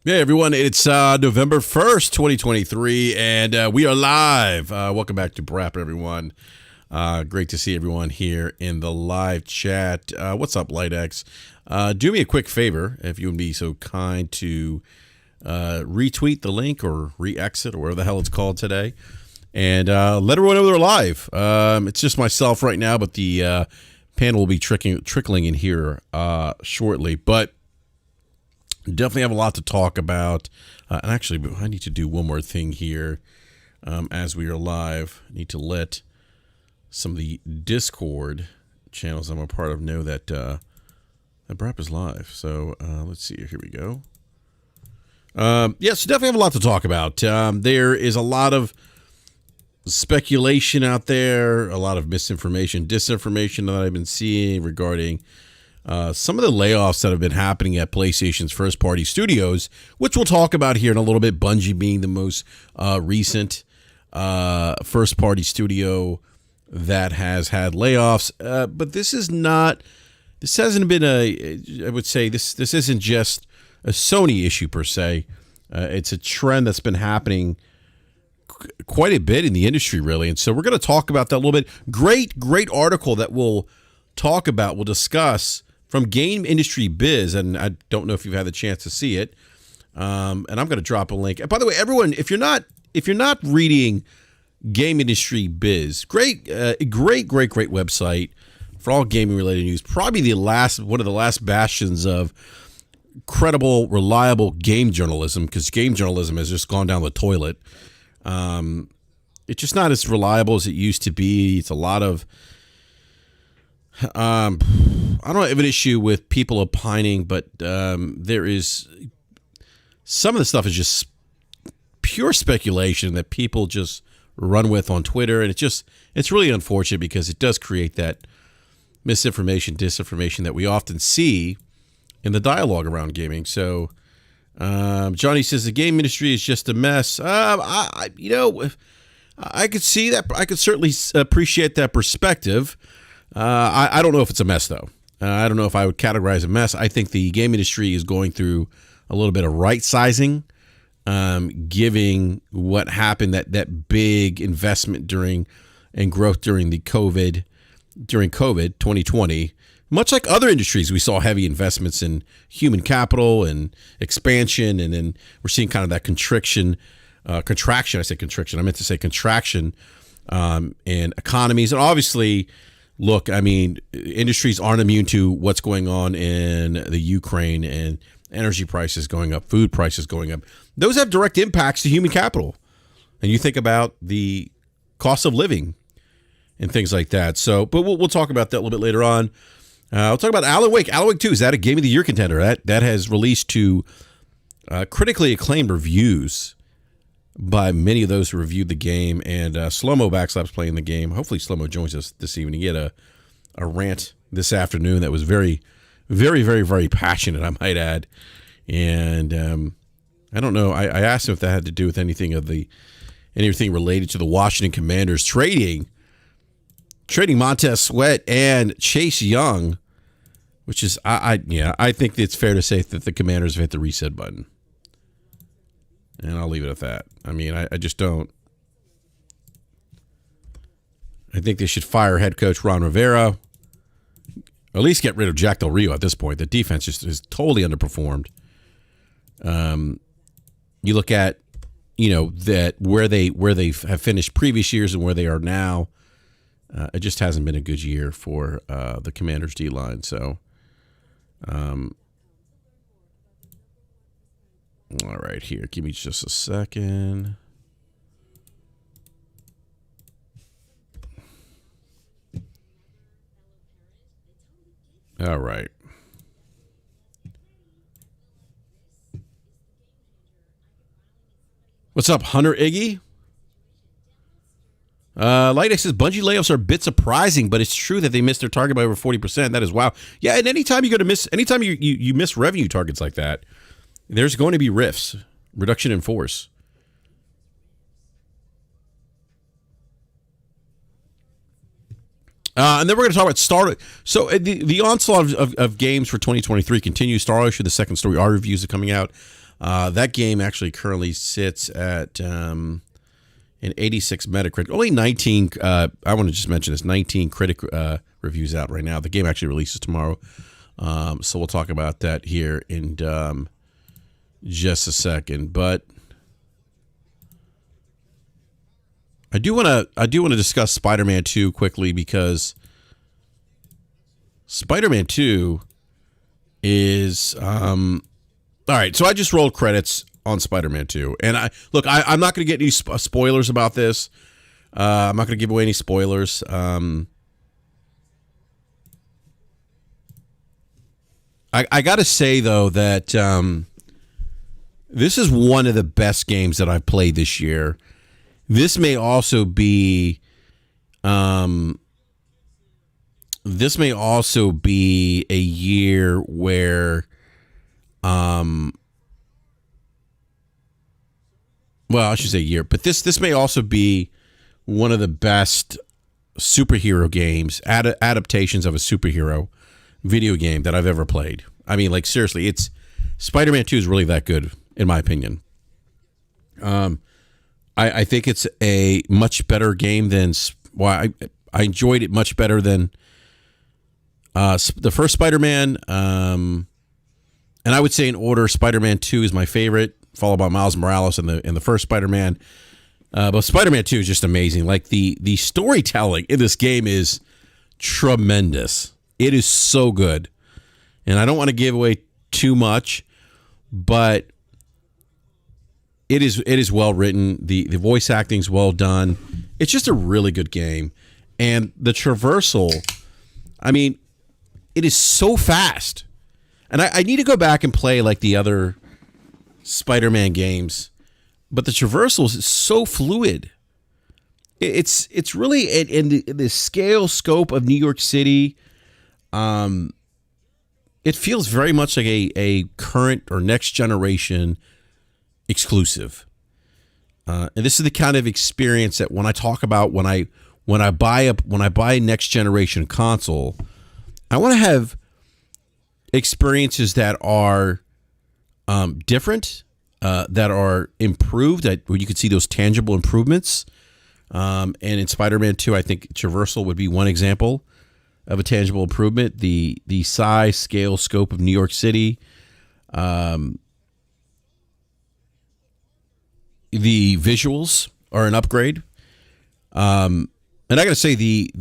Yeah, everyone, it's November 1st, 2023, and we are live. Welcome back to BRAP, everyone. Great to see everyone here in the live chat. What's up, LightX? Do me a quick favor, if you would be so kind to retweet the link or re-exit or whatever the hell it's called today, and let everyone know they're live. It's just myself right now, but the panel will be trickling in here shortly, but definitely have a lot to talk about. And actually, I need to do one more thing here as we are live. I need to let some of the Discord channels I'm a part of know that that BRAP is live. So let's see. Here we go. Yes, definitely have a lot to talk about. There is a lot of speculation out there, a lot of misinformation, disinformation that I've been seeing regarding some of the layoffs that have been happening at PlayStation's first-party studios, which we'll talk about here in a little bit, Bungie being the most recent first-party studio that has had layoffs. But this hasn't been I would say this isn't just a Sony issue per se. It's a trend that's been happening quite a bit in the industry, really. And so we're going to talk about that a little bit. Great article that we'll discuss from Game Industry Biz, and I don't know if you've had the chance to see it. And I'm going to drop a link. And by the way, everyone, if you're not reading Game Industry Biz, great website for all gaming related news. Probably one of the last bastions of credible, reliable game journalism, because game journalism has just gone down the toilet. It's just not as reliable as it used to be. It's a lot of I don't have an issue with people opining, but there is some of the stuff is just pure speculation that people just run with on Twitter, and it's really unfortunate because it does create that misinformation, disinformation that we often see in the dialogue around gaming. So Johnny says the game industry is just a mess. I could see that. I could certainly appreciate that perspective. I don't know if it's a mess, though. I don't know if I would categorize a mess. I think the game industry is going through a little bit of right-sizing, giving what happened, that big investment and growth during COVID 2020. Much like other industries, we saw heavy investments in human capital and expansion, and then we're seeing kind of that contraction. I said constriction. I meant to say contraction in economies. And obviously, look, I mean, industries aren't immune to what's going on in the Ukraine and energy prices going up, food prices going up. Those have direct impacts to human capital. And you think about the cost of living and things like that. So, but we'll talk about that a little bit later on. I'll talk about Alan Wake. Alan Wake 2, is that a Game of the Year contender? That has released to critically acclaimed reviews by many of those who reviewed the game. And Slow-Mo Backslap's playing the game. Hopefully Slow-Mo joins us this evening. He had a rant this afternoon that was very, very, very, very passionate, I might add. And I don't know. I asked him if that had to do with anything related to the Washington Commanders trading Montez Sweat and Chase Young, which is, I think it's fair to say that the Commanders have hit the reset button. And I'll leave it at that. I mean, I just don't. I think they should fire head coach Ron Rivera, or at least get rid of Jack Del Rio at this point. The defense just is totally underperformed. You look at, that where they have finished previous years and where they are now. It just hasn't been a good year for the Commanders' D-line. So, all right, here. Give me just a second. All right. What's up, Hunter Iggy? Light says Bungie layoffs are a bit surprising, but it's true that they missed their target by over 40%. That is wow. Yeah, and anytime you miss revenue targets like that, there's going to be RIFs, reduction in force. And then we're going to talk about Star. So the onslaught of games for 2023 continues. Star Ocean, the second story, our reviews are coming out. That game actually currently sits at an 86 Metacritic. Only 19. I want to just mention this: 19 critic reviews out right now. The game actually releases tomorrow, so we'll talk about that here in just a second. But I do want to discuss Spider-Man 2 quickly, because Spider-Man 2 is all right. So I just rolled credits on Spider-Man 2, and I'm not going to get any spoilers about this. I'm not going to give away any spoilers. I got to say though that this is one of the best games that I've played this year. This may also be a year where well, I should say year, but this may also be one of the best superhero games, adaptations of a superhero video game that I've ever played. I mean, like, seriously, Spider-Man 2 is really that good, in my opinion. I think it's a much better game than, I enjoyed it much better than the first Spider-Man. And I would say in order, Spider-Man 2 is my favorite, followed by Miles Morales and the first Spider-Man. But Spider-Man 2 is just amazing. Like, the storytelling in this game is tremendous. It is so good. And I don't want to give away too much, but it is well written. The voice acting is well done. It's just a really good game. And the traversal, I mean, it is so fast. And I need to go back and play like the other Spider-Man games, but the traversal is so fluid. It's really in the scale scope of New York City. It feels very much like a current or next generation exclusive. And this is the kind of experience that when I talk about when I buy a next generation console, I want to have experiences that are different, that are improved, where you can see those tangible improvements. And in Spider-Man 2, I think traversal would be one example of a tangible improvement. The size, scale, scope of New York City, the visuals are an upgrade. And I got to say the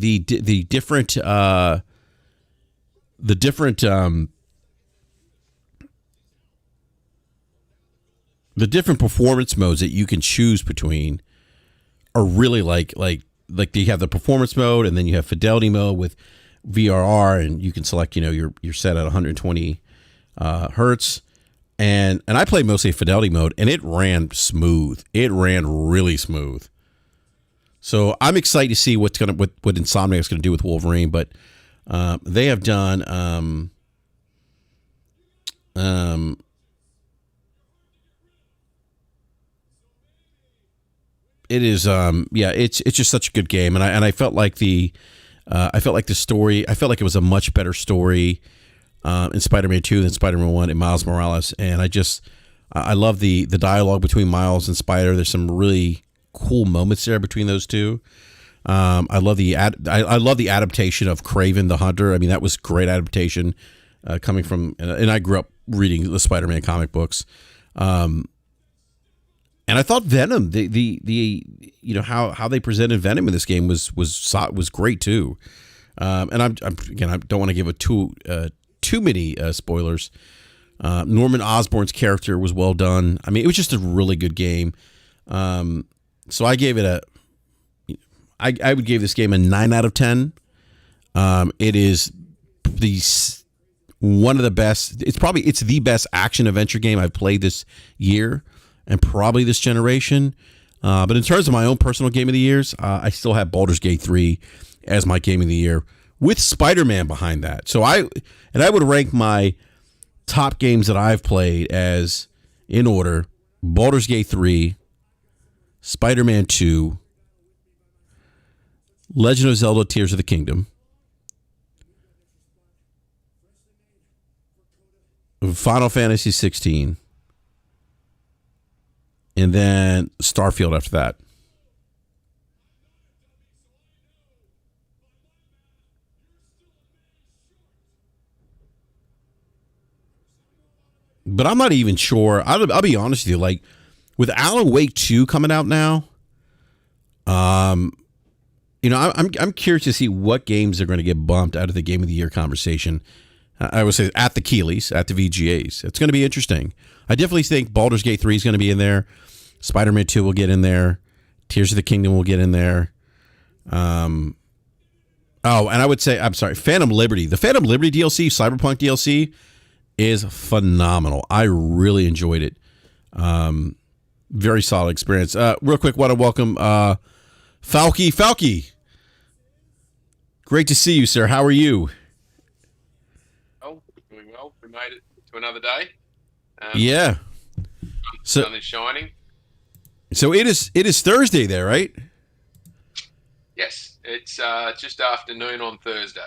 different performance modes that you can choose between are really like you have the performance mode, and then you have fidelity mode with VRR, and you can select, you're set at 120 hertz. And I played mostly fidelity mode, and it ran smooth. It ran really smooth. So I'm excited to see what Insomniac's going to do with Wolverine, but they have done it is it's just such a good game, and I felt like the story, I felt like it was a much better story in Spider-Man 2 than Spider-Man 1 and Miles Morales. And I love the dialogue between Miles and Spider. There's some really cool moments there between those two. I love the adaptation of Kraven the Hunter. I mean, that was great adaptation coming from, and I grew up reading the Spider-Man comic books. And I thought Venom, how they presented Venom in this game was great too. And I don't want to give too many spoilers. Norman Osborn's character was well done. I mean, it was just a really good game. So I gave it I would give this game a 9 out of 10. It is one of the best. It's the best action adventure game I've played this year, and probably this generation. But in terms of my own personal game of the years, I still have Baldur's Gate 3 as my game of the year, with Spider-Man behind that. So I would rank my top games that I've played as, in order, Baldur's Gate 3, Spider-Man 2, Legend of Zelda Tears of the Kingdom, Final Fantasy 16, and then Starfield after that. But I'm not even sure. I'll be honest with you. Like with Alan Wake 2 coming out now, I'm curious to see what games are going to get bumped out of the Game of the Year conversation. I would say at the Keighleys, at the VGAs. It's going to be interesting. I definitely think Baldur's Gate 3 is going to be in there. Spider-Man 2 will get in there. Tears of the Kingdom will get in there. And I would say, I'm sorry, Phantom Liberty. The Phantom Liberty DLC, Cyberpunk DLC, is phenomenal. I really enjoyed it. Very solid experience. Real quick, want to welcome Falky. Falky, great to see you, sir. How are you? Oh, doing well. We made it to another day. Yeah. So, sun is shining. So it is Thursday there, right? Yes, it's just afternoon on Thursday.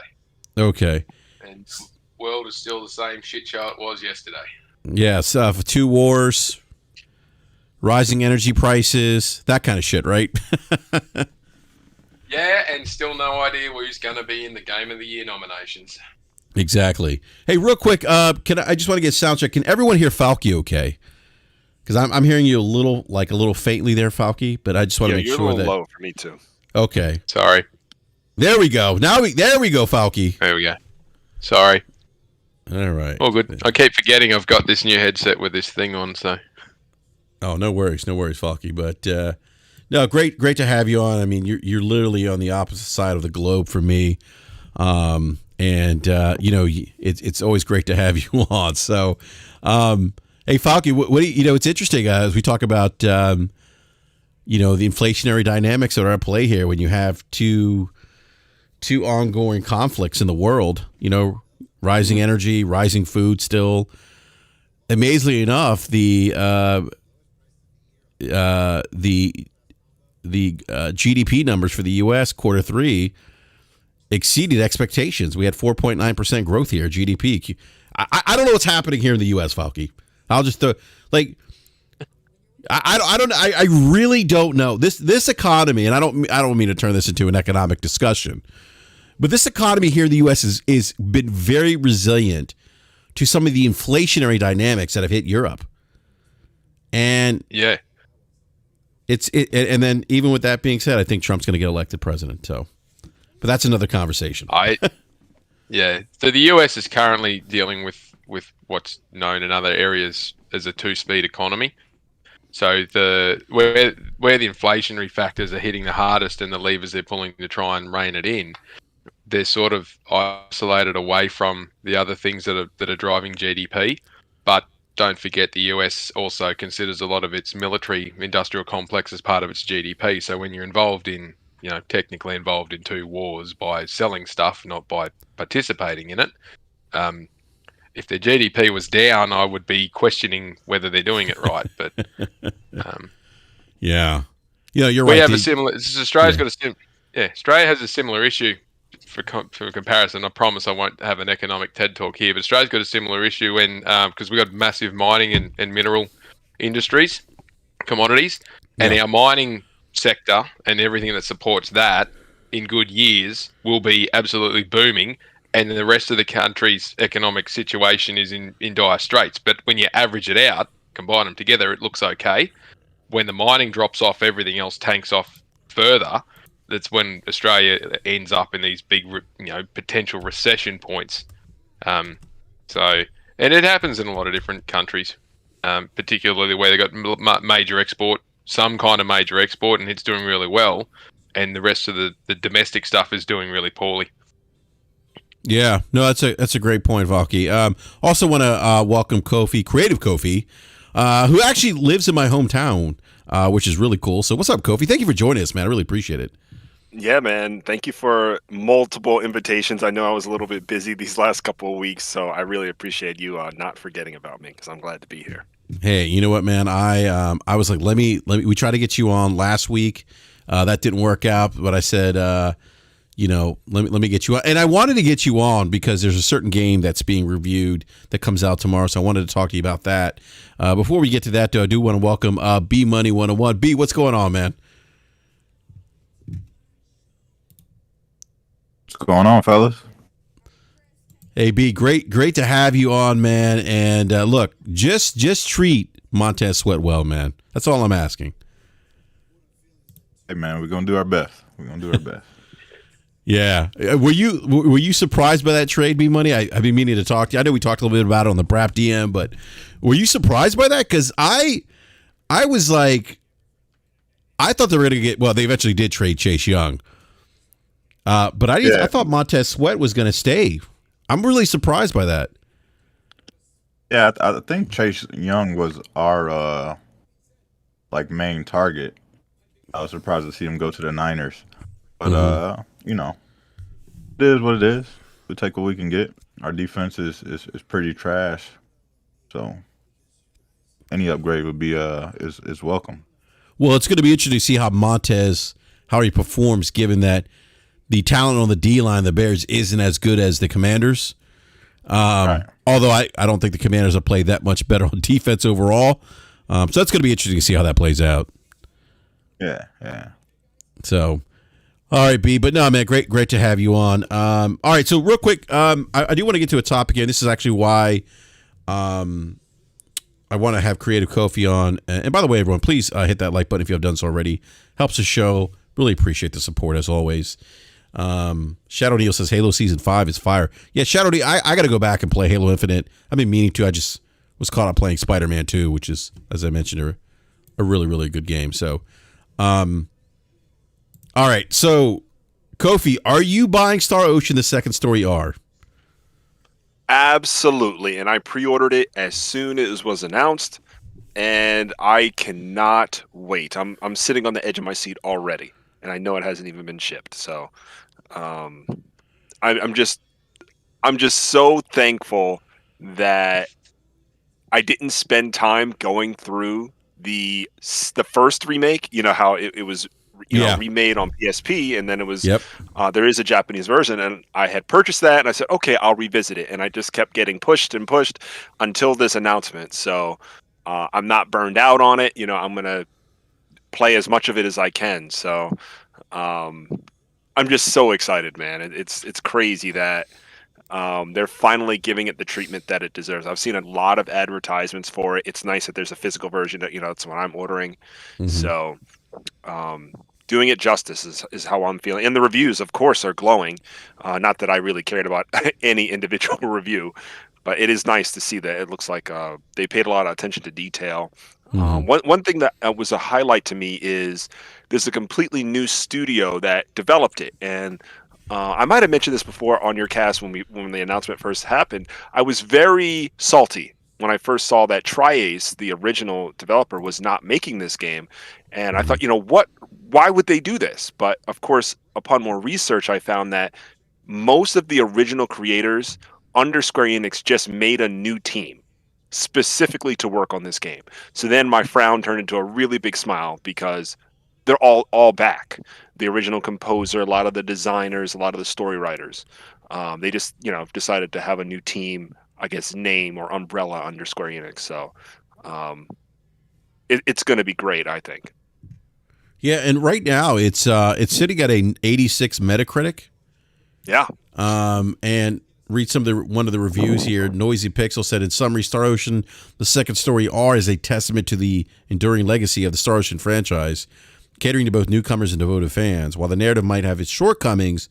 Okay. And the world is still the same shit show it was yesterday. Yes, for 2 wars, rising energy prices, that kind of shit, right? Yeah, and still no idea who's going to be in the Game of the Year nominations. Exactly. Hey, real quick, I just want to get sound check. Can everyone hear Falky okay? Because I'm hearing you a little faintly there, Falky, but I just want to make sure that... you're a little low for me, too. Okay. Sorry. There we go. There we go, Falky. There we go. Sorry. All right. All good. I keep forgetting I've got this new headset with this thing on, so... Oh, no worries, Falky. But no, great to have you on. I mean, you're literally on the opposite side of the globe from me, and it's always great to have you on. So, hey, Falky, what do you know? It's interesting as we talk about the inflationary dynamics that are at play here when you have two ongoing conflicts in the world. Rising energy, rising food. Still, amazingly enough, the GDP numbers for the U.S. Q3 exceeded expectations. We had 4.9% growth here, GDP. I don't know what's happening here in the U.S., Falky. I'll just I really don't know this economy, and I don't mean to turn this into an economic discussion, but this economy here in the U.S. is been very resilient to some of the inflationary dynamics that have hit Europe, and yeah. And then even with that being said, I think Trump's going to get elected president. So, but that's another conversation. Yeah. So the US is currently dealing with what's known in other areas as a 2-speed economy. So where the inflationary factors are hitting the hardest and the levers they're pulling to try and rein it in, they're sort of isolated away from the other things that are driving GDP, but don't forget the US also considers a lot of its military industrial complex as part of its GDP. So when you're technically involved in 2 wars by selling stuff, not by participating in it, if their GDP was down, I would be questioning whether they're doing it right. But yeah, you're we right. Have a similar. Australia's got Australia has a similar issue. For comparison, I promise I won't have an economic TED talk here, but Australia's got a similar issue because we've got massive mining and mineral industries, commodities, and our mining sector and everything that supports that in good years will be absolutely booming, and the rest of the country's economic situation is in dire straits. But when you average it out, combine them together, it looks okay. When the mining drops off, everything else tanks off further. That's when Australia ends up in these big, potential recession points. And it happens in a lot of different countries, particularly where they got major export, some kind of major export, and it's doing really well, and the rest of the domestic stuff is doing really poorly. Yeah, no, that's a great point, Valky. Also want to welcome Kofi, Creative Kofi, who actually lives in my hometown, which is really cool. So what's up, Kofi? Thank you for joining us, man. I really appreciate it. Yeah, man. Thank you for multiple invitations. I know I was a little bit busy these last couple of weeks, so I really appreciate you not forgetting about me because I'm glad to be here. Hey, you know what, man? I was like, let me. We tried to get you on last week. That didn't work out, but I said, let me get you on. And I wanted to get you on because there's a certain game that's being reviewed that comes out tomorrow. So I wanted to talk to you about that. Before we get to that, though, I do want to welcome B Money 101. B, what's going on, man? What's going on, fellas? Hey, B, great to have you on, man. And look, just treat Montez Sweat well, man. That's all I'm asking. Hey, man, we're gonna do our best. Yeah. Were you surprised by that trade, B Money? I've been meaning to talk to you. I know we talked a little bit about it on the BRAP DM, but were you surprised by that? Because I was like, I thought they were going to get. Well, they eventually did trade Chase Young, but I thought Montez Sweat was going to stay. I'm really surprised by that. Yeah, I think Chase Young was our main target. I was surprised to see him go to the Niners. But it is what it is. We take what we can get. Our defense is pretty trash. So any upgrade would be is welcome. Well, it's going to be interesting to see how he performs, given that the talent on the D line, the Bears, isn't as good as the Commanders. Right. Although I don't think the Commanders have played that much better on defense overall. So that's going to be interesting to see how that plays out. Yeah. So, all right, B. But no, man, great to have you on. All right, so real quick, I do want to get to a topic here. This is actually why I want to have Creative Kofi on. And by the way, everyone, please hit that like button if you have done so already. Helps the show. Really appreciate the support, as always. Shadow Neil says Halo Season 5 is fire. Yeah, Shadow Neil, I got to go back and play Halo Infinite. I've been meaning to. I just was caught up playing Spider-Man 2, which is, as I mentioned, a really, really good game. So, all right. So, Kofi, are you buying Star Ocean the Second Story R? Absolutely. And I pre-ordered it as soon as it was announced, and I cannot wait. I'm sitting on the edge of my seat already, and I know it hasn't even been shipped. So, I'm just so thankful that I didn't spend time going through the first remake. You know how it was remade on PSP, and then it was there is a Japanese version, and I had purchased that, and I said, okay, I'll revisit it, and I just kept getting pushed and pushed until this announcement. So I'm not burned out on it. I'm gonna play as much of it as I can. So I'm just so excited, man. It's crazy that they're finally giving it the treatment that it deserves. I've seen a lot of advertisements for it. It's nice that there's a physical version that that's what I'm ordering. Mm-hmm. So doing it justice is how I'm feeling. And the reviews, of course, are glowing. Not that I really cared about any individual review, but it is nice to see that it looks like they paid a lot of attention to detail. Mm-hmm. One thing that was a highlight to me is there's a completely new studio that developed it. And I might have mentioned this before on your cast when the announcement first happened. I was very salty when I first saw that Tri-Ace, the original developer, was not making this game. And I thought, why would they do this? But of course, upon more research, I found that most of the original creators under Square Enix just made a new team specifically to work on this game. So then my frown turned into a really big smile because they're all back. The original composer, a lot of the designers, a lot of the story writers. They just, decided to have a new team, I guess, name or umbrella under Square Enix. So it's going to be great, I think. Yeah, and right now it's sitting at an 86 Metacritic. Yeah. And read one of the reviews here. Noisy Pixel said, in summary, Star Ocean, the Second Story R is a testament to the enduring legacy of the Star Ocean franchise, catering to both newcomers and devoted fans. While the narrative might have its shortcomings,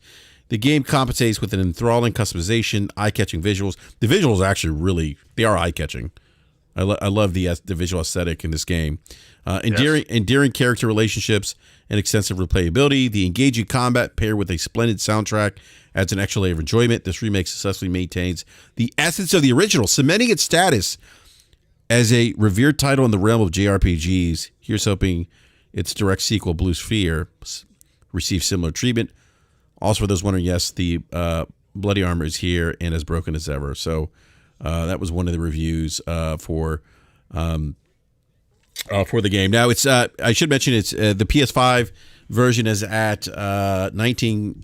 the game compensates with an enthralling customization, eye-catching visuals. The visuals are they are eye-catching. I love the visual aesthetic in this game. Endearing character relationships and extensive replayability. The engaging combat paired with a splendid soundtrack adds an extra layer of enjoyment. This remake successfully maintains the essence of the original, cementing its status as a revered title in the realm of JRPGs. Here's hoping its direct sequel, Blue Sphere, receives similar treatment. Also, for those wondering, yes, the Bloody Armor is here and as broken as ever. So that was one of the reviews for the game. Now, it's I should mention it's the PS5 version is at 19,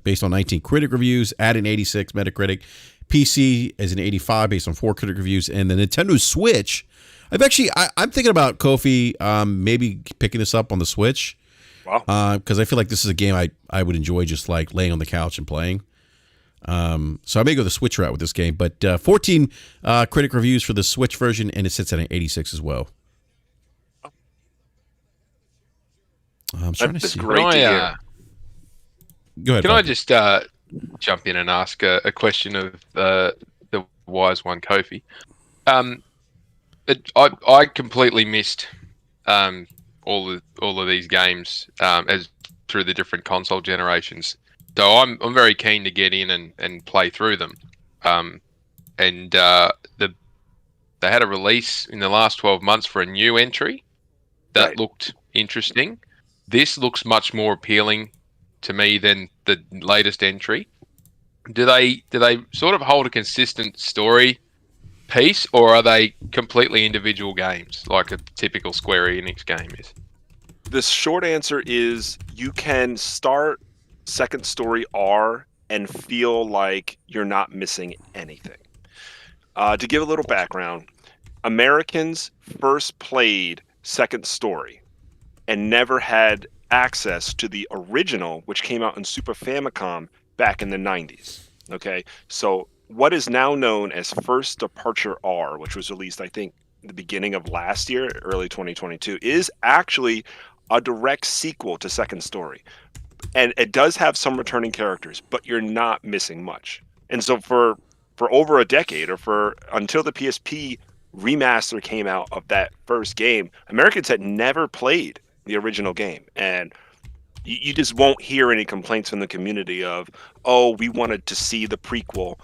based on 19 critic reviews, at an 86 Metacritic. PC is an 85 based on 4 critic reviews, and the Nintendo Switch. I'm thinking about Kofi maybe picking this up on the Switch. Wow. Because I feel like this is a game I would enjoy just like laying on the couch and playing. So I may go the Switch route with this game, but 14 critic reviews for the Switch version, and it sits at an 86 as well. I'm trying to see. Great to hear. Go ahead. Can I just jump in and ask a question of the wise one, Kofi? I completely missed all of these games as through the different console generations. So I'm very keen to get in and play through them. They had a release in the last 12 months for a new entry that looked interesting. This looks much more appealing to me than the latest entry. Do they sort of hold a consistent story piece, or are they completely individual games like a typical Square Enix game is? The short answer is you can start Second Story R and feel like you're not missing anything. To give a little background, Americans first played Second Story and never had access to the original, which came out in Super Famicom back in the 90s. Okay, so what is now known as First Departure R, which was released, I think, the beginning of last year, early 2022, is actually a direct sequel to Second Story. And it does have some returning characters, but you're not missing much. And so for over a decade, or until the PSP remaster came out of that first game, Americans had never played the original game. And you just won't hear any complaints from the community of, oh, we wanted to see the prequel.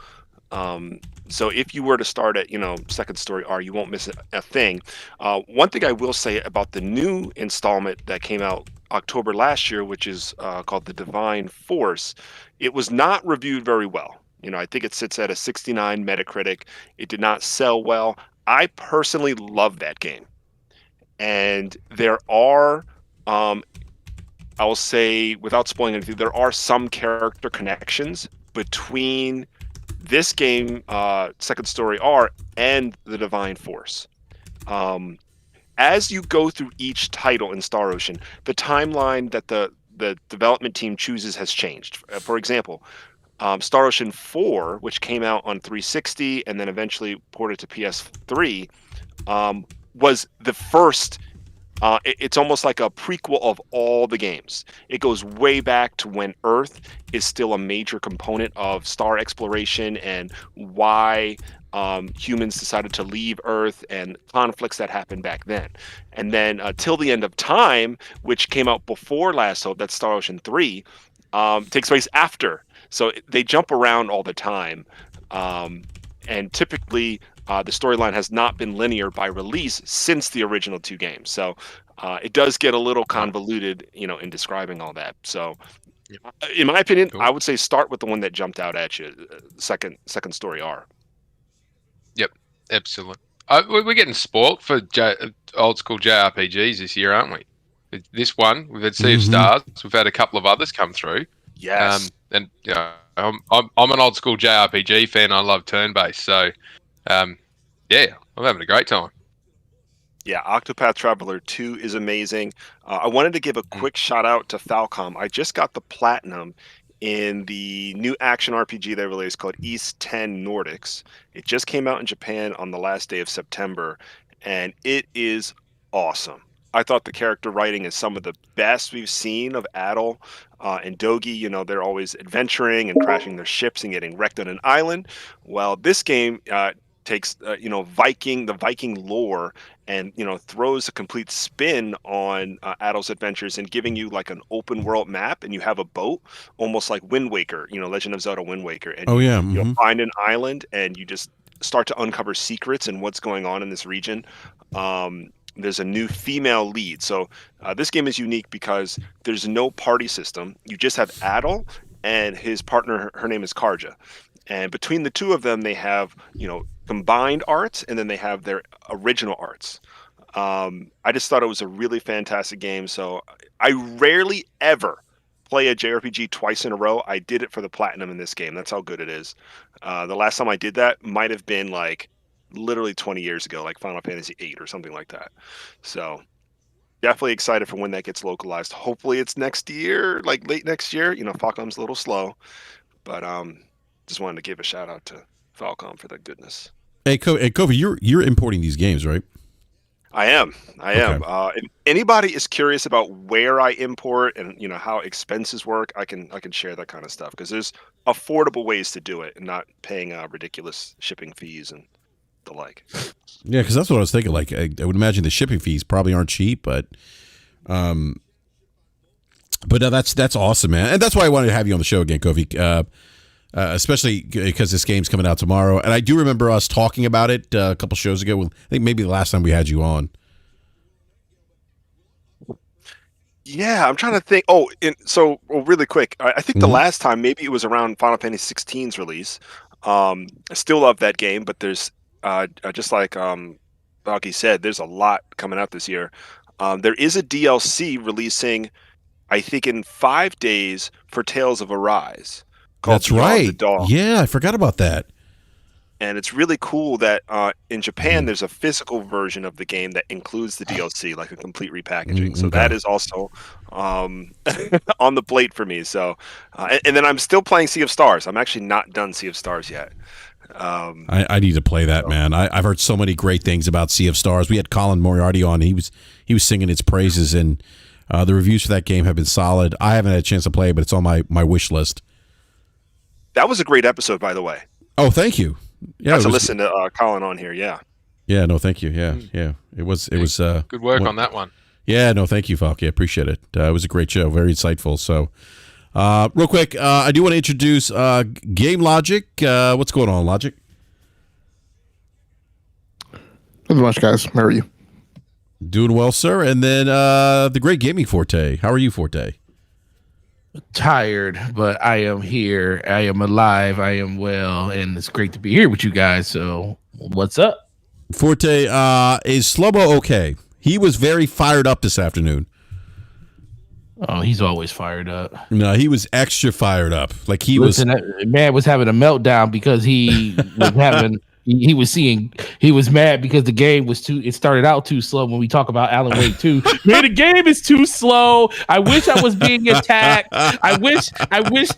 So if you were to start at, Second Story R, you won't miss a thing. One thing I will say about the new installment that came out October last year, which is called The Divine Force, it was not reviewed very well. I think it sits at a 69 Metacritic. It did not sell well. I personally love that game. And there are, I'll say, without spoiling anything, there are some character connections between this game, Second Story R, and The Divine Force. As you go through each title in Star Ocean, the timeline that the development team chooses has changed. For example, Star Ocean 4, which came out on 360 and then eventually ported to PS3, was the first. It's almost like a prequel of all the games. It goes way back to when Earth is still a major component of star exploration and why humans decided to leave Earth and conflicts that happened back then. And then Till the End of Time, which came out before Last Hope, that's Star Ocean 3, takes place after. So they jump around all the time. And typically, the storyline has not been linear by release since the original 2 games. So it does get a little convoluted, in describing all that. So in my opinion, I would say start with the one that jumped out at you, Second Story R. Yep, absolutely. We're getting spoilt for old school JRPGs this year, aren't we? This one, we've had Sea of Stars. We've had a couple of others come through. Yes. And I'm an old school JRPG fan. I love turn-based. So, I'm having a great time. Yeah, Octopath Traveler 2 is amazing. I wanted to give a quick shout out to Falcom. I just got the platinum in the new action RPG they released called East 10 Nordics. It just came out in Japan on the last day of September, and it is awesome. I thought the character writing is some of the best we've seen of Adol and Dogi. They're always adventuring and crashing their ships and getting wrecked on an island. Well, this game takes the Viking lore and throws a complete spin on Adol's adventures and giving you like an open world map, and you have a boat almost like Wind Waker, Legend of Zelda Wind Waker, and you'll find an island and you just start to uncover secrets and what's going on in this region. There's a new female lead, so this game is unique because there's no party system. You just have Adol and his partner. Her name is Karja. And between the two of them, they have, combined arts, and then they have their original arts. I just thought it was a really fantastic game. So I rarely ever play a JRPG twice in a row. I did it for the platinum in this game. That's how good it is. The last time I did that might have been like literally 20 years ago, like Final Fantasy VIII or something like that. So definitely excited for when that gets localized. Hopefully it's next year, like late next year. Falcom's a little slow, but just wanted to give a shout out to Falcom for that goodness. Hey, Kofi, you're importing these games, right? I am. If anybody is curious about where I import and how expenses work, I can share that kind of stuff because there's affordable ways to do it and not paying ridiculous shipping fees and the like. Yeah, because that's what I was thinking. Like, I would imagine the shipping fees probably aren't cheap, but no, that's awesome, man, and that's why I wanted to have you on the show again, Kofi. Especially because this game's coming out tomorrow, and I do remember us talking about it a couple shows ago. I think maybe the last time we had you on. Yeah, I'm trying to think. Really quick, I think the last time maybe it was around Final Fantasy 16's release. I still love that game, but there's just like Balky said, there's a lot coming out this year. There is a DLC releasing, I think, in 5 days for Tales of Arise. That's right. Yeah, I forgot about that. And it's really cool that in Japan there's a physical version of the game that includes the DLC, like a complete repackaging. So that is also on the plate for me. So, and then I'm still playing Sea of Stars. I'm actually not done Sea of Stars yet. I need to play that, man. I've heard so many great things about Sea of Stars. We had Colin Moriarty on. He was singing its praises, and the reviews for that game have been solid. I haven't had a chance to play it, but it's on my wish list. That was a great episode, by the way. Oh, thank you. Yeah, listen to Colin on here. Yeah. Yeah. No, thank you. Yeah. It was. Good work on that one. Yeah. No, thank you, Falky. I appreciate it. It was a great show. Very insightful. So, real quick, I do want to introduce Game Logic. What's going on, Logic? Not much, guys. How are you? Doing well, sir. And then the great Gaming Forte. How are you, Forte? Tired, but I am here. I am alive. I am well, and it's great to be here with you guys. So, what's up? Forte, is Slobo okay? He was very fired up this afternoon. Oh, he's always fired up. No, he was extra fired up. Like man was having a meltdown because he was having. He was mad because the game it started out too slow. When we talk about Alan Wake 2, man, the game is too slow. I wish I was being attacked. I wish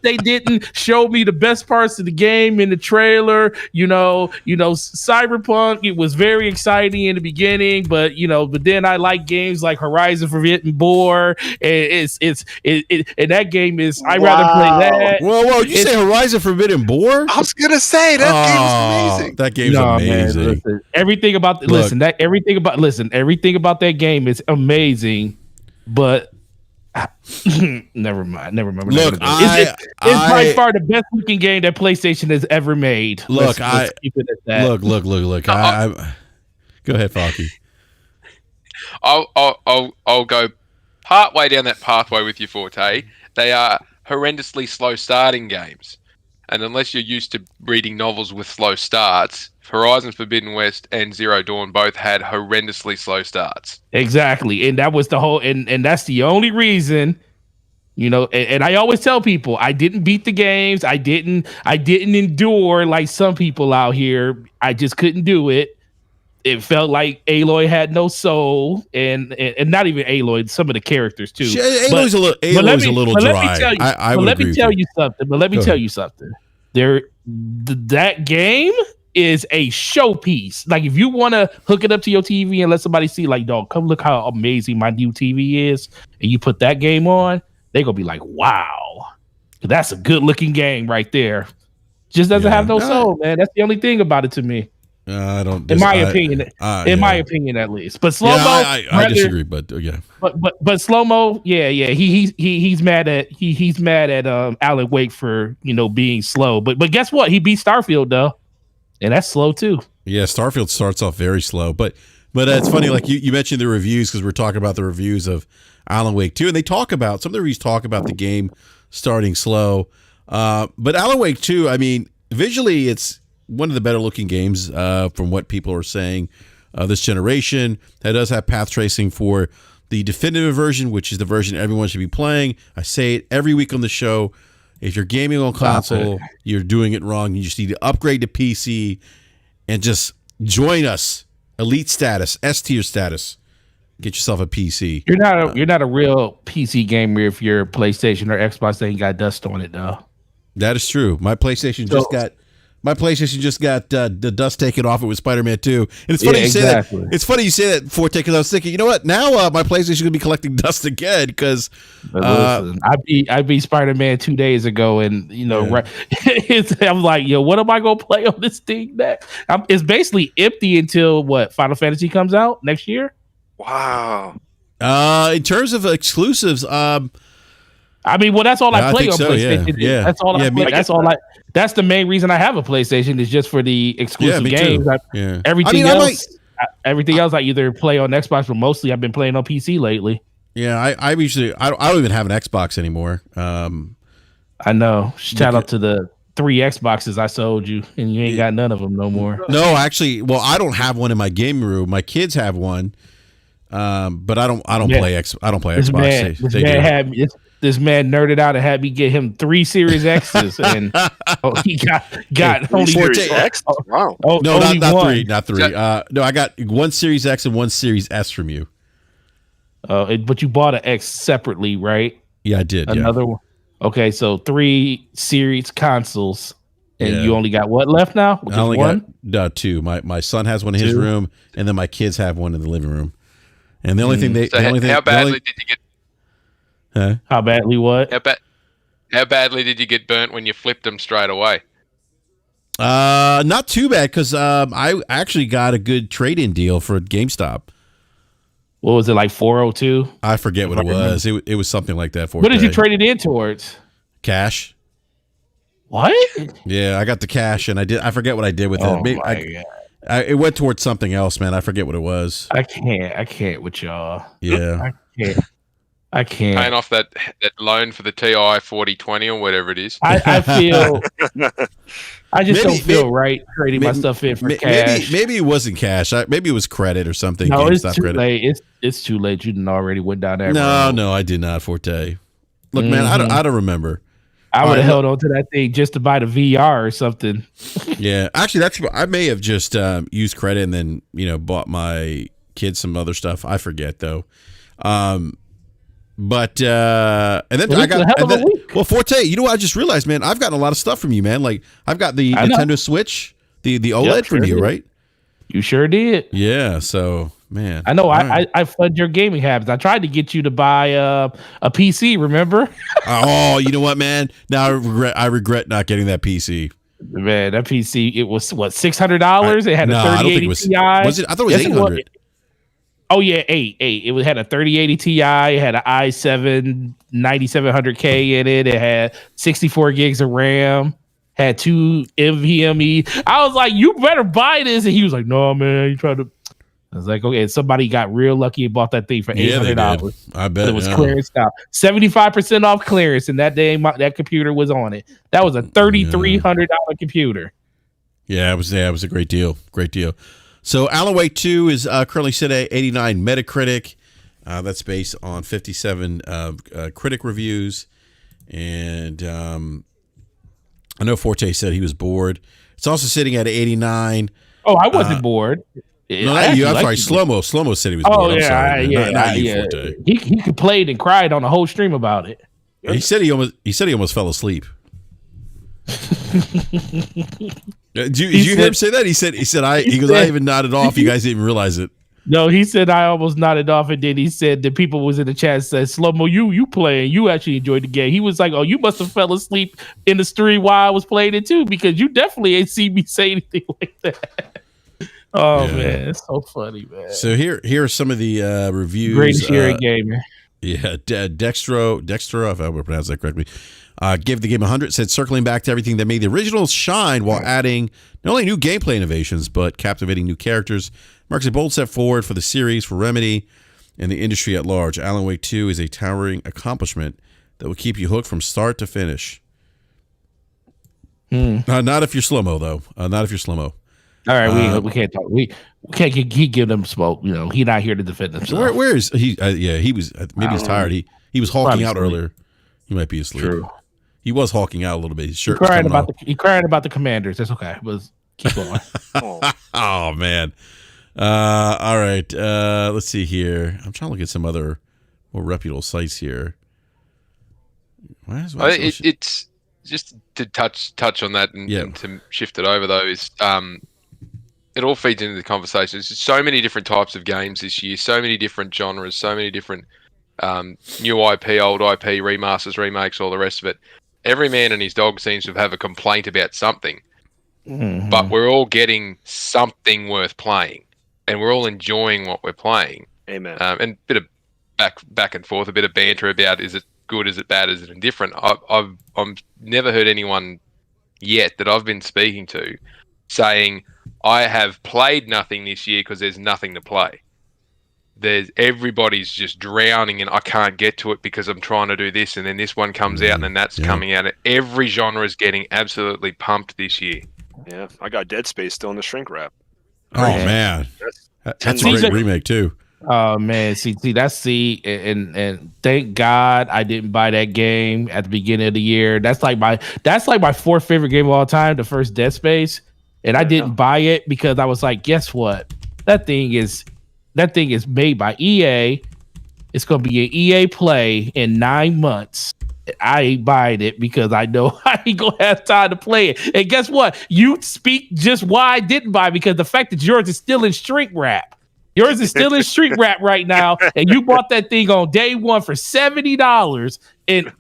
they didn't show me the best parts of the game in the trailer. Cyberpunk, it was very exciting in the beginning, but then I like games like Horizon Forbidden Bore, and and that game is I'd rather play that. Whoa, you say Horizon Forbidden Bore? I was gonna say that game's amazing. That game's amazing. Man, listen, everything about that game is amazing, but never mind. Look, it's by far the best looking game that PlayStation has ever made. Look, let's keep it at that. Look. Go ahead, Falky. I'll go part way down that pathway with you, Forte. They are horrendously slow starting games. And unless you're used to reading novels with slow starts, Horizon Forbidden West and Zero Dawn both had horrendously slow starts. Exactly. And that was the whole, and that's the only reason, and I always tell people, I didn't beat the games. I didn't endure like some people out here. I just couldn't do it. It felt like Aloy had no soul, and not even Aloy, some of the characters too. Aloy's a little dry. Let me tell you something. That game is a showpiece. Like, if you want to hook it up to your TV and let somebody see, like, dog, come look how amazing my new TV is, and you put that game on, they're gonna be like, wow, that's a good looking game right there. Just doesn't have no soul, man. That's the only thing about it to me. I don't. In my opinion, at least. But slow mo, I disagree. But yeah. But slow mo, yeah. He's mad at Alan Wake for being slow. But guess what? He beat Starfield though, and that's slow too. Yeah, Starfield starts off very slow. But it's funny. Like you mentioned the reviews, because we're talking about the reviews of Alan Wake 2, and they talk about some of the reviews talk about the game starting slow. But Alan Wake 2, I mean, visually it's one of the better looking games from what people are saying. this generation. That does have path tracing for the definitive version, which is the version everyone should be playing. I say it every week on the show. If you're gaming on console, you're doing it wrong. You just need to upgrade to PC and just join us. Elite status, S tier status. Get yourself a PC. You're not a real PC gamer if your PlayStation or Xbox ain't got dust on it though. That is true. My PlayStation just got the dust taken off it with Spider-Man 2. And it's funny you say that. It's funny you say that, Forte, because I was thinking, you know what? Now my PlayStation gonna be collecting dust again because I beat Spider-Man 2 days ago, and I'm like, yo, what am I gonna play on this thing next? It's basically empty until Final Fantasy comes out next year. Wow. In terms of exclusives, that's all I play on PlayStation. Yeah. That's all I play. That's the main reason I have a PlayStation, is just for the exclusive games. Everything else I either play on Xbox, but mostly I've been playing on PC lately. Yeah, I don't even have an Xbox anymore. I know. Shout out to the 3 Xboxes I sold you, and you ain't got none of them no more. No, actually, I don't have one in my gaming room. My kids have one, but I don't play Xbox. This man nerded out and had me get him 3 Series X's, and he got only Series X. Wow. No, not three. No, I got 1 Series X and 1 Series S from you. But you bought an X separately, right? Yeah, I did. Another one. Okay, so 3 Series consoles, and you only got what left now? I only got 2. My son has one in his room, and then my kids have one in the living room. And the only thing how badly did you get? Huh? How badly what? How badly did you get burnt when you flipped them straight away? Not too bad, because I actually got a good trade-in deal for GameStop. What was it, like 402? I forget what it was. It was something like that. What did you trade it in towards? Cash. What? Yeah, I got the cash, and I forget what I did with it. My God. It went towards something else, man. I forget what it was. I can't with y'all. Yeah. I can't. Paying off that loan for the TI 4020 or whatever it is. I feel. I just don't feel right trading my stuff in for cash. Maybe it wasn't cash. Maybe it was credit or something. No, it's too credit. late. It's too late. You done already went down there. No, I did not, Forte. Look, man, I don't remember. I would have held on to that thing just to buy the VR or something. Yeah, actually, I may have just used credit and then bought my kids some other stuff. I forget though. But and then Forte, you know what I just realized, man? I've gotten a lot of stuff from you, man. Like I've got the Nintendo Switch, the OLED from you, right? You sure did. Yeah. So, man, I know. I fund your gaming habits. I tried to get you to buy a PC. Remember? Oh, you know what, man? Now I regret not getting that PC. Man, that PC, it was what, $600? It had a 3080 Ti. Was it? I thought it was 800. Oh yeah, 8. It had a 3080 Ti. It had an i7 9700K in it. It had 64 gigs of RAM. Had 2 NVMe. I was like, "You better buy this," and he was like, "No, man, you trying to." I was like, "Okay." Somebody got real lucky and bought that thing for $800. I bet it was clearance now, 75% off clearance, and that day that computer was on it. That was a $3,300 computer. Yeah, it was a great deal. Great deal. So Alan Wake 2 is currently set at 89 Metacritic. That's based on 57 critic reviews. And I know Forte said he was bored. It's also sitting at 89. Oh, I wasn't bored. No, not you. I'm sorry. Slow-mo said he was bored. I'm sorry. Not you, Forte. He complained and cried on the whole stream about it. He said he almost fell asleep. Did you hear him say that? He said I even nodded off. You guys didn't even realize it. No, he said I almost nodded off, and then he said the people was in the chat said, "Slow-mo, you playing? You actually enjoyed the game." He was like, "Oh, you must have fell asleep in the stream while I was playing it too, because you definitely ain't seen me say anything like that." Oh man, it's so funny, man. So here are some of the reviews. Greatest year in gaming. Yeah, Dextro, if I would pronounce that correctly. Gave the game 100, said circling back to everything that made the originals shine while adding not only new gameplay innovations, but captivating new characters. Marks a bold step forward for the series, for Remedy, and the industry at large. Alan Wake 2 is a towering accomplishment that will keep you hooked from start to finish. Not if you're slow-mo, though. Not if you're slow-mo. All right, we can't talk. We can't give them smoke. You know, he's not here to defend himself. Where is he? He was maybe he's tired. He was hulking out earlier. He might be asleep. True. He was hulking out a little bit. His shirt He crying about the Commanders. That's okay. Keep going. Oh man. All right. Let's see here. I'm trying to look at some other more reputable sites here. It's just to touch on that and to shift it over though is it all feeds into the conversation. There's so many different types of games this year, so many different genres, so many different new IP, old IP, remasters, remakes, all the rest of it. Every man and his dog seems to have a complaint about something, but we're all getting something worth playing, and we're all enjoying what we're playing. Amen. And a bit of back and forth, a bit of banter about is it good, is it bad, is it indifferent. I've never heard anyone yet that I've been speaking to saying I have played nothing this year because there's nothing to play. Everybody's just drowning and I can't get to it because I'm trying to do this, and then this one comes out and then that's coming out. Every genre is getting absolutely pumped this year. Yeah, I got Dead Space still in the shrink wrap. Oh man, that's a great remake too. Oh man, see and thank God I didn't buy that game at the beginning of the year. That's like my fourth favorite game of all time, the first Dead Space, and I didn't buy it because I was like, guess what? That thing is made by EA. It's going to be an EA play in 9 months. I ain't buying it because I know I ain't going to have time to play it. And guess what? You speak just why I didn't buy it, because the fact that yours is still in shrink wrap. Yours is still in shrink wrap right now, and you bought that thing on day one for $70, and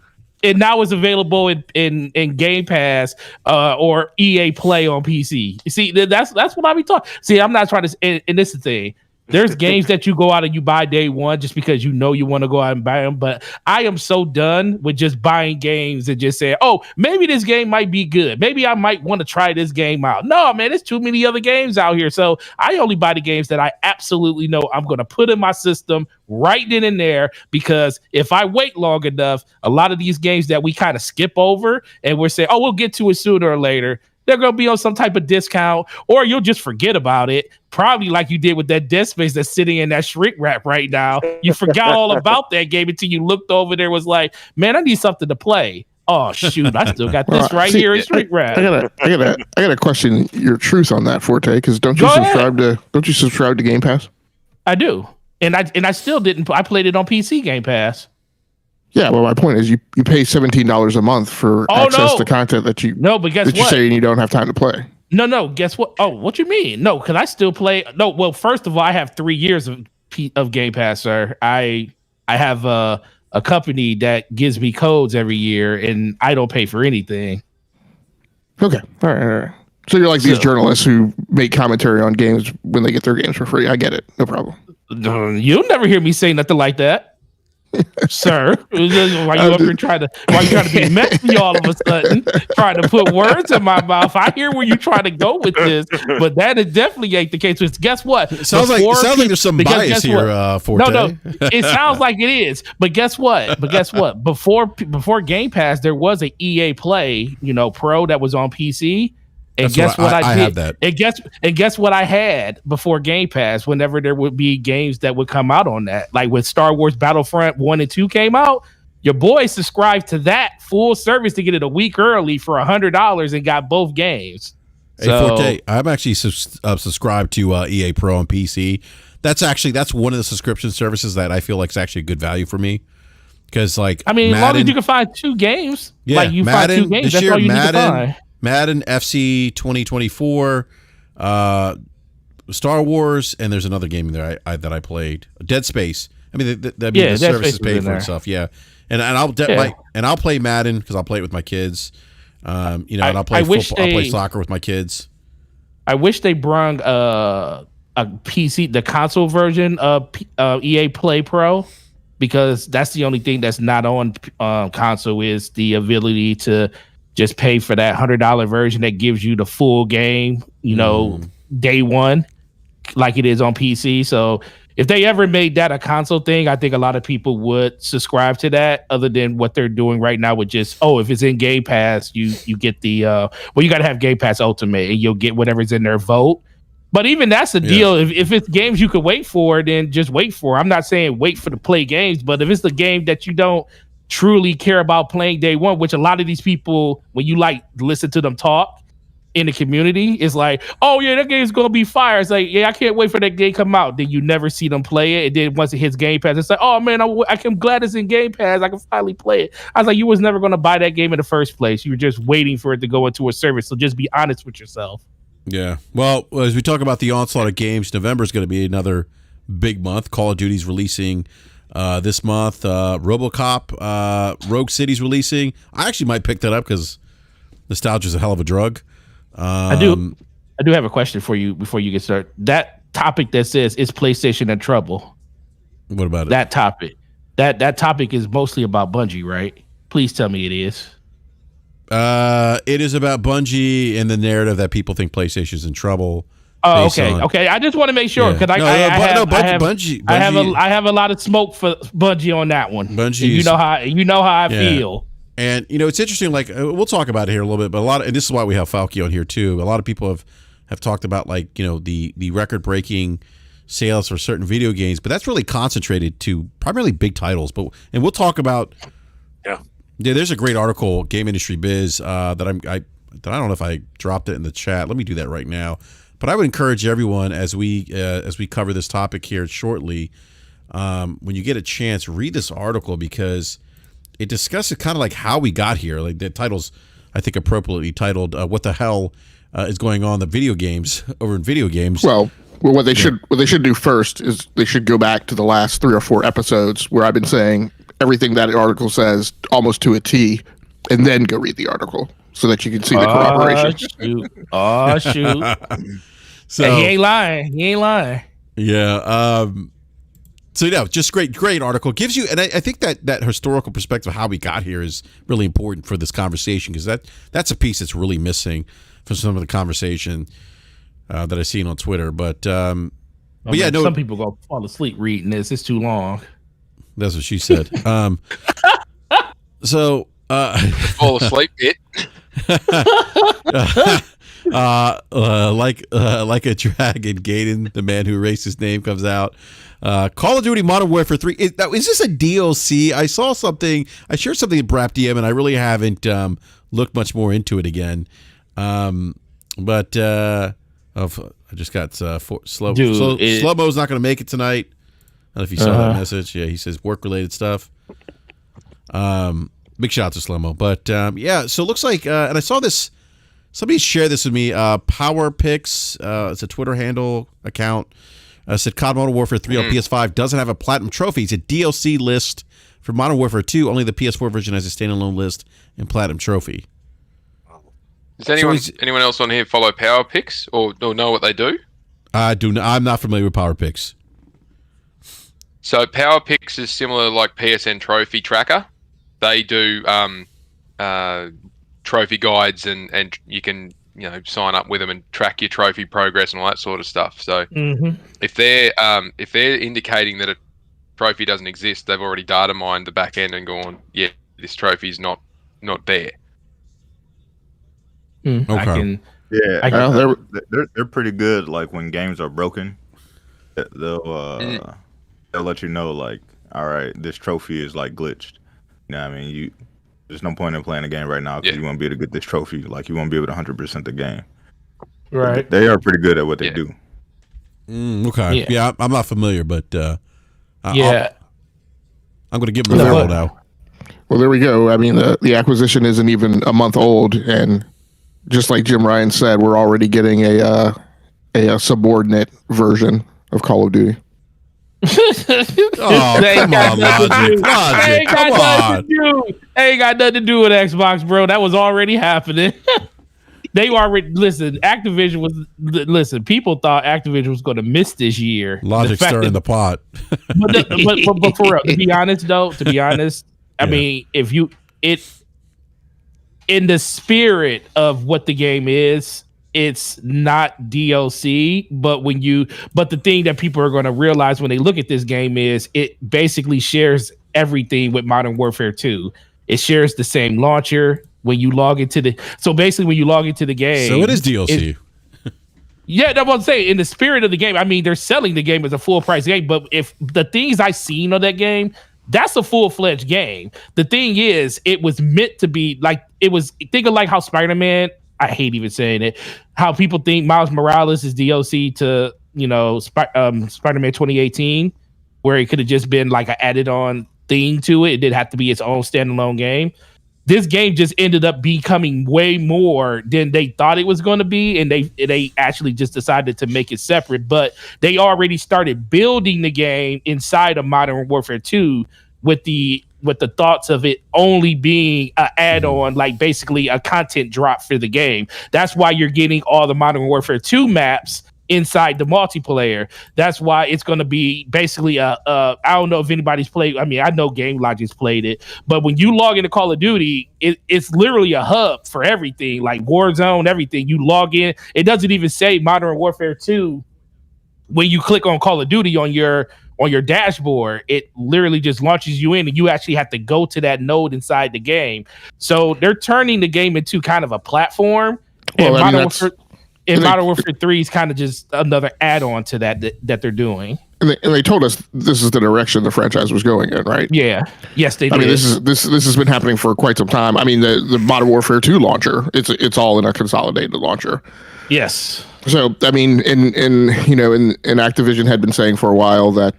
now it's available in Game Pass or EA Play on PC. You see, that's what I be talking. See, I'm not trying to. And this is the thing. There's games that you go out and you buy day one just because you know you want to go out and buy them. But I am so done with just buying games and just saying, oh, maybe this game might be good. Maybe I might want to try this game out. No, man, there's too many other games out here. So I only buy the games that I absolutely know I'm going to put in my system right then and there, because if I wait long enough, a lot of these games that we kind of skip over and we're saying, oh, we'll get to it sooner or later, they're going to be on some type of discount, or you'll just forget about it. Probably like you did with that Dead Space that's sitting in that shrink wrap right now. You forgot all about that game until you looked over there, was like, man, I need something to play. Oh shoot, I still got this here in shrink wrap. I gotta question your truth on that, Forte, because don't you subscribe to Game Pass? I do. And I still didn't. I played it on PC Game Pass. Yeah, well, my point is you pay $17 a month for access to content that you but guess what? You say you don't have time to play. No, guess what? Oh, what you mean? No, because I still play. No, well, first of all, I have 3 years of Game Pass, sir. I have a company that gives me codes every year, and I don't pay for anything. Okay, all right. So you're like these journalists who make commentary on games when they get their games for free. I get it, no problem. You'll never hear me say nothing like that. Sir, why you up here trying to be messy all of a sudden, trying to put words in my mouth? I hear where you trying to go with this, but that is definitely ain't the case. Guess what? It sounds like there's some bias here, Forte. No, it sounds like it is. But guess what? Before Game Pass, there was an EA Play, Pro that was on PC. And guess what I did? Have that. And guess what I had before Game Pass? Whenever there would be games that would come out on that, like when Star Wars Battlefront 1 and 2 came out, your boy subscribed to that full service to get it a week early for $100 and got both games. Hey, Forte, I'm actually subscribed to EA Pro on PC. That's one of the subscription services that I feel like is actually a good value for me. Because as long as you can find 2 games, find 2 games, that's all you need to find. Madden, FC 2024, Star Wars, and there's another game there that I played. Dead Space. The service is paid for itself. Yeah, and I'll play Madden because I'll play it with my kids. And I'll play football. I'll play soccer with my kids. I wish they brung a PC, the console version of EA Play Pro, because that's the only thing that's not on console is the ability to just pay for that $100 version that gives you the full game, day one, like it is on PC. So if they ever made that a console thing, I think a lot of people would subscribe to that, other than what they're doing right now with just, if it's in Game Pass, you get the, you got to have Game Pass Ultimate and you'll get whatever's in their vote. But even that's a deal. If it's games you could wait for, then just wait for. I'm not saying wait for to play games, but if it's the game that you don't truly care about playing day one, which a lot of these people, when you like listen to them talk in the community, is like, oh yeah, that game's gonna be fire. It's like, yeah, I can't wait for that game to come out. Then you never see them play it. And then once it hits Game Pass, it's like, oh man, I'm glad it's in Game Pass. I can finally play it. I was like, you was never gonna buy that game in the first place. You were just waiting for it to go into a service. So just be honest with yourself. Yeah. Well, as we talk about the onslaught of games, November is going to be another big month. Call of Duty's releasing this month. RoboCop, Rogue City's releasing. I actually might pick that up because nostalgia is a hell of a drug. I do have a question for you before you get started. That topic that says is PlayStation in trouble. What about it? That topic. That topic is mostly about Bungie, right? Please tell me it is. It is about Bungie and the narrative that people think PlayStation's in trouble. Oh, okay. I just want to make sure because I have a lot of smoke for Bungie on that one. Bungie, you know how I feel. And it's interesting. Like we'll talk about it here a little bit, but and this is why we have Falcom on here too. A lot of people have talked about the record breaking sales for certain video games, but that's really concentrated to primarily big titles. And we'll talk about. Yeah, there's a great article, Game Industry Biz, that I don't know if I dropped it in the chat. Let me do that right now. But I would encourage everyone as we cover this topic here shortly, when you get a chance, read this article because it discusses kind of like how we got here. Like the title's, I think, appropriately titled "What the hell is going on in the video games over in video games." Well, what they should do first is they should go back to the last 3 or 4 episodes where I've been saying everything that article says almost to a T, and then go read the article so that you can see the corroboration. Oh shoot! So he ain't lying. Yeah. So just great article. Gives you, and I think that historical perspective of how we got here is really important for this conversation because that's a piece that's really missing from some of the conversation that I've seen on Twitter. But some people gonna fall asleep reading this. It's too long. That's what she said. So fall asleep bit. Like a dragon, Gaiden, the man who erased his name, comes out. Call of Duty Modern Warfare 3. Is this a DLC? I saw something. I shared something in BRAP DM, and I really haven't looked much more into it again. But I just got Slow-Mo's not going to make it tonight. I don't know if you saw that message. Yeah, he says work-related stuff. Big shout out to Slow-Mo. But, so it looks like, and I saw this, somebody shared this with me, Power Picks, it's a Twitter handle account, said COD Modern Warfare 3 on PS5 doesn't have a Platinum Trophy. It's a DLC list for Modern Warfare 2. Only the PS4 version has a standalone list and Platinum Trophy. Does anyone else on here follow Power Picks or know what they do? I'm not familiar with Power Picks. So Power Picks is similar like PSN Trophy Tracker. They do trophy guides and you can sign up with them and track your trophy progress and all that sort of stuff. So if they're indicating that a trophy doesn't exist, they've already data mined the back end and gone, yeah, this trophy's not there. Okay. They're pretty good. Like when games are broken, they'll let you know, like, all right, this trophy is like glitched. You know what I mean? There's no point in playing a game right now because you won't be able to get this trophy. Like, you won't be able to 100% the game. Right. They are pretty good at what they do. Okay. Yeah, I'm not familiar, but I'm going to give them a barrel now. Well, there we go. I mean, the acquisition isn't even a month old, and just like Jim Ryan said, we're already getting a subordinate version of Call of Duty. Oh, come on, Logic. Come on. Ain't got nothing to do with Xbox, bro. That was already happening. They already Activision was people thought Activision was going to miss this year. Logic stirring the pot. but for real, to be honest, I mean, if you in the spirit of what the game is, it's not DLC, but the thing that people are going to realize when they look at this game is it basically shares everything with Modern Warfare 2. It shares the same launcher when you log into when you log into the game. So it is DLC. Yeah, that's what I'm saying. In the spirit of the game, I mean, they're selling the game as a full price game, but if the things I seen on that game, that's a full-fledged game. The thing is, it was meant to be like, think of like how Spider-Man, I hate even saying it, how people think Miles Morales is DLC to, Spider-Man 2018, where it could have just been like an added-on thing to it. It didn't have to be its own standalone game. This game just ended up becoming way more than they thought it was going to be, and they actually just decided to make it separate. But they already started building the game inside of Modern Warfare 2 with the thoughts of it only being an add-on, like basically a content drop for the game. That's why you're getting all the Modern Warfare 2 maps inside the multiplayer. That's why it's going to be basically I don't know if anybody's played. I mean, I know Game Logic's played it, but when you log into Call of Duty, it's literally a hub for everything, like Warzone, everything. You log in, it doesn't even say Modern Warfare 2 when you click on Call of Duty on your dashboard. It literally just launches you in, and you actually have to go to that node inside the game. So they're turning the game into kind of a platform. Well, And Modern Warfare 3 is kind of just another add-on to that they're doing. And they told us this is the direction the franchise was going in, right? Yeah. Yes, they did. I mean, this has been happening for quite some time. I mean, the Modern Warfare 2 launcher, it's all in a consolidated launcher. Yes. So, I mean, and Activision had been saying for a while that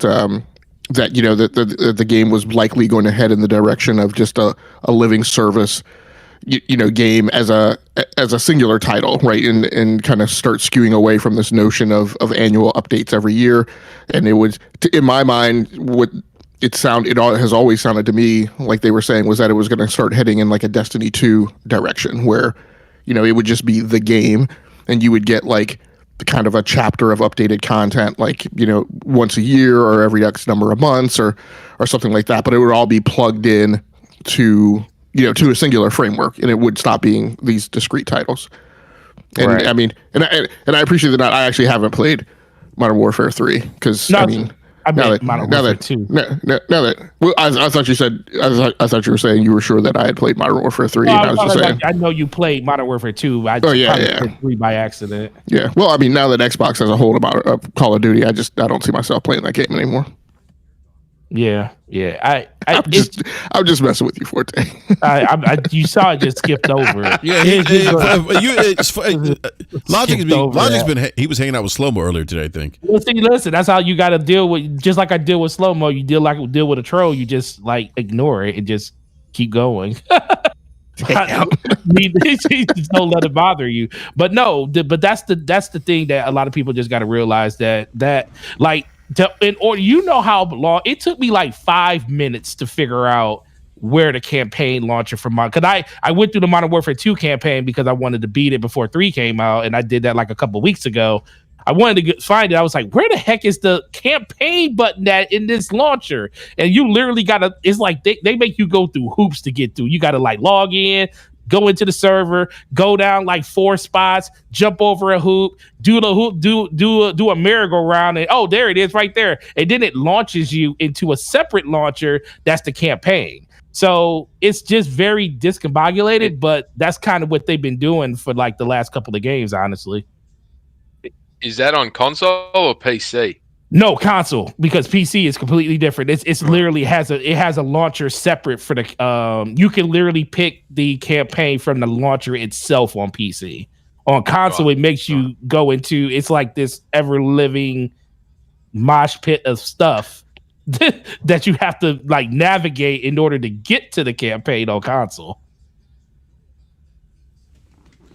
the game was likely going to head in the direction of just a living service, game as a singular title, right? And kind of start skewing away from this notion of annual updates every year. And it was, in my mind, it has always sounded to me like they were saying was that it was going to start heading in like a Destiny 2 direction, where, it would just be the game, and you would get like kind of a chapter of updated content, like, once a year or every X number of months or something like that. But it would all be plugged in to a singular framework, and it would stop being these discrete titles. And right. I mean, and I appreciate that I actually haven't played Modern Warfare 3 because Modern Warfare 2. Well, I thought you were saying you were sure that I had played Modern Warfare 3. No, and I was just saying, I know you played Modern Warfare 2. I played 3 by accident. Yeah. Well, I mean, now that Xbox has a hold about Call of Duty, I don't see myself playing that game anymore. Yeah. I'm just messing with you, Forte. You saw it just skipped over it. Yeah, Logic's been. He was hanging out with Slow-Mo earlier today, I think. Listen. That's how you got to deal with. Just like I deal with Slow-Mo, you deal with a troll. You just like ignore it and just keep going. Just don't let it bother you. But no, but that's the thing that a lot of people just got to realize that like. How long it took me, like 5 minutes to figure out where the campaign launcher for because I went through the Modern Warfare 2 campaign because I wanted to beat it before 3 came out, and I did that like a couple weeks ago. I wanted to find it. I was like, where the heck is the campaign button at in this launcher? And you literally gotta, it's like they make you go through hoops to get through. You gotta like log in, go into the server, go down like 4 spots, jump over a hoop, do a merry-go-round, and oh, there it is right there. And then it launches you into a separate launcher that's the campaign. So it's just very discombobulated, but that's kind of what they've been doing for like the last couple of games, honestly. Is that on console or PC? No, console, because PC is completely different. It's literally has a launcher separate for the you can literally pick the campaign from the launcher itself on PC. On console, it makes you go into, it's like this ever living mosh pit of stuff that you have to like navigate in order to get to the campaign on console.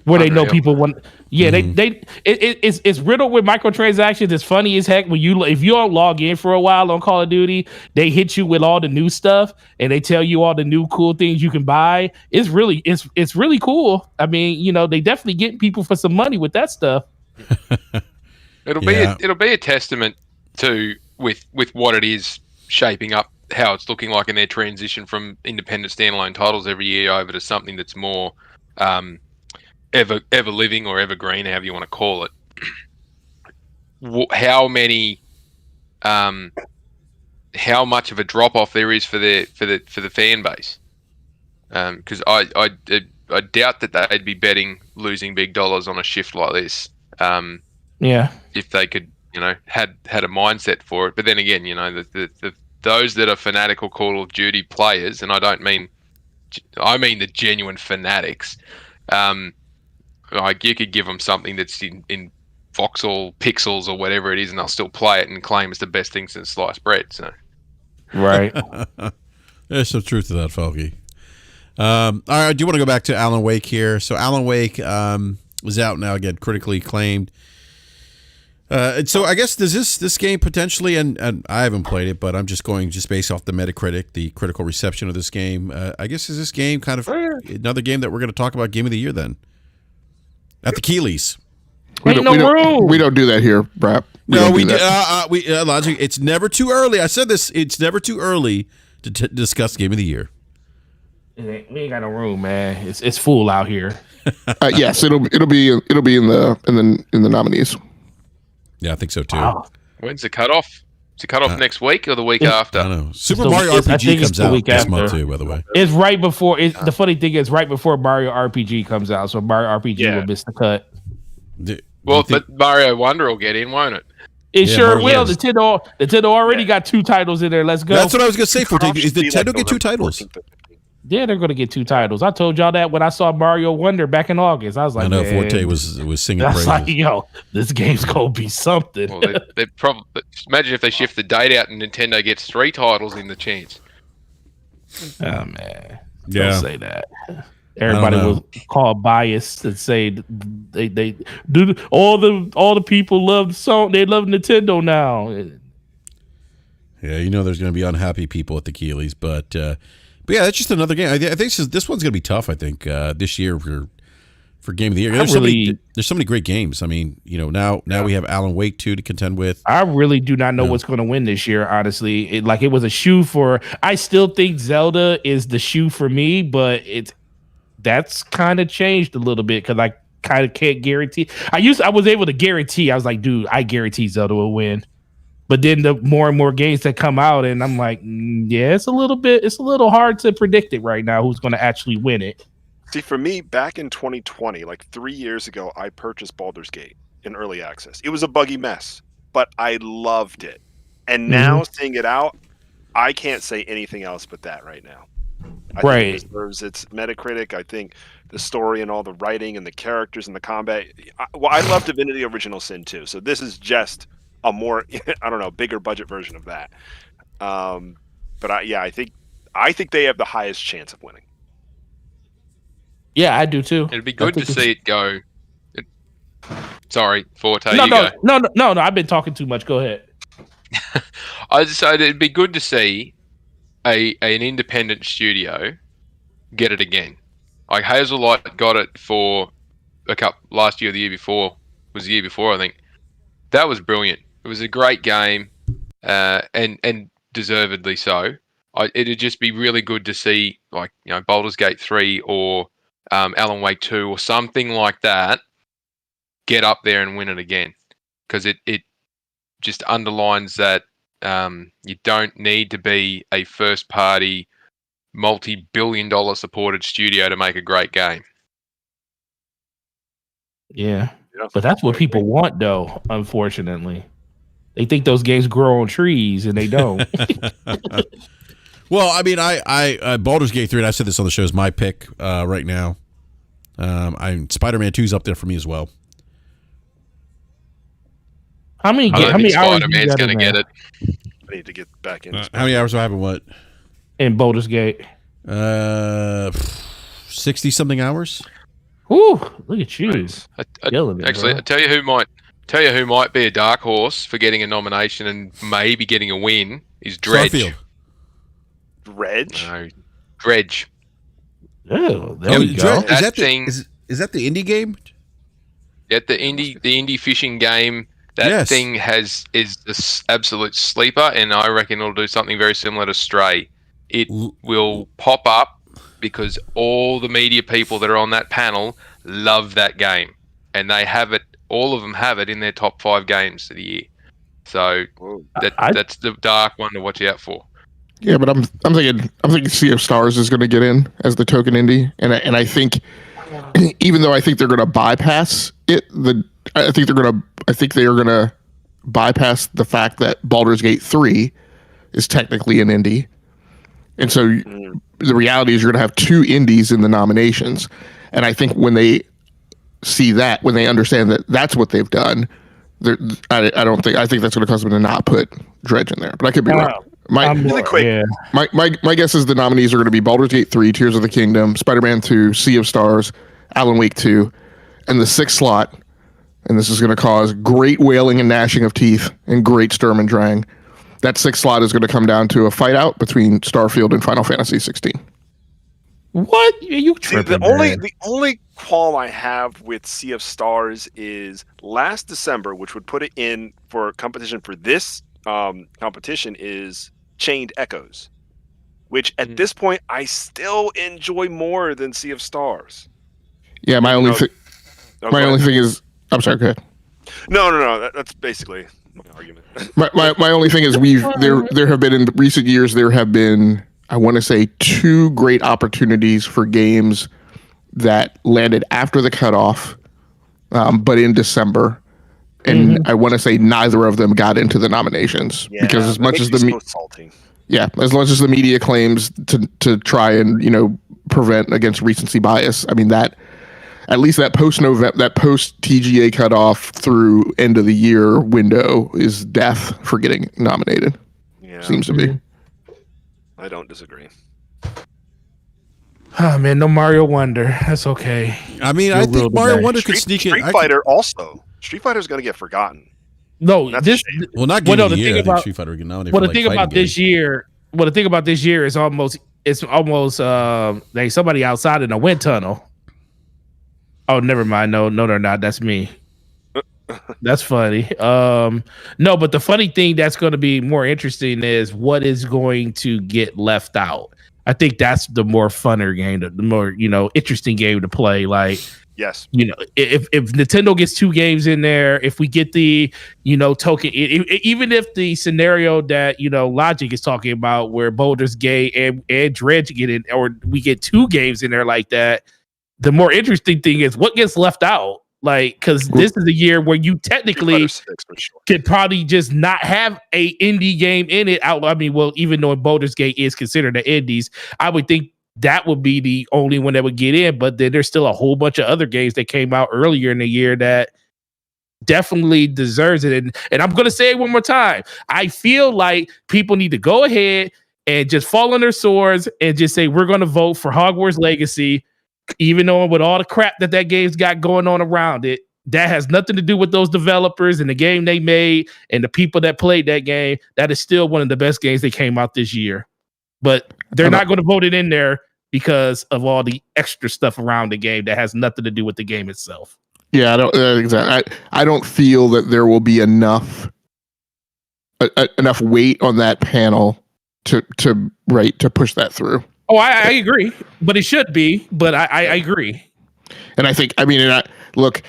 Where they know people want, it's riddled with microtransactions. It's funny as heck when if you don't log in for a while on Call of Duty, they hit you with all the new stuff and they tell you all the new cool things you can buy. It's really cool. I mean, they definitely get people for some money with that stuff. It'll be a testament to with what it is shaping up, how it's looking like in their transition from independent standalone titles every year over to something that's more ever living or evergreen, however you want to call it. How much of a drop off there is for the fan base? Because I doubt that they'd be betting losing big dollars on a shift like this. Yeah. If they could, had a mindset for it. But then again, the those that are fanatical Call of Duty players, and I mean the genuine fanatics. Like you could give them something that's in voxel pixels or whatever it is, and they'll still play it and claim it's the best thing since sliced bread. So, right. There's some truth to that, Falky. All right, I do want to go back to Alan Wake here. So Alan Wake is out now again, critically acclaimed. And so I guess does this game potentially, and I haven't played it, but I'm just going based off the Metacritic, the critical reception of this game. I guess is this game kind of another game that we're going to talk about Game of the Year then at the Keeleys? We don't do that here, BRAP. Logic. It's never too early. I said this. It's never too early to discuss Game of the Year. We ain't got no room, man. It's full out here. Yes, it'll be in the nominees. Yeah, I think so too. Wow. When's the cutoff? Is the cutoff next week or the week after? I don't know. Super Mario RPG comes out this month too, by the way. It's right before. The funny thing is, right before Mario RPG comes out, so Mario RPG will miss the cut. But Mario Wonder will get in, won't it? It sure will. Nintendo already got 2 titles in there. Let's go. That's what I was going to say. Is Nintendo get 2 titles? Yeah, they're going to get 2 titles. I told y'all that when I saw Mario Wonder back in August. I was like, I know Forte was singing praises. I was like, yo, this game's going to be something. Well, they probably imagine if they shift the date out and Nintendo gets 3 titles in the chance. Oh man, yeah. Don't say that. Everybody will call biased and say they do. All the people love Sony. They love Nintendo now. Yeah, there's going to be unhappy people at the Keeleys, but yeah, that's just another game. I think this one's going to be tough. I think this year for Game of the Year. There's so many great games. I mean, now we have Alan Wake 2 to contend with. I really do not know what's going to win this year. Honestly, it was a shoe for. I still think Zelda is the shoe for me, but that's kind of changed a little bit because I kind of can't guarantee. I was able to guarantee. I was like, dude, I guarantee Zelda will win. But then the more and more games that come out, and I'm like, it's a little hard to predict it right now who's going to actually win it. See, for me, back in 2020, like 3 years ago, I purchased Baldur's Gate in early access. It was a buggy mess, but I loved it. And now seeing it out, I can't say anything else but that right now. I think it deserves its Metacritic. I think the story and all the writing and the characters and the combat. I love Divinity Original Sin too. So this is just a more, bigger budget version of that. But I think they have the highest chance of winning. Yeah, I do too. It'd be good to see it go. Sorry, Forte. No. I've been talking too much. Go ahead. I decided it'd be good to see an independent studio get it again. Like Hazelight got it for a cup last year, or the year before. Was the year before, I think. That was brilliant. It was a great game, and deservedly so. It'd just be really good to see, like Baldur's Gate 3 or Alan Wake 2 or something like that, get up there and win it again, because it just underlines that you don't need to be a first-party, multi-billion-dollar supported studio to make a great game. Yeah, but that's what people want, though. Unfortunately, they think those games grow on trees, and they don't. Well, I mean, I Baldur's Gate 3, and I said this on the show, is my pick right now. Spider-Man 2 is up there for me as well. How many hours? Spider-Man's going to get it. I need to get back in. How many hours do I have in what? In Baldur's Gate. 60-something hours. Ooh, look at you. Nice. Actually, I tell you who might be a dark horse for getting a nomination and maybe getting a win is Dredge. Starfield. Dredge? No, Dredge. Oh, there we go. Is that the indie game? Yeah, the indie fishing game. That thing is this absolute sleeper, and I reckon it'll do something very similar to Stray. It will pop up because all the media people that are on that panel love that game, and they have it. All of them have it in their top 5 games of the year. So that's the dark one to watch out for. Yeah, but I'm thinking Sea of Stars is going to get in as the token indie, and I think even though I think they're going to bypass it, I think they're going to I think they are going to bypass the fact that Baldur's Gate 3 is technically an indie. And so the reality is you're going to have 2 indies in the nominations. And I think when they see that, when they understand that that's what they've done, I think that's going to cause them to not put Dredge in there. But I could be wrong. My guess is the nominees are going to be Baldur's Gate 3, Tears of the Kingdom, Spider-Man 2, Sea of Stars, Alan Wake 2, and the 6th slot, and this is going to cause great wailing and gnashing of teeth and great Sturm and Drang. That 6th slot is going to come down to a fight out between Starfield and Final Fantasy 16. What? Are you tripping? The only qualm I have with Sea of Stars is last December, which would put it in for competition for this competition, is Chained Echoes, which at this point I still enjoy more than Sea of Stars. Yeah, my only thing is, I'm sorry, go ahead. No. That's basically my argument. my only thing is there have been in recent years, there have been, I want to say, 2 great opportunities for games that landed after the cutoff, but in December. And I want to say neither of them got into the nominations because as much as as much as the media claims to try and prevent against recency bias, I mean that at least that post TGA cutoff through end of the year window is death for getting nominated. Yeah, seems to be. I don't disagree. Oh man, no Mario Wonder. That's okay. I mean, I think Mario Wonder could sneak in. Street Fighter also. Street Fighter's going to get forgotten. No, not this. Well, not getting the year. I think Street Fighter would get nominated. Well, the thing about this year. Well, the thing about this year is almost like somebody outside in a wind tunnel. Oh, never mind. No, they're not. That's me. That's funny. No, but the funny thing that's going to be more interesting is what is going to get left out. I think that's the more funner game, the more interesting game to play. Like, yes, if Nintendo gets 2 games in there, if we get the token, even if the scenario that Logic is talking about, where Baldur's Gate and Dredge get in, or we get 2 games in there like that, the more interesting thing is what gets left out. Like, because this is a year where you technically could probably just not have a indie game in it. Even though Baldur's Gate is considered an indies, I would think that would be the only one that would get in. But then there's still a whole bunch of other games that came out earlier in the year that definitely deserves it. And I'm going to say it one more time. I feel like people need to go ahead and just fall on their swords and just say, we're going to vote for Hogwarts Legacy. Even though with all the crap that game's got going on around it, that has nothing to do with those developers and the game they made and the people that played that game. That is still one of the best games that came out this year. But they're not going to vote it in there because of all the extra stuff around the game that has nothing to do with the game itself. Yeah, I don't exactly. I don't feel that there will be enough weight on that panel to push that through. Oh, I agree, but it should be. But I agree, and I think look,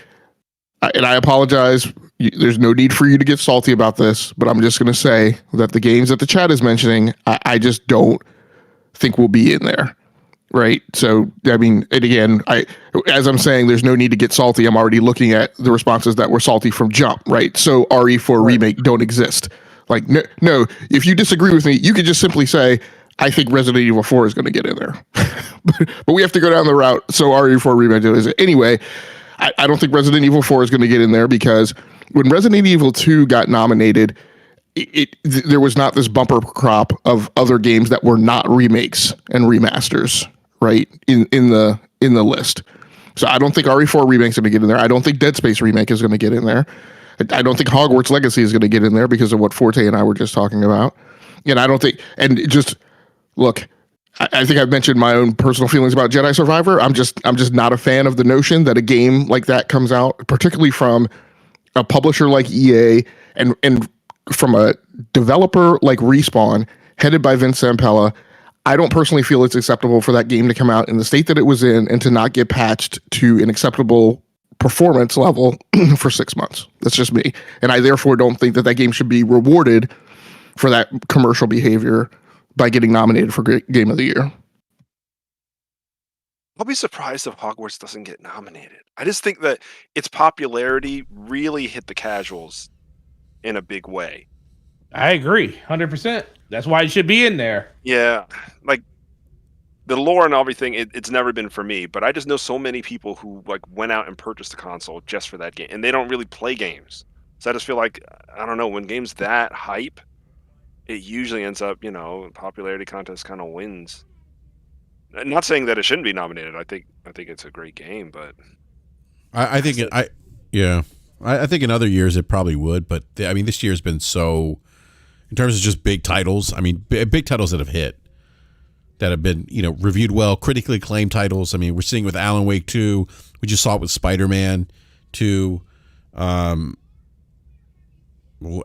and I apologize. There's no need for you to get salty about this, but I'm just going to say that the games that the chat is mentioning, I just don't think will be in there, right? So I mean, and again, as I'm saying, there's no need to get salty. I'm already looking at the responses that were salty from jump, right? So RE4 remake don't exist. Like no, if you disagree with me, you could just simply say, I think Resident Evil 4 is going to get in there. but we have to go down the route. So RE4 remake is it. Anyway, I don't think Resident Evil 4 is going to get in there because when Resident Evil 2 got nominated, there was not this bumper crop of other games that were not remakes and remasters, right? In the list. So I don't think RE4 remake is going to get in there. I don't think Dead Space remake is going to get in there. I don't think Hogwarts Legacy is going to get in there because of what Forte and I were just talking about. And I don't think, and just look, I think I've mentioned my own personal feelings about Jedi Survivor. I'm just not a fan of the notion that a game like that comes out, particularly from a publisher like EA and from a developer like Respawn, headed by Vince Zampella. I don't personally feel it's acceptable for that game to come out in the state that it was in and to not get patched to an acceptable performance level for 6 months. That's just me. And I therefore don't think that game should be rewarded for that commercial behavior by getting nominated for Game of the Year. I'll be surprised if Hogwarts doesn't get nominated. I just think that its popularity really hit the casuals in a big way. I agree, 100%. That's why it should be in there. Yeah, like the lore and everything, it's never been for me. But I just know so many people who like went out and purchased the console just for that game, and they don't really play games. So I just feel like, I don't know, when games that hype, it usually ends up, popularity contest kind of wins. I'm not saying that it shouldn't be nominated. I think it's a great game, but I think I think in other years it probably would, but I mean this year's been so, in terms of just big titles. I mean, big titles that have hit, that have been reviewed well, critically acclaimed titles. I mean, we're seeing with Alan Wake 2. We just saw it with Spider-Man 2. I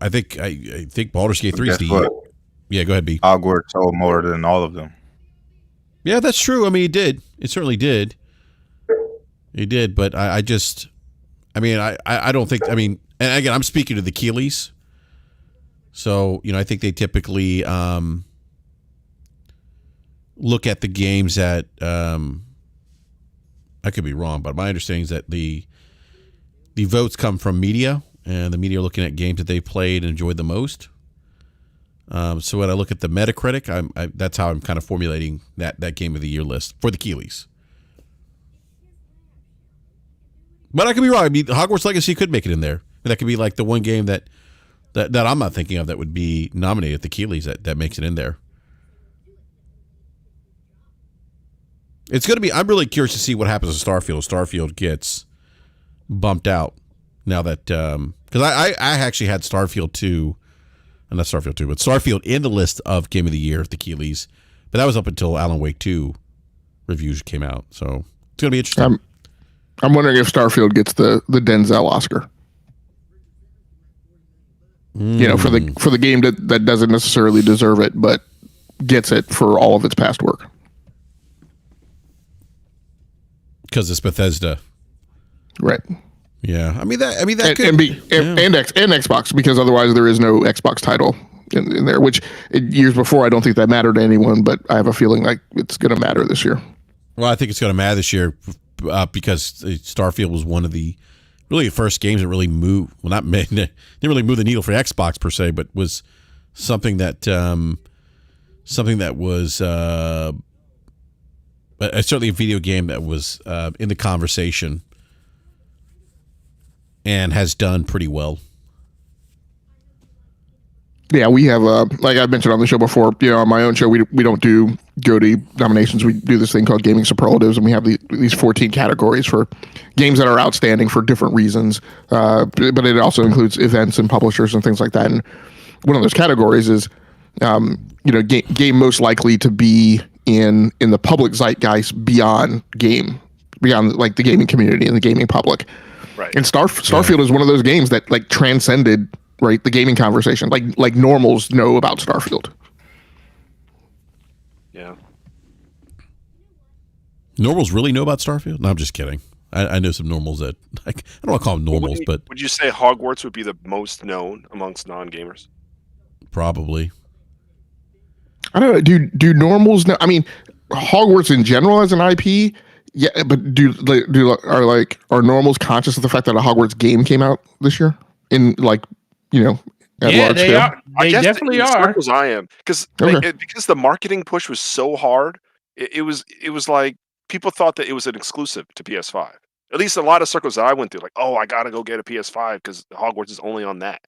think Baldur's Gate 3 is the. Yeah, go ahead, B. Hogwarts sold more than all of them. Yeah, that's true. I mean, it did. It certainly did. It did, but I don't think. I mean, and again, I'm speaking to the Keeleys. So I think they typically look at the games that I could be wrong, but my understanding is that the votes come from media, and the media are looking at games that they played and enjoyed the most. So when I look at the Metacritic, that's how I'm kind of formulating that game of the year list for the Keeleys. But I could be wrong. I mean, Hogwarts Legacy could make it in there. That could be like the one game that I'm not thinking of that would be nominated at the Keeleys that makes it in there. It's going to be. I'm really curious to see what happens to Starfield. Starfield gets bumped out now that because I actually had Starfield 2. Not Starfield 2, but Starfield in the list of Game of the Year at the Keeleys. But that was up until Alan Wake 2 reviews came out. So it's going to be interesting. I'm wondering if Starfield gets the Denzel Oscar. For the game that doesn't necessarily deserve it, but gets it for all of its past work. Because it's Bethesda. Right. Yeah, I mean that could and Xbox, because otherwise there is no Xbox title in there. Which years before I don't think that mattered to anyone, but I have a feeling like it's going to matter this year. Well, I think it's going to matter this year because Starfield was one of the first games that really moved. Well, didn't really move the needle for Xbox per se, but was something that was certainly a video game that was in the conversation. And has done pretty well. Yeah, we have, like I mentioned on the show before, on my own show, we don't do GOTY nominations. We do this thing called Gaming Superlatives, and we have these 14 categories for games that are outstanding for different reasons. But it also includes events and publishers and things like that. And one of those categories is, game most likely to be in the public zeitgeist beyond like the gaming community and the gaming public. Right. And Starfield is one of those games that like transcended the gaming conversation. Like normals know about Starfield. Yeah. Normals really know about Starfield? No, I'm just kidding. I know some normals that I don't want to call them normals, but would you say Hogwarts would be the most known amongst non-gamers? Probably. I don't know. Do normals know? I mean, Hogwarts in general as an IP. Yeah, but are normals conscious of the fact that a Hogwarts game came out this year at large they scale? are. They definitely are. Circles I am because the marketing push was so hard. It was like people thought that it was an exclusive to PS5. At least a lot of circles that I went through, like, oh, I gotta go get a PS5 because Hogwarts is only on that.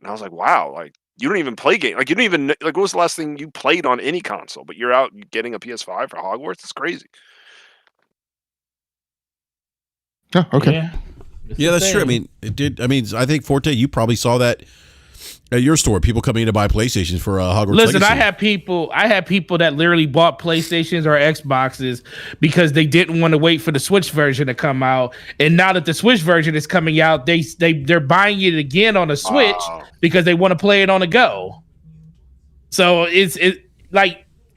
And I was like, wow, like you don't even play games. Like you don't even like what was the last thing you played on any console? But you're out getting a PS5 for Hogwarts. It's crazy. Oh, okay. Yeah, that's true. I mean, it did. I mean, I think Forte, you probably saw that at your store. People coming in to buy PlayStations for Hogwarts Listen, Legacy. I had people that literally bought PlayStations or Xboxes because they didn't want to wait for the Switch version to come out. And now that the Switch version is coming out, they're buying it again on the Switch because they want to play it on the go. So it's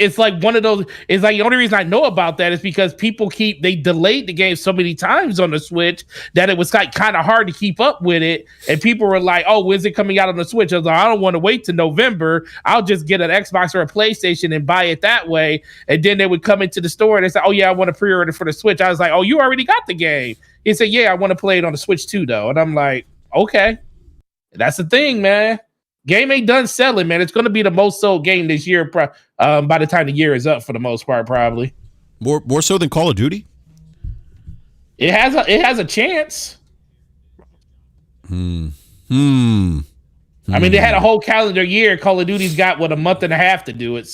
it's like one of those. It's like the only reason I know about that is because they delayed the game so many times on the Switch that it was like kind of hard to keep up with it. And people were like, "Oh, when's it coming out on the Switch?" I was like, "I don't want to wait till November. I'll just get an Xbox or a PlayStation and buy it that way." And then they would come into the store and they say, "Oh yeah, I want to pre-order for the Switch." I was like, "Oh, you already got the game." He said, "Yeah, I want to play it on the Switch too, though." And I'm like, "Okay, that's the thing, man. Game ain't done selling, man. It's going to be the most sold game this year. By the time the year is up, for the most part, probably more so than Call of Duty. It has a chance. I mean, they had a whole calendar year. Call of Duty's got a month and a half to do it,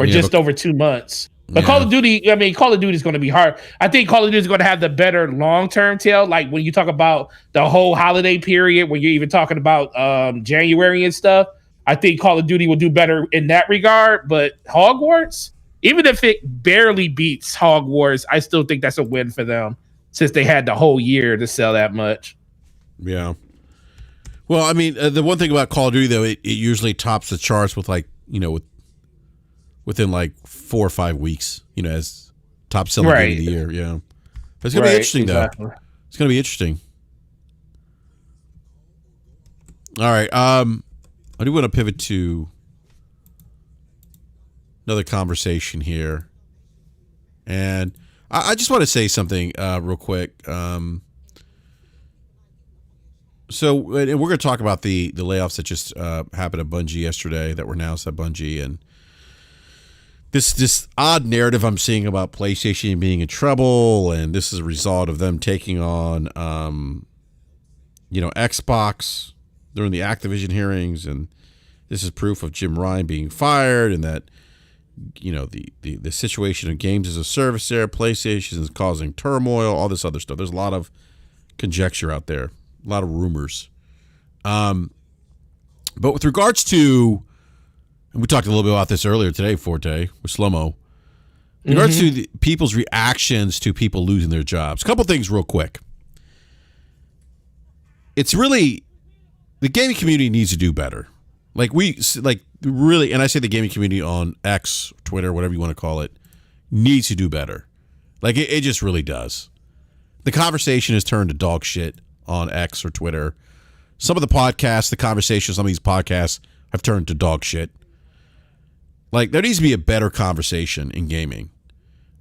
just over 2 months. But Call of Duty is going to be hard. I think Call of Duty is going to have the better long-term tail. Like when you talk about the whole holiday period, when you're even talking about January and stuff, I think Call of Duty will do better in that regard. But Hogwarts, even if it barely beats Hogwarts, I still think that's a win for them since they had the whole year to sell that much. Yeah. Well, I mean, the one thing about Call of Duty, though, it usually tops the charts with within like 4 or 5 weeks, as top selling game of the year. Yeah. But it's going to be interesting, though. It's going to be interesting. All right. I do want to pivot to another conversation here. And I just want to say something real quick. So, and we're going to talk about the layoffs that just happened at Bungie yesterday, that were announced at Bungie, and this odd narrative I'm seeing about PlayStation being in trouble, and this is a result of them taking on, Xbox during the Activision hearings, and this is proof of Jim Ryan being fired, and that, the situation of games as a service there, PlayStation is causing turmoil, all this other stuff. There's a lot of conjecture out there, a lot of rumors. But with regards to, and we talked a little bit about this earlier today, Forte, with Slow-Mo. In regards to people's reactions to people losing their jobs, a couple things real quick. It's really, the gaming community needs to do better. Really, and I say the gaming community on X, Twitter, whatever you want to call it, needs to do better. It just really does. The conversation has turned to dog shit on X or Twitter. Some of the podcasts, the conversations, some of these podcasts have turned to dog shit. There needs to be a better conversation in gaming.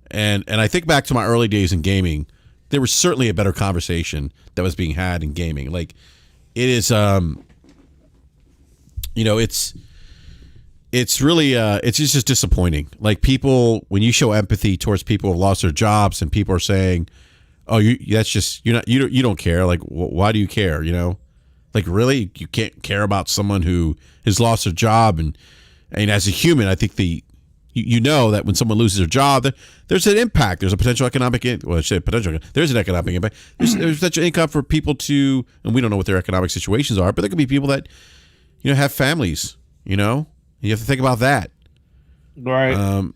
And I think back to my early days in gaming, there was certainly a better conversation that was being had in gaming. It is, it's really, it's just disappointing. People, when you show empathy towards people who have lost their jobs and people are saying, "Oh, you don't care." Why do you care? Really, you can't care about someone who has lost their job, and as a human, I think that when someone loses their job, there's an impact. There's a potential economic. There's an economic impact. There's potential income for people to, and we don't know what their economic situations are, but there could be people that, have families. You have to think about that, right? And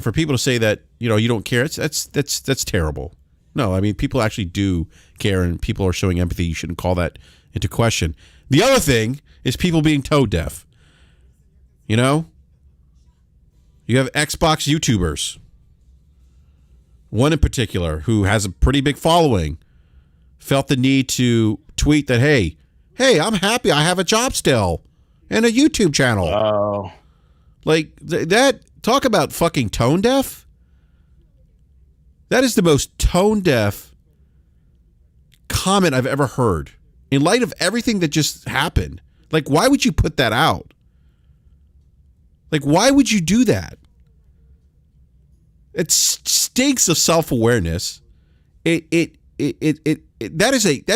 for people to say that you don't care, that's terrible. No, I mean, people actually do care, and people are showing empathy. You shouldn't call that into question. The other thing is people being tone deaf. You have Xbox YouTubers. One in particular who has a pretty big following felt the need to tweet that, hey, I'm happy I have a job still and a YouTube channel. Oh. That, talk about fucking tone deaf. That is the most tone deaf comment I've ever heard. In light of everything that just happened, why would you put that out? Why would you do that? It stinks of self-awareness. That's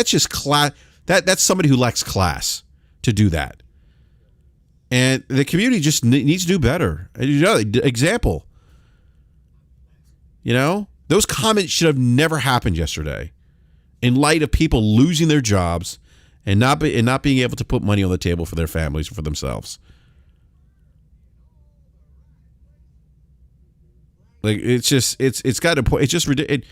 just class. That's somebody who lacks class to do that. And the community just needs to do better. Example. Those comments should have never happened yesterday. In light of people losing their jobs and not being able to put money on the table for their families or for themselves. It's got a point. It's just ridiculous.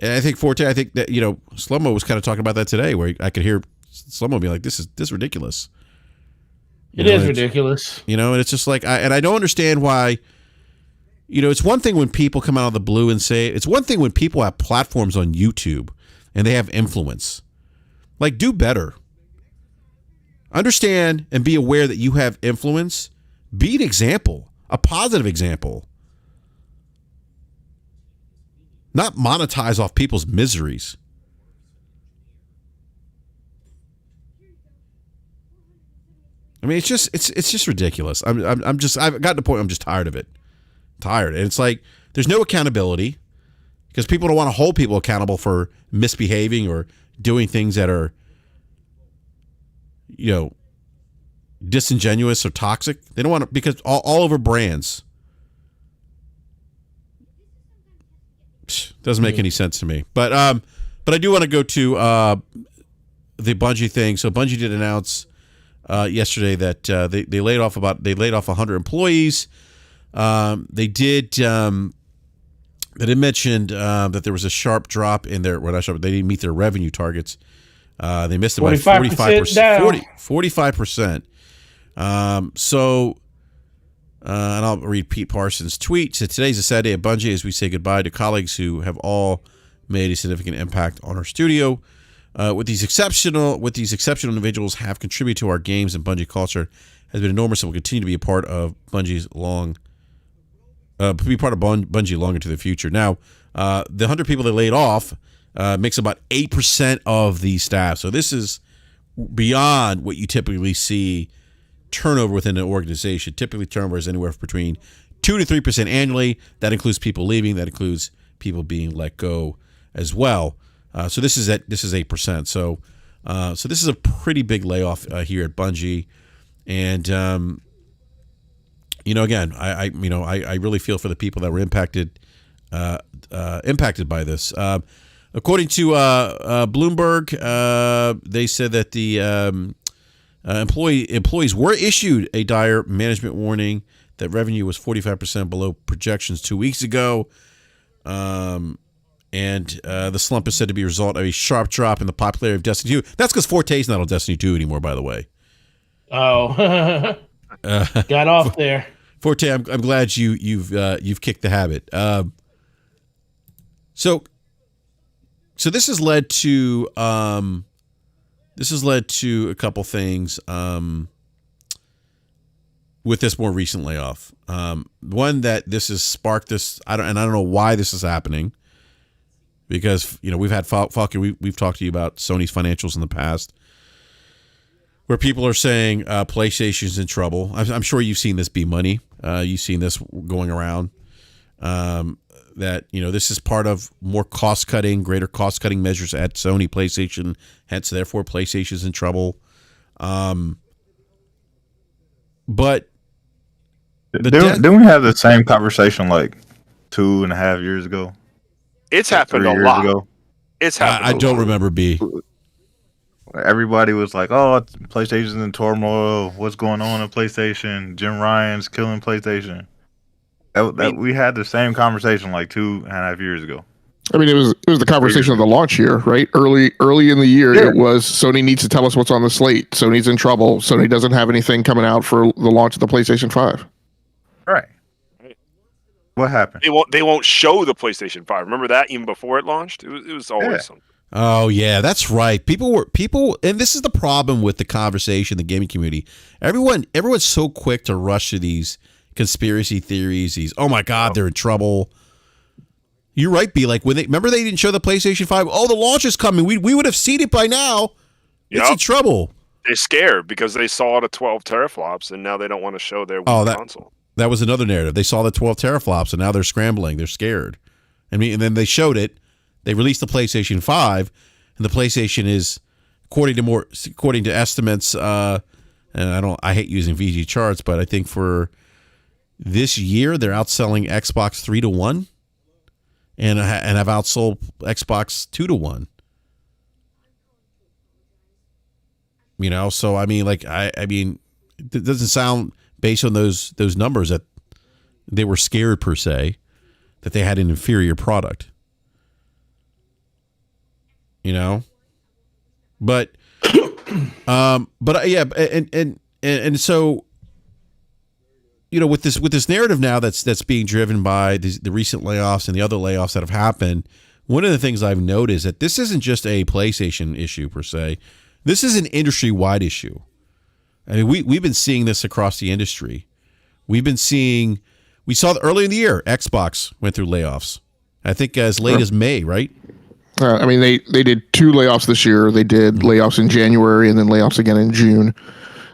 I think Forte, I think that, Slow-Mo was kind of talking about that today, where I could hear Slow-Mo be like, this is ridiculous. It is ridiculous. And it's just I don't understand why it's one thing when people come out of the blue and say, it's one thing when people have platforms on YouTube and they have influence. Like, do better. Understand and be aware that you have influence. Be an example, a positive example. Not monetize off people's miseries. I mean, it's just ridiculous. I've gotten to the point I'm just tired of it. And it's like there's no accountability because people don't want to hold people accountable for misbehaving or doing things that are, disingenuous or toxic. They don't want to, because all over brands. Doesn't make any sense to me. But I do want to go to the Bungie thing. So Bungie did announce yesterday that they laid off 100 employees. They did mention that there was a sharp drop in their, they didn't meet their revenue targets. They missed it by 45%. 45%. And I'll read Pete Parsons' tweet. So today's a sad day at Bungie as we say goodbye to colleagues who have all made a significant impact on our studio. With these exceptional individuals have contributed to our games, and Bungie culture has been enormous and will continue to be a part of Bungie's Bungie long into the future. Now, the 100 people they laid off makes about 8% of the staff. So this is beyond what you typically see turnover within an organization. Typically, turnover is anywhere between 2 to 3% annually. That includes people leaving. That includes people being let go as well. So this is 8%. So this is a pretty big layoff here at Bungie, and again, I really feel for the people that were impacted by this. According to Bloomberg, they said that the employees were issued a dire management warning that revenue was 45% below projections 2 weeks ago. And the slump is said to be a result of a sharp drop in the popularity of Destiny 2. That's because Forte's not on Destiny 2 anymore, by the way. Oh, got off there. Forte, I'm glad you've kicked the habit. So this has led to a couple things with this more recent layoff. One, that this has sparked this. I don't know why this is happening, because we've had Falcom. We've talked to you about Sony's financials in the past, where people are saying PlayStation's in trouble. I'm sure you've seen this, B Money. You've seen this going around. That this is part of more greater cost cutting measures at Sony PlayStation. Hence, therefore, PlayStation's in trouble. But didn't we have the same conversation like 2.5 years ago? It's happened a lot. Ago? It's happened. I don't remember, B. Everybody was like, "Oh, PlayStation's in turmoil. What's going on at PlayStation? Jim Ryan's killing PlayStation." We had the same conversation like 2.5 years ago. I mean, it was the conversation of the launch year, right? Early in the year, It was Sony needs to tell us what's on the slate. Sony's in trouble. Sony doesn't have anything coming out for the launch of the PlayStation 5. Right. What happened? They won't show the PlayStation 5. Remember that even before it launched? It was always something. Oh yeah, that's right. People, and this is the problem with the conversation, the gaming community. Everyone's so quick to rush to these conspiracy theories. These, oh my God, they're in trouble. You're right, B. Like remember they didn't show the PlayStation 5. Oh, the launch is coming. We would have seen it by now. It's in trouble. They're scared because they saw the 12 teraflops, and now they don't want to show their console. That was another narrative. They saw the 12 teraflops, and now they're scrambling. They're scared. And then they showed it. They released the PlayStation 5, and the PlayStation is, according to estimates, and I hate using VG charts, but I think for this year they're outselling Xbox 3-1, and have outsold Xbox 2-1. So I mean, it doesn't sound, based on those numbers, that they were scared per se, that they had an inferior product. But yeah, and so with this narrative now that's being driven by the recent layoffs and the other layoffs that have happened, one of the things I've noticed that this isn't just a PlayStation issue per se. This is an industry-wide issue. I mean, we've been seeing this across the industry. We saw early in the year, Xbox went through layoffs. I think as late as May, right? I mean, they did 2 layoffs this year. They did layoffs in January and then layoffs again in June.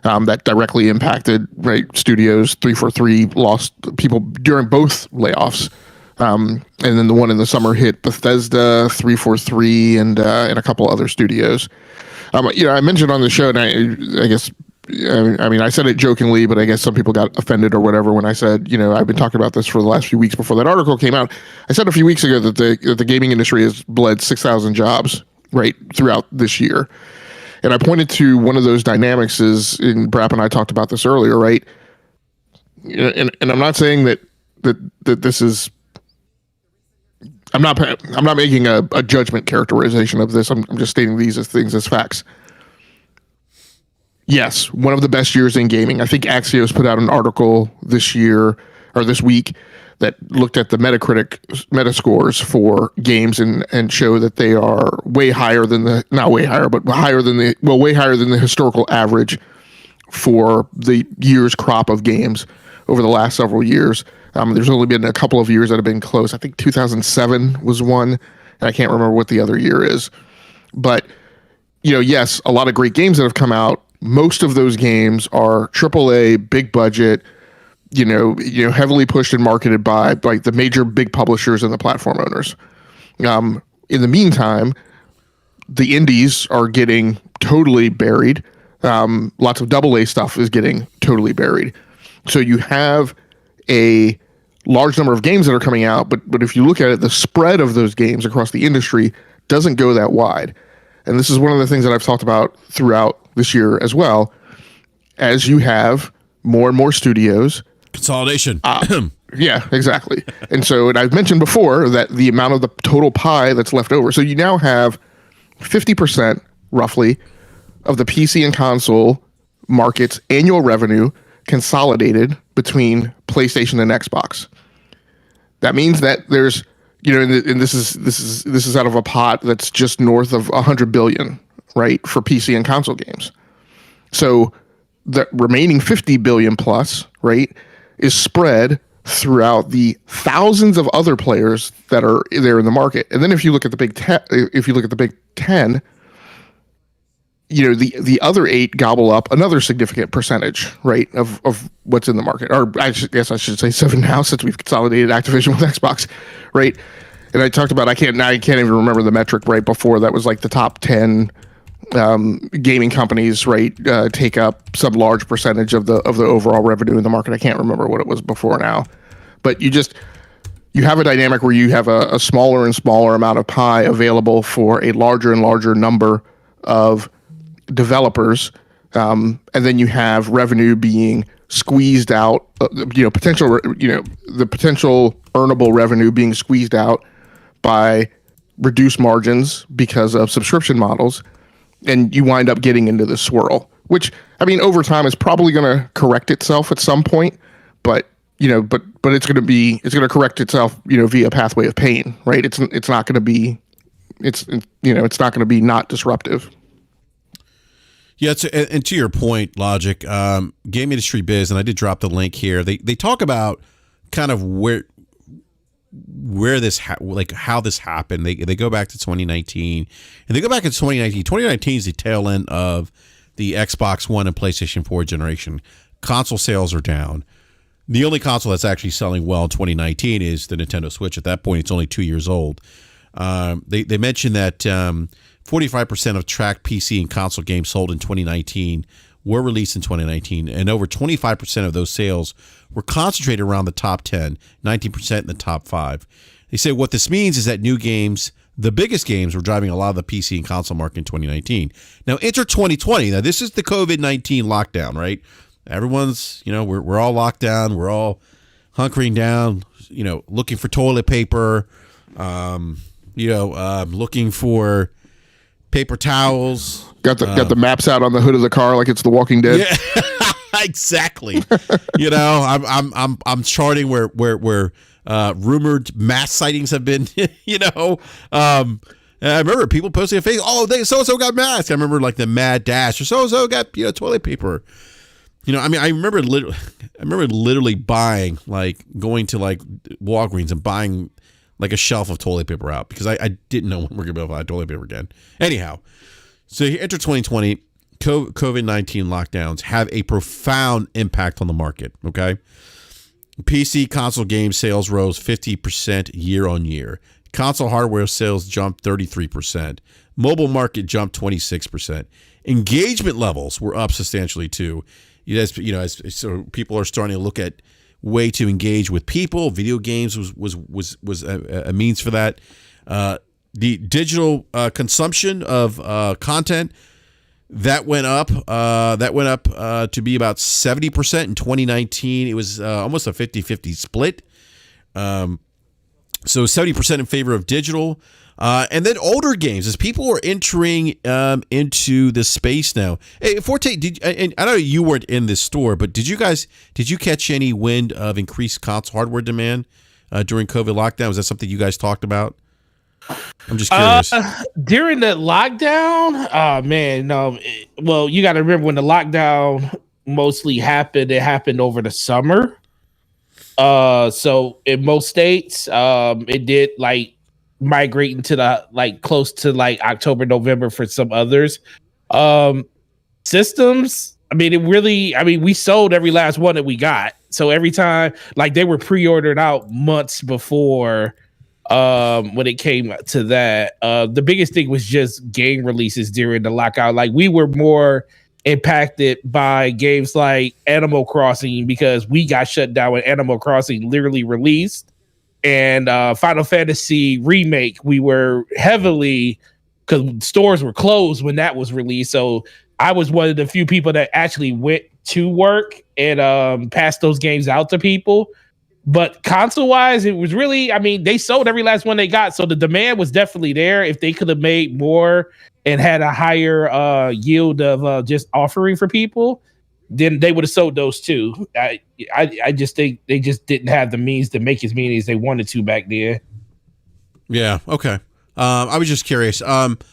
That directly impacted studios. 343 lost people during both layoffs, and then the one in the summer hit Bethesda, 343, and a couple other studios. I mentioned on the show, and I guess. I mean, I said it jokingly, but I guess some people got offended or whatever when I said, I've been talking about this for the last few weeks before that article came out. I said a few weeks ago that the gaming industry has bled 6,000 jobs throughout this year. And I pointed to one of those dynamics in BRAP, and I talked about this earlier, right? And I'm not saying that this is. I'm not making a judgment characterization of this. I'm just stating these as things as facts. Yes, one of the best years in gaming. I think Axios put out an article this week that looked at the Metacritic Metascores for games and show that they are way higher than way higher than the historical average for the year's crop of games over the last several years. There's only been a couple of years that have been close. I think 2007 was one, and I can't remember what the other year is. But, yes, a lot of great games that have come out. Most of those games are AAA, big budget, heavily pushed and marketed by the major big publishers and the platform owners. In the meantime, the indies are getting totally buried. Lots of AA stuff is getting totally buried. So you have a large number of games that are coming out, but if you look at it, the spread of those games across the industry doesn't go that wide. And this is one of the things that I've talked about throughout this year as well, as you have more and more studios. Consolidation. Yeah, exactly. And I've mentioned before that the amount of the total pie that's left over. So you now have 50% roughly of the PC and console market's annual revenue consolidated between PlayStation and Xbox. That means that there's, and this is out of a pot that's just north of 100 billion, right, for PC and console games. So the remaining 50 billion plus, right, is spread throughout the thousands of other players that are there in the market. And then if you look at the Big Ten, the other 8 gobble up another significant percentage, right, of what's in the market. Or I guess I should say 7 now, since we've consolidated Activision with Xbox, right? And I talked about I can't even remember the metric right before that was like the top 10 gaming companies, right, take up some large percentage of the overall revenue in the market. I can't remember what it was before now, but you have a dynamic where you have a smaller and smaller amount of pie available for a larger and larger number of developers, and then you have revenue being squeezed out, the potential earnable revenue being squeezed out by reduced margins because of subscription models, and you wind up getting into the swirl, which, I mean, over time is probably going to correct itself at some point, but it's going to correct itself, via pathway of pain, right? It's not going to be not disruptive. Yeah, and to your point, Logic, Game Industry Biz, and I did drop the link here. They talk about kind of where this how this happened. They go back to 2019, and they go back to 2019. 2019 is the tail end of the Xbox One and PlayStation 4 generation. Console sales are down. The only console that's actually selling well in 2019 is the Nintendo Switch. At that point, it's only 2 years old. They mentioned that 45% of tracked PC and console games sold in 2019 were released in 2019, and over 25% of those sales were concentrated around the top 10, 19% in the top 5. They say what this means is that new games, the biggest games, were driving a lot of the PC and console market in 2019. Now, enter 2020. Now, this is the COVID-19 lockdown, right? Everyone's, we're all locked down. We're all hunkering down, looking for toilet paper, looking for paper towels. Got the maps out on the hood of the car like it's The Walking Dead. Yeah. Exactly. I'm charting where rumored mass sightings have been. And I remember people posting on Facebook, "Oh, so and so got masks." I remember like the mad dash, or so and so got toilet paper. I remember literally buying, like going to like Walgreens and buying like a shelf of toilet paper out because I didn't know when we're gonna be able to buy toilet paper again. Anyhow, so you enter 2020, COVID-19 lockdowns have a profound impact on the market. Okay, PC console game sales rose 50% year on year. Console hardware sales jumped 33%. Mobile market jumped 26%. Engagement levels were up substantially too. So people are starting to look at way to engage with people. Video games was a means for that. The digital consumption of content that went up. To be about 70% in 2019. It was almost a 50-50 split. So 70% in favor of digital. And then older games, as people are entering into this space now. Hey, Forte, and I know you weren't in this store, but did you catch any wind of increased console hardware demand during COVID lockdown? Was that something you guys talked about? I'm just curious. During the lockdown, well, you got to remember when the lockdown mostly happened, it happened over the summer. So in most states, it did like migrate into the like close to like October, November for some others. Systems, we sold every last one that we got. So every time, like they were pre-ordered out months before when it came to that. The biggest thing was just game releases during the lockout. Like we were more impacted by games like Animal Crossing because we got shut down when Animal Crossing literally released, and Final Fantasy Remake, we were heavily, because stores were closed when that was released. So I was one of the few people that actually went to work and passed those games out to people. But console wise, it was really, they sold every last one they got. So the demand was definitely there. If they could have made more and had a higher yield of just offering for people, then they would have sold those too. I just think they just didn't have the means to make as many as they wanted to back then. Yeah. Okay. I was just curious. All right.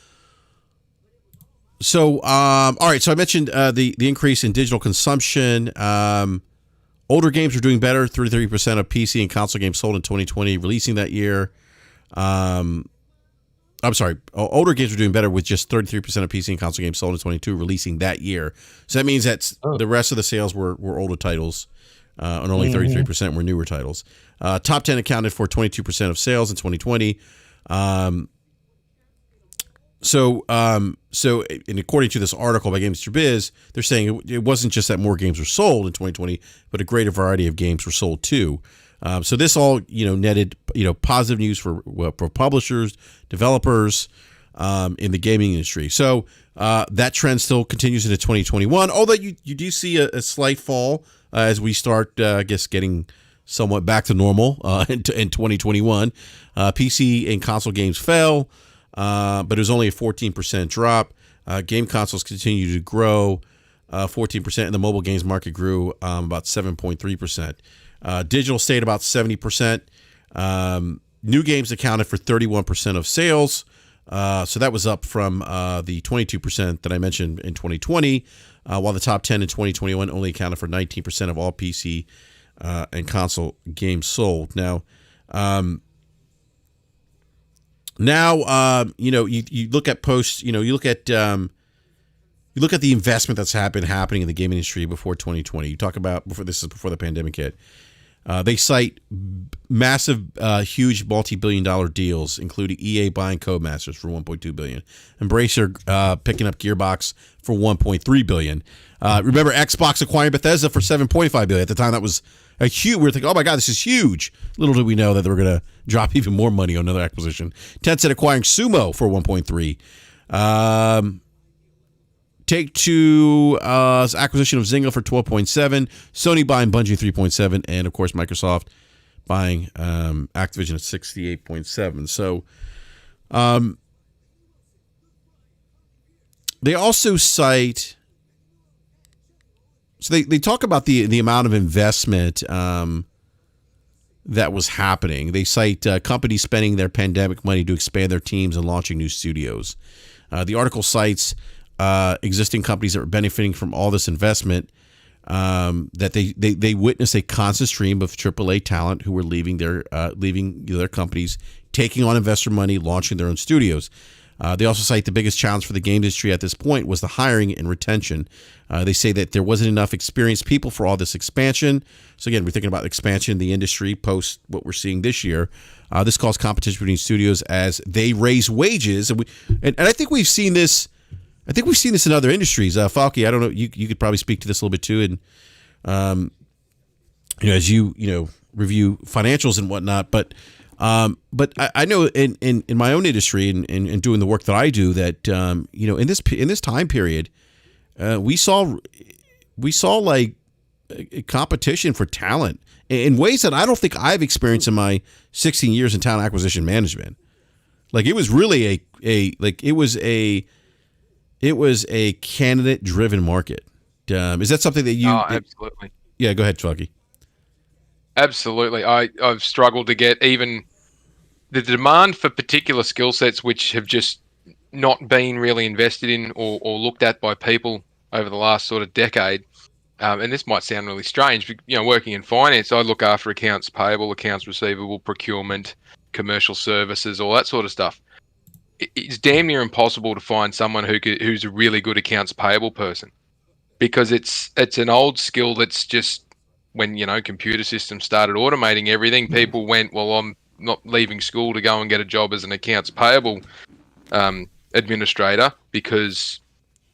So I mentioned the increase in digital consumption. Older games are doing better. 33% of PC and console games sold in 2020 releasing that year. I'm sorry. Older games are doing better with just 33% of PC and console games sold in 2022 releasing that year. So that means that the rest of the sales were older titles, and only 33% were newer titles. Top 10 accounted for 22% of sales in 2020. So, and according to this article by GameStreetBiz, they're saying it wasn't just that more games were sold in 2020, but a greater variety of games were sold too. So this all, netted, positive news for publishers, developers, in the gaming industry. So that trend still continues into 2021, although you do see a slight fall as we start, getting somewhat back to normal in 2021. PC and console games fell, but it was only a 14% drop. Game consoles continue to grow 14%, and the mobile games market grew about 7.3%. Digital stayed about 70%. New games accounted for 31% of sales. So that was up from the 22% that I mentioned in 2020, while the top 10 in 2021 only accounted for 19% of all PC and console games sold. Now, you look at posts, you look at the investment that's happening in the gaming industry before 2020. You talk about before the pandemic hit. They cite massive, huge multi-billion-dollar deals, including EA buying Codemasters for $1.2 billion, Embracer picking up Gearbox for $1.3 billion. Remember Xbox acquiring Bethesda for $7.5 billion. At the time, that was a huge. We were thinking, "Oh my God, this is huge." Little did we know that they were going to drop even more money on another acquisition. Tencent acquiring Sumo for $1.3. Take-Two's acquisition of Zynga for $12.7, Sony buying Bungie $3.7, and of course Microsoft buying Activision at $68.7. So they also cite So they talk about the amount of investment that was happening. They cite companies spending their pandemic money to expand their teams and launching new studios. The article cites existing companies that were benefiting from all this investment, that they witnessed a constant stream of AAA talent who were leaving their companies, taking on investor money, launching their own studios. They also cite the biggest challenge for the game industry at this point was the hiring and retention. They say that there wasn't enough experienced people for all this expansion. So again, we're thinking about expansion in the industry post what we're seeing this year. This caused competition between studios as they raise wages, and I think we've seen this. I think we've seen this in other industries. Falky, I don't know. You could probably speak to this a little bit too, and as you review financials and whatnot. But I know in my own industry and doing the work that I do that in this time period, we saw like a competition for talent in ways that I don't think I've experienced in my 16 years in talent acquisition management. Like it was really it was a candidate driven market. Is that something that you? Oh, absolutely. Yeah, go ahead, Falky. Absolutely. I've struggled to get even the demand for particular skill sets which have just not been really invested in or looked at by people over the last sort of decade. And this might sound really strange, but working in finance, I look after accounts payable, accounts receivable, procurement, commercial services, all that sort of stuff. It's damn near impossible to find someone who's a really good accounts payable person, because it's an old skill that's just, when computer systems started automating everything, people went, well, I'm not leaving school to go and get a job as an accounts payable administrator, because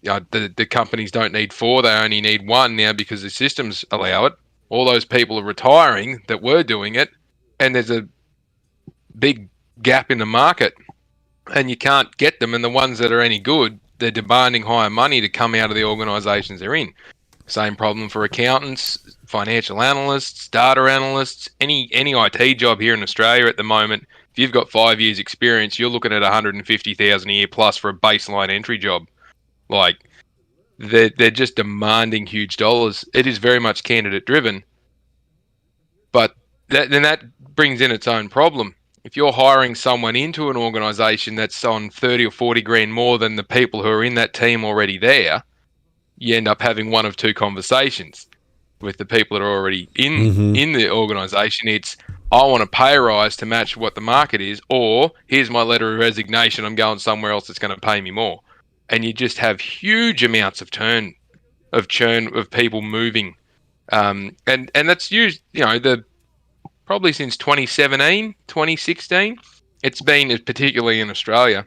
the companies don't need 4, they only need 1 now because the systems allow it. All those people are retiring that were doing it, and there's a big gap in the market, and you can't get them. And the ones that are any good, they're demanding higher money to come out of the organisations they're in. Same problem for accountants, financial analysts, data analysts, any IT job here in Australia at the moment. If you've got 5 years experience, you're looking at $150,000 a year plus for a baseline entry job. Like, they're just demanding huge dollars. It is very much candidate driven, but that brings in its own problem. If you're hiring someone into an organisation that's on 30 or 40 grand more than the people who are in that team already there, you end up having one of two conversations with the people that are already in the organisation. It's, I want a pay rise to match what the market is, or here's my letter of resignation, I'm going somewhere else that's going to pay me more. And you just have huge amounts of churn of people moving. And that's used, probably since 2017, 2016, it's been, particularly in Australia,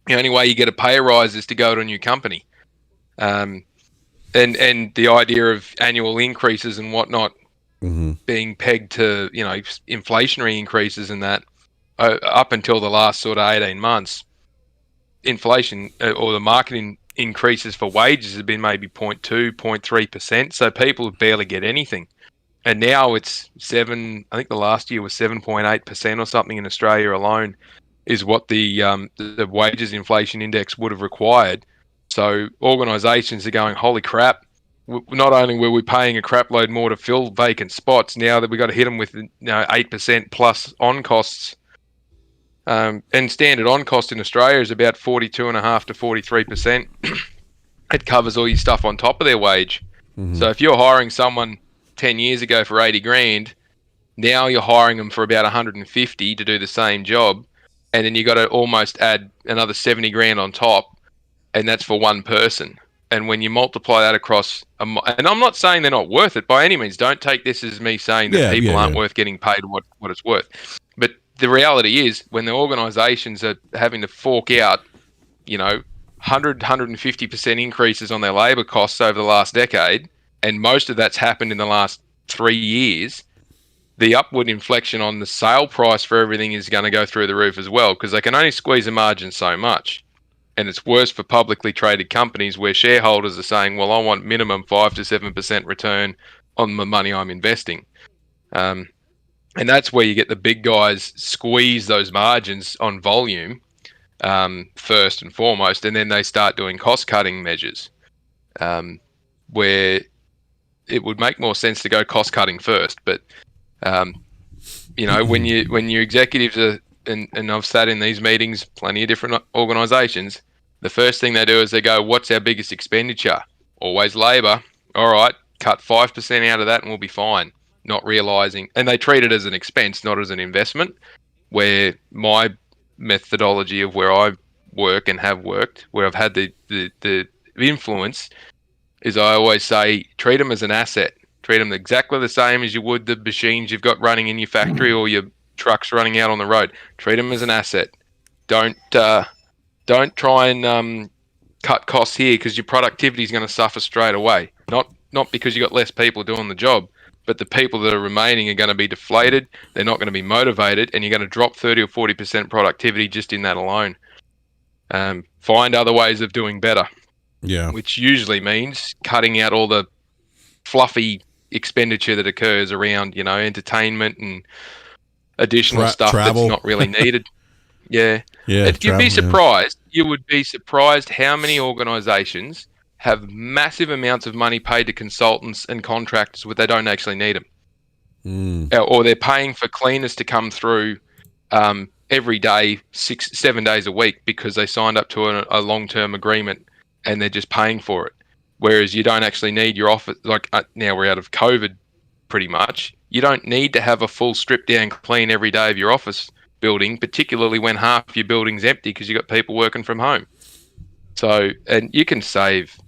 the only way you get a pay rise is to go to a new company. And the idea of annual increases and whatnot being pegged to, inflationary increases and that, up until the last sort of 18 months, inflation or the marketing increases for wages have been maybe 0.2, 0.3%. So people barely get anything. And now it's 7, I think the last year was 7.8% or something in Australia alone is what the wages inflation index would have required. So organisations are going, holy crap, not only were we paying a crap load more to fill vacant spots, now that we've got to hit them with 8% plus on costs. And standard on cost in Australia is about 42.5 to 43%. It covers all your stuff on top of their wage. So if you're hiring someone 10 years ago for 80 grand, now you're hiring them for about 150 to do the same job, and then you got to almost add another 70 grand on top, and that's for one person. And when you multiply that across, and I'm not saying they're not worth it by any means, don't take this as me saying that people aren't worth getting paid what it's worth, but the reality is when the organisations are having to fork out, 150% increases on their labour costs over the last decade, and most of that's happened in the last 3 years, the upward inflection on the sale price for everything is going to go through the roof as well, because they can only squeeze a margin so much. And it's worse for publicly traded companies where shareholders are saying, well, I want minimum 5 to 7% return on the money I'm investing. And that's where you get the big guys squeeze those margins on volume first and foremost, and then they start doing cost-cutting measures where it would make more sense to go cost cutting first. But you know, when your executives are, and I've sat in these meetings, plenty of different organisations, the first thing they do is they go, "What's our biggest expenditure?" Always labour. All right, cut 5% out of that, and we'll be fine. Not realising, and they treat it as an expense, not as an investment. Where my methodology of where I work and have worked, where I've had the influence, is I always say treat them as an asset. Treat them exactly the same as you would the machines you've got running in your factory or your trucks running out on the road. Treat them as an asset. Don't try and cut costs here because your productivity is going to suffer straight away. Not because you got less people doing the job, but the people that are remaining are going to be deflated. They're not going to be motivated, and you're going to drop 30 or 40% productivity just in that alone. Find other ways of doing better. Yeah. Which usually means cutting out all the fluffy expenditure that occurs around, you know, entertainment and additional stuff travel. That's not really needed. Yeah. Yeah. You'd be surprised. You would be surprised how many organizations have massive amounts of money paid to consultants and contractors where they don't actually need them. Or they're paying for cleaners to come through every day, 6-7 days a week because they signed up to a long-term agreement and they're just paying for it. Whereas you don't actually need your office, like now we're out of COVID pretty much, you don't need to have a full strip down clean every day of your office building, particularly when half your building's empty because you've got people working from home. So, and you can save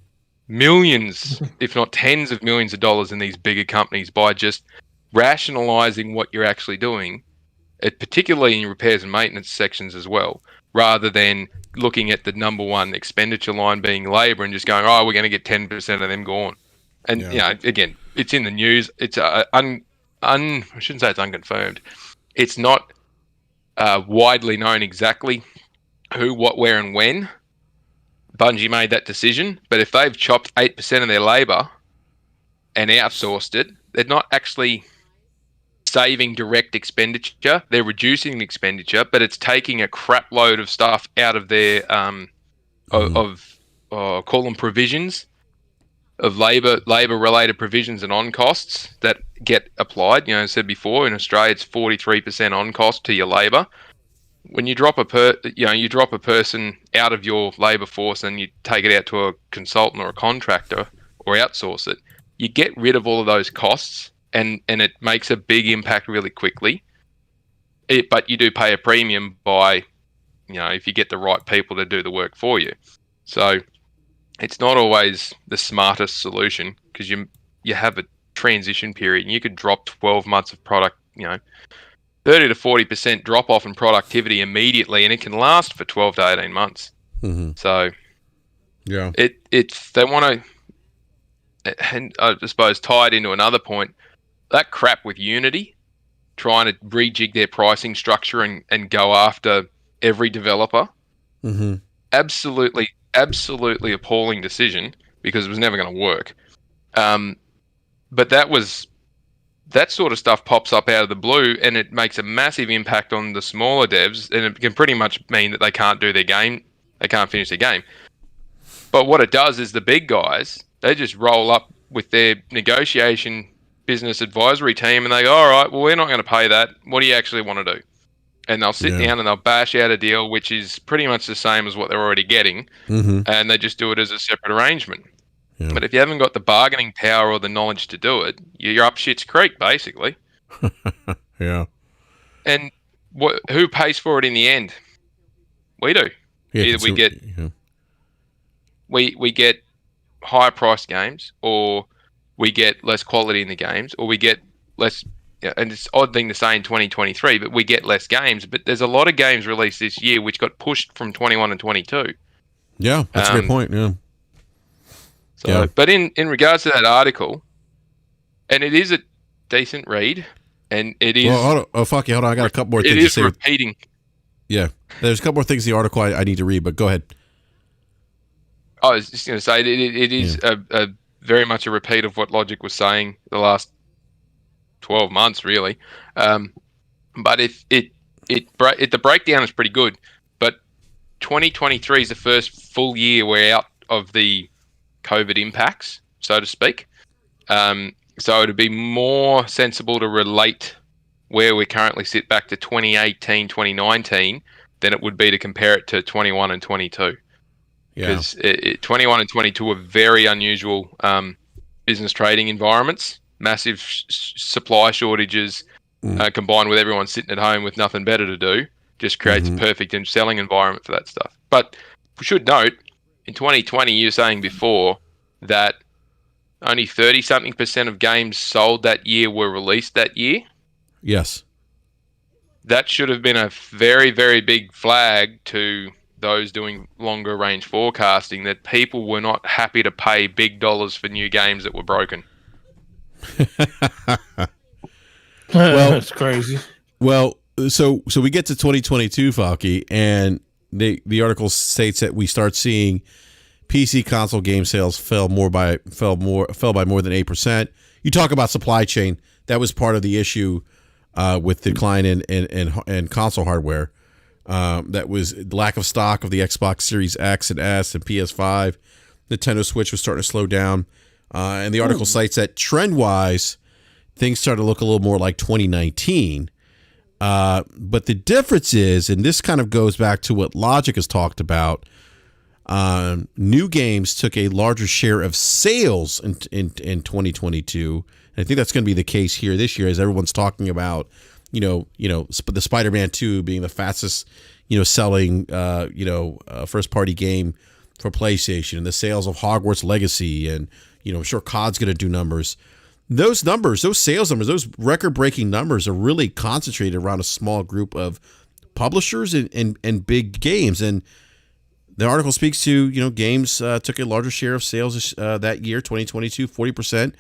millions, if not tens of millions of dollars in these bigger companies by just rationalizing what you're actually doing, particularly in repairs and maintenance sections as well, rather than looking at the number one expenditure line being labor and just going, oh, we're going to get 10% of them gone. And, you know, again, it's in the news. It's I shouldn't say it's unconfirmed. It's not widely known exactly who, what, where, and when Bungie made that decision. But if they've chopped 8% of their labor and outsourced it, they're not actually saving direct expenditure. They're reducing the expenditure, but it's taking a crap load of stuff out of their call them provisions of labor related provisions and on costs that get applied. You know, I said before, in Australia it's 43% on cost to your labor. When you drop a person out of your labor force and you take it out to a consultant or a contractor or outsource it, you get rid of all of those costs. And it makes a big impact really quickly. But you do pay a premium by, you know, if you get the right people to do the work for you. So it's not always the smartest solution because you have a transition period and you could drop 12 months of product, you know, 30 to 40% drop off in productivity immediately, and it can last for 12 to 18 months. So yeah, they want to, and I suppose tied into another point, that crap with Unity, trying to rejig their pricing structure and go after every developer. Absolutely appalling decision because it was never going to work. But that sort of stuff pops up out of the blue and it makes a massive impact on the smaller devs, and it can pretty much mean that they can't do their game. They can't finish their game. But what it does is the big guys, they just roll up with their negotiation business advisory team and they go, all right, well, we're not going to pay that. What do you actually want to do? And they'll sit down and they'll bash out a deal which is pretty much the same as what they're already getting, and they just do it as a separate arrangement. But if you haven't got the bargaining power or the knowledge to do it, you're up shit's creek, basically. And who pays for it in the end? We do. Either we get higher priced games, or we get less quality in the games, or we get less. And it's an odd thing to say in 2023, but we get less games. But there's a lot of games released this year which got pushed from 21 and 22. Yeah, that's a great point. Yeah. So, but in regards to that article, and it is a decent read, and it is. Well, hold on. I got a couple more things to say. It is repeating. Yeah, there's a couple more things in the article I need to read, but go ahead. I was just going to say it is a very much a repeat of what Logic was saying the last 12 months, really. But the breakdown is pretty good. But 2023 is the first full year we're out of the COVID impacts, so to speak. So it'd be more sensible to relate where we currently sit back to 2018, 2019 than it would be to compare it to 21 and 22. Because 21 and 22 are very unusual business trading environments, massive supply shortages, combined with everyone sitting at home with nothing better to do, just creates a perfect selling environment for that stuff. But we should note, in 2020, you were saying before that only 30-something% of games sold that year were released that year. Yes. That should have been a very, very big flag to those doing longer range forecasting that people were not happy to pay big dollars for new games that were broken. Well, that's crazy. Well, so we get to 2022, Falky, and the article states that we start seeing PC console game sales fell by more than 8%. You talk about supply chain. That was part of the issue with decline in console hardware. That was lack of stock of the Xbox Series X and S and PS5. Nintendo Switch was starting to slow down. And the article cites that trend-wise, things started to look a little more like 2019. But the difference is, and this kind of goes back to what Logic has talked about, new games took a larger share of sales in 2022. And I think that's going to be the case here this year, as everyone's talking about, the Spider-Man 2 being the fastest, selling, first party game for PlayStation, and the sales of Hogwarts Legacy, and I'm sure COD's going to do numbers. Those sales numbers, those record-breaking numbers are really concentrated around a small group of publishers and big games. And the article speaks to, games took a larger share of sales that year, 2022, 40%.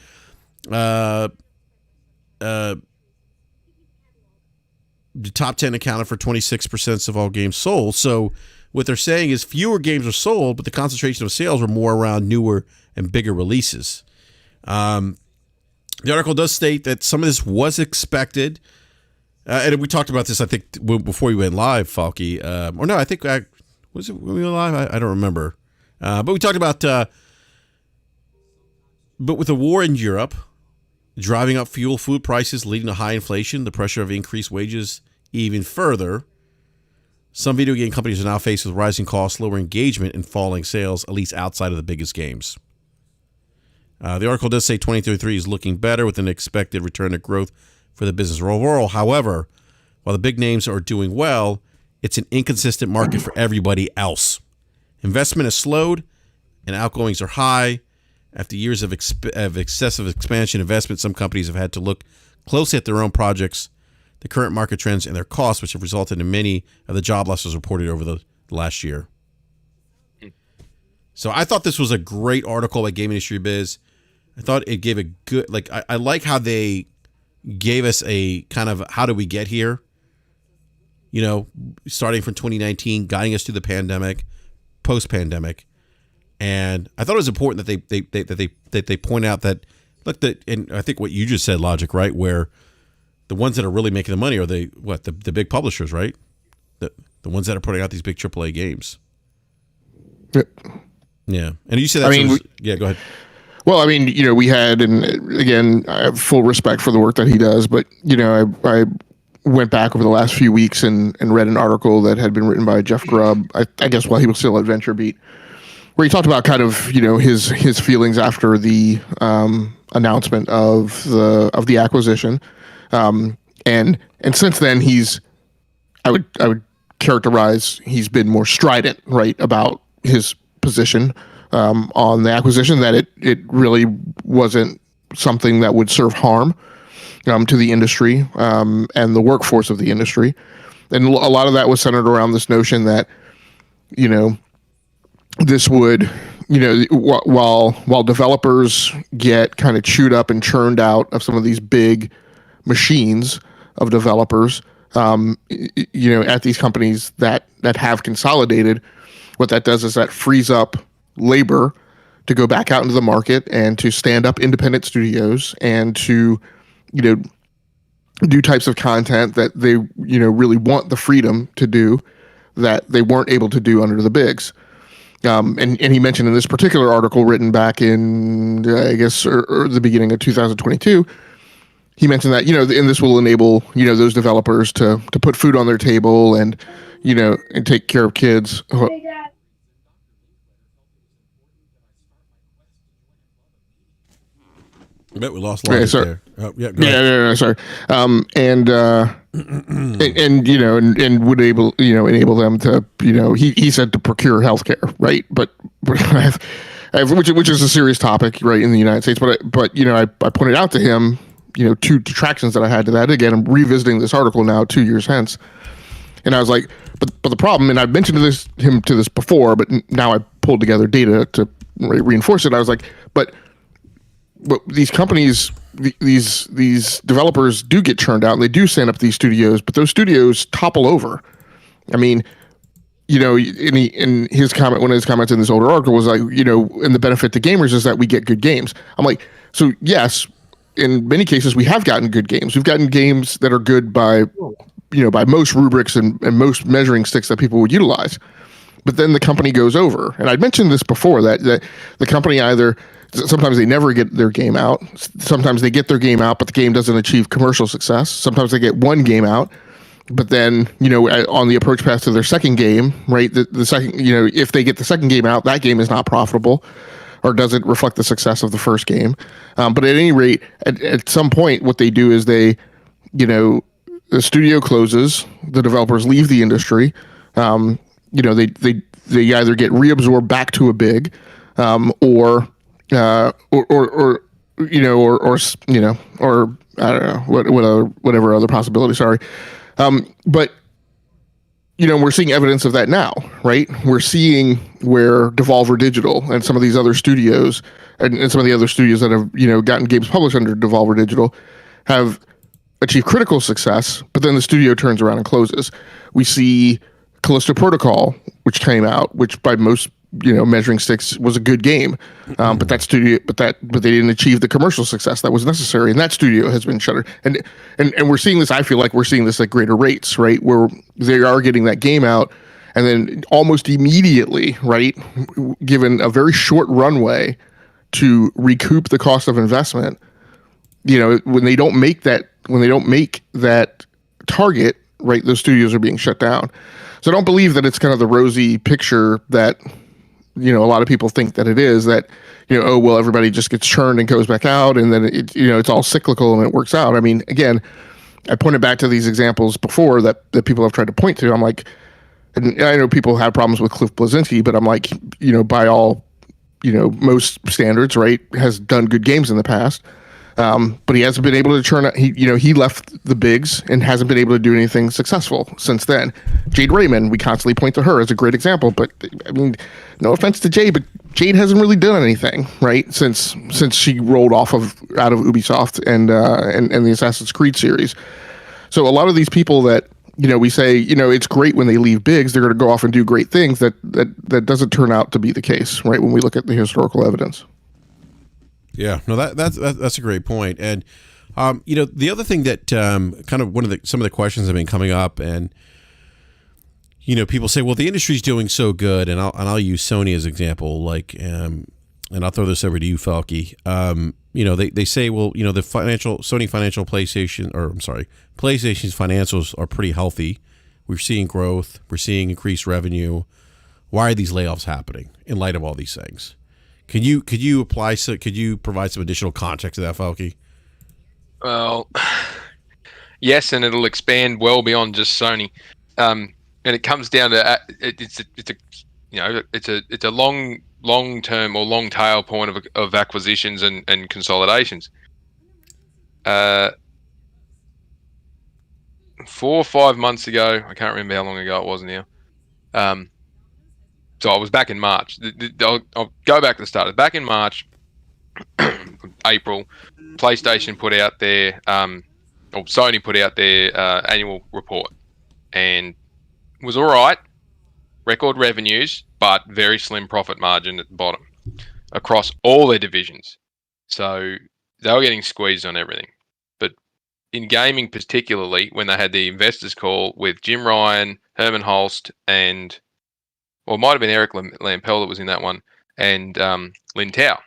The top 10 accounted for 26% of all games sold. So what they're saying is fewer games are sold, but the concentration of sales were more around newer and bigger releases. The article does state that some of this was expected. And we talked about this, I think, before we went live, Falky. Or no, I think, was it when we went live? I don't remember. But we talked about, but with the war in Europe, driving up food prices, leading to high inflation, the pressure of increased wages even further, some video game companies are now faced with rising costs, lower engagement, and falling sales, at least outside of the biggest games. The article does say 2033 is looking better with an expected return to growth for the business overall. However, while the big names are doing well, it's an inconsistent market for everybody else. Investment has slowed and outgoings are high. After years of excessive expansion investment, some companies have had to look closely at their own projects, the current market trends, and their costs, which have resulted in many of the job losses reported over the last year. So I thought this was a great article by Game Industry Biz. I thought it gave a good, I like how they gave us a kind of how do we get here, starting from 2019, guiding us through the pandemic, post-pandemic. And I thought it was important that they point out that, look, and I think what you just said, Logic, right, where the ones that are really making the money are the big publishers, right? The ones that are putting out these big AAA games. Yep. Yeah. And you said that. Go ahead. Well, we had, and again, I have full respect for the work that he does, but, I went back over the last few weeks and read an article that had been written by Jeff Grubb, I guess while he was still at VentureBeat, where he talked about kind of, his feelings after the announcement of the acquisition. And since then I would characterize he's been more strident, right, about his position on the acquisition, that it really wasn't something that would serve harm to the industry and the workforce of the industry. And a lot of that was centered around this notion that, this would, while developers get kind of chewed up and churned out of some of these big machines of developers, at these companies that have consolidated, what that does is that frees up labor to go back out into the market and to stand up independent studios and to, do types of content that they, really want the freedom to do that they weren't able to do under the bigs. And he mentioned in this particular article written back in, I guess, or the beginning of 2022, he mentioned that, and this will enable, those developers to put food on their table and, and take care of kids. I bet we lost logic there. Oh, yeah, go ahead. No, sorry. And would enable them to, he said to procure healthcare, right? But which is a serious topic, right, in the United States. But I pointed out to him, two detractions that I had to that. Again, I'm revisiting this article now 2 years hence, and I was like, but the problem, and I've mentioned him to this before, but now I pulled together data to reinforce it. I was like, but these companies, these developers do get churned out, and they do stand up these studios, but those studios topple over. I mean, in his comment, one of his comments in this older article was like, and the benefit to gamers is that we get good games. I'm like, so yes, in many cases we have gotten good games. We've gotten games that are good by, by most rubrics and most measuring sticks that people would utilize. But then the company goes over, and I'd mentioned this before that the company either. Sometimes they never get their game out. Sometimes they get their game out, but the game doesn't achieve commercial success. Sometimes they get one game out, but then, on the approach path to their second game, right? The second, if they get the second game out, that game is not profitable or doesn't reflect the success of the first game. But at any rate, at some point, what they do is they, the studio closes, the developers leave the industry. They either get reabsorbed back to a big, or I don't know, whatever other possibility. Sorry. But we're seeing evidence of that now, right? We're seeing where Devolver Digital and some of these other studios and some of the other studios that have, gotten games published under Devolver Digital have achieved critical success, but then the studio turns around and closes. We see Callisto Protocol, which came out, which by most measuring sticks was a good game, but they didn't achieve the commercial success that was necessary, and that studio has been shuttered. And we're seeing this. I feel like we're seeing this at greater rates, right? Where they are getting that game out, and then almost immediately, right, given a very short runway to recoup the cost of investment. When they don't make that target, right, those studios are being shut down. So I don't believe that it's kind of the rosy picture that. A lot of people think that it is that, everybody just gets churned and goes back out, and then it's all cyclical and it works out. I mean, again, I pointed back to these examples before that people have tried to point to. I'm like, and I know people have problems with Cliff Bleszinski, but I'm like, by all, most standards, right, has done good games in the past. But he hasn't been able to churn out. He left the bigs and hasn't been able to do anything successful since then. Jade Raymond, we constantly point to her as a great example, but I mean, no offense to Jade, but Jade hasn't really done anything, right, since she rolled out of Ubisoft and the Assassin's Creed series. So a lot of these people that we say it's great when they leave bigs, they're going to go off and do great things. That doesn't turn out to be the case, right? When we look at the historical evidence. Yeah, no, that's a great point. And the other thing that kind of some of the questions have been coming up, and people say, well, the industry's doing so good, and I'll use Sony as an example, like, and I'll throw this over to you, Falky. They say, well, the PlayStation's financials are pretty healthy. We're seeing growth. We're seeing increased revenue. Why are these layoffs happening in light of all these things? Could you provide some additional context to that, Falky? Well, yes, and it'll expand well beyond just Sony. And it comes down to it's a long term or long tail point of acquisitions and consolidations. 4 or 5 months ago, I can't remember how long ago it was now. So I was back in March. I'll go back to the start. Back in March, April, PlayStation put out their, or Sony put out their annual report, and it was all right. Record revenues, but very slim profit margin at the bottom across all their divisions. So they were getting squeezed on everything. But in gaming particularly, when they had the investors call with Jim Ryan, Herman Holst, and or it might have been Eric Lampel that was in that one, and Lynn Tao.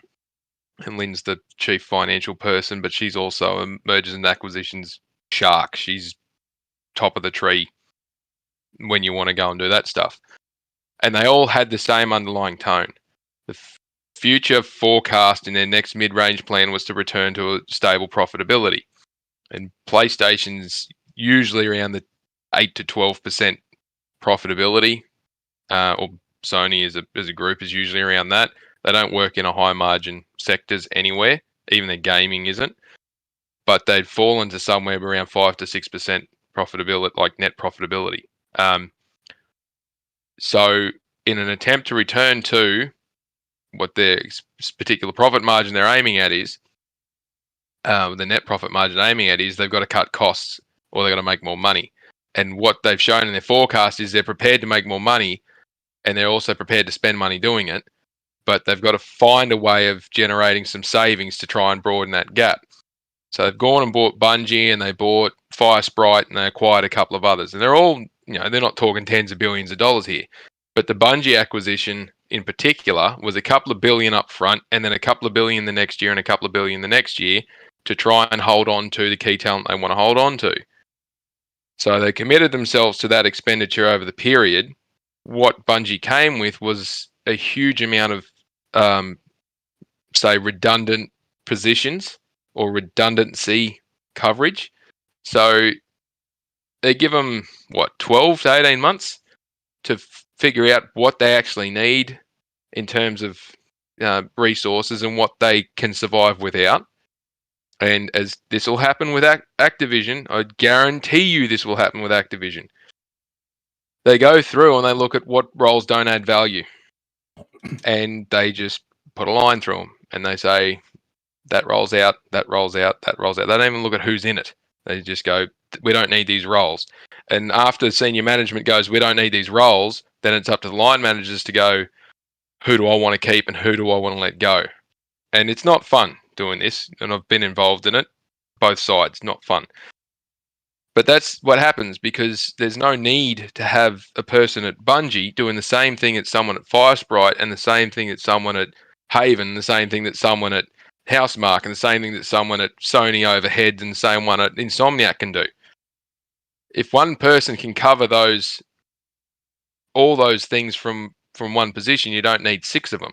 And Lynn's the chief financial person, but she's also a mergers and acquisitions shark. She's top of the tree when you want to go and do that stuff. And they all had the same underlying tone. The future forecast in their next mid-range plan was to return to a stable profitability. And PlayStation's usually around the 8 to 12% profitability, or Sony as a group is usually around that. They don't work in a high margin sectors anywhere, even their gaming isn't. But they'd fallen to somewhere around 5 to 6% profitability, like net profitability. So in an attempt to return to what their particular profit margin they're aiming at is, the net profit margin aiming at is, they've got to cut costs or they've got to make more money. And what they've shown in their forecast is they're prepared to make more money, and they're also prepared to spend money doing it. But they've got to find a way of generating some savings to try and broaden that gap. So they've gone and bought Bungie, and they bought Fire Sprite, and they acquired a couple of others. And they're all, they're not talking tens of billions of dollars here. But the Bungie acquisition in particular was a couple of billion up front, and then a couple of billion the next year, and a couple of billion the next year to try and hold on to the key talent they want to hold on to. So they committed themselves to that expenditure over the period. What Bungie came with was a huge amount of say redundant positions or redundancy coverage. So they give them 12 to 18 months to figure out what they actually need in terms of resources and what they can survive without. And as this will happen with Activision, I guarantee you this will happen with Activision. They go through and they look at what roles don't add value, and they just put a line through them, and they say, that rolls out, that rolls out, that rolls out. They don't even look at who's in it. They just go, we don't need these roles. And after senior management goes, we don't need these roles, then it's up to the line managers to go, who do I want to keep and who do I want to let go? And it's not fun doing this, and I've been involved in it, both sides, not fun. But that's what happens, because there's no need to have a person at Bungie doing the same thing as someone at Firesprite, and the same thing that someone at Haven, the same thing that someone at Housemarque, and the same thing that someone at Sony overhead, and the same one at Insomniac can do. If one person can cover all those things from one position, you don't need 6 of them.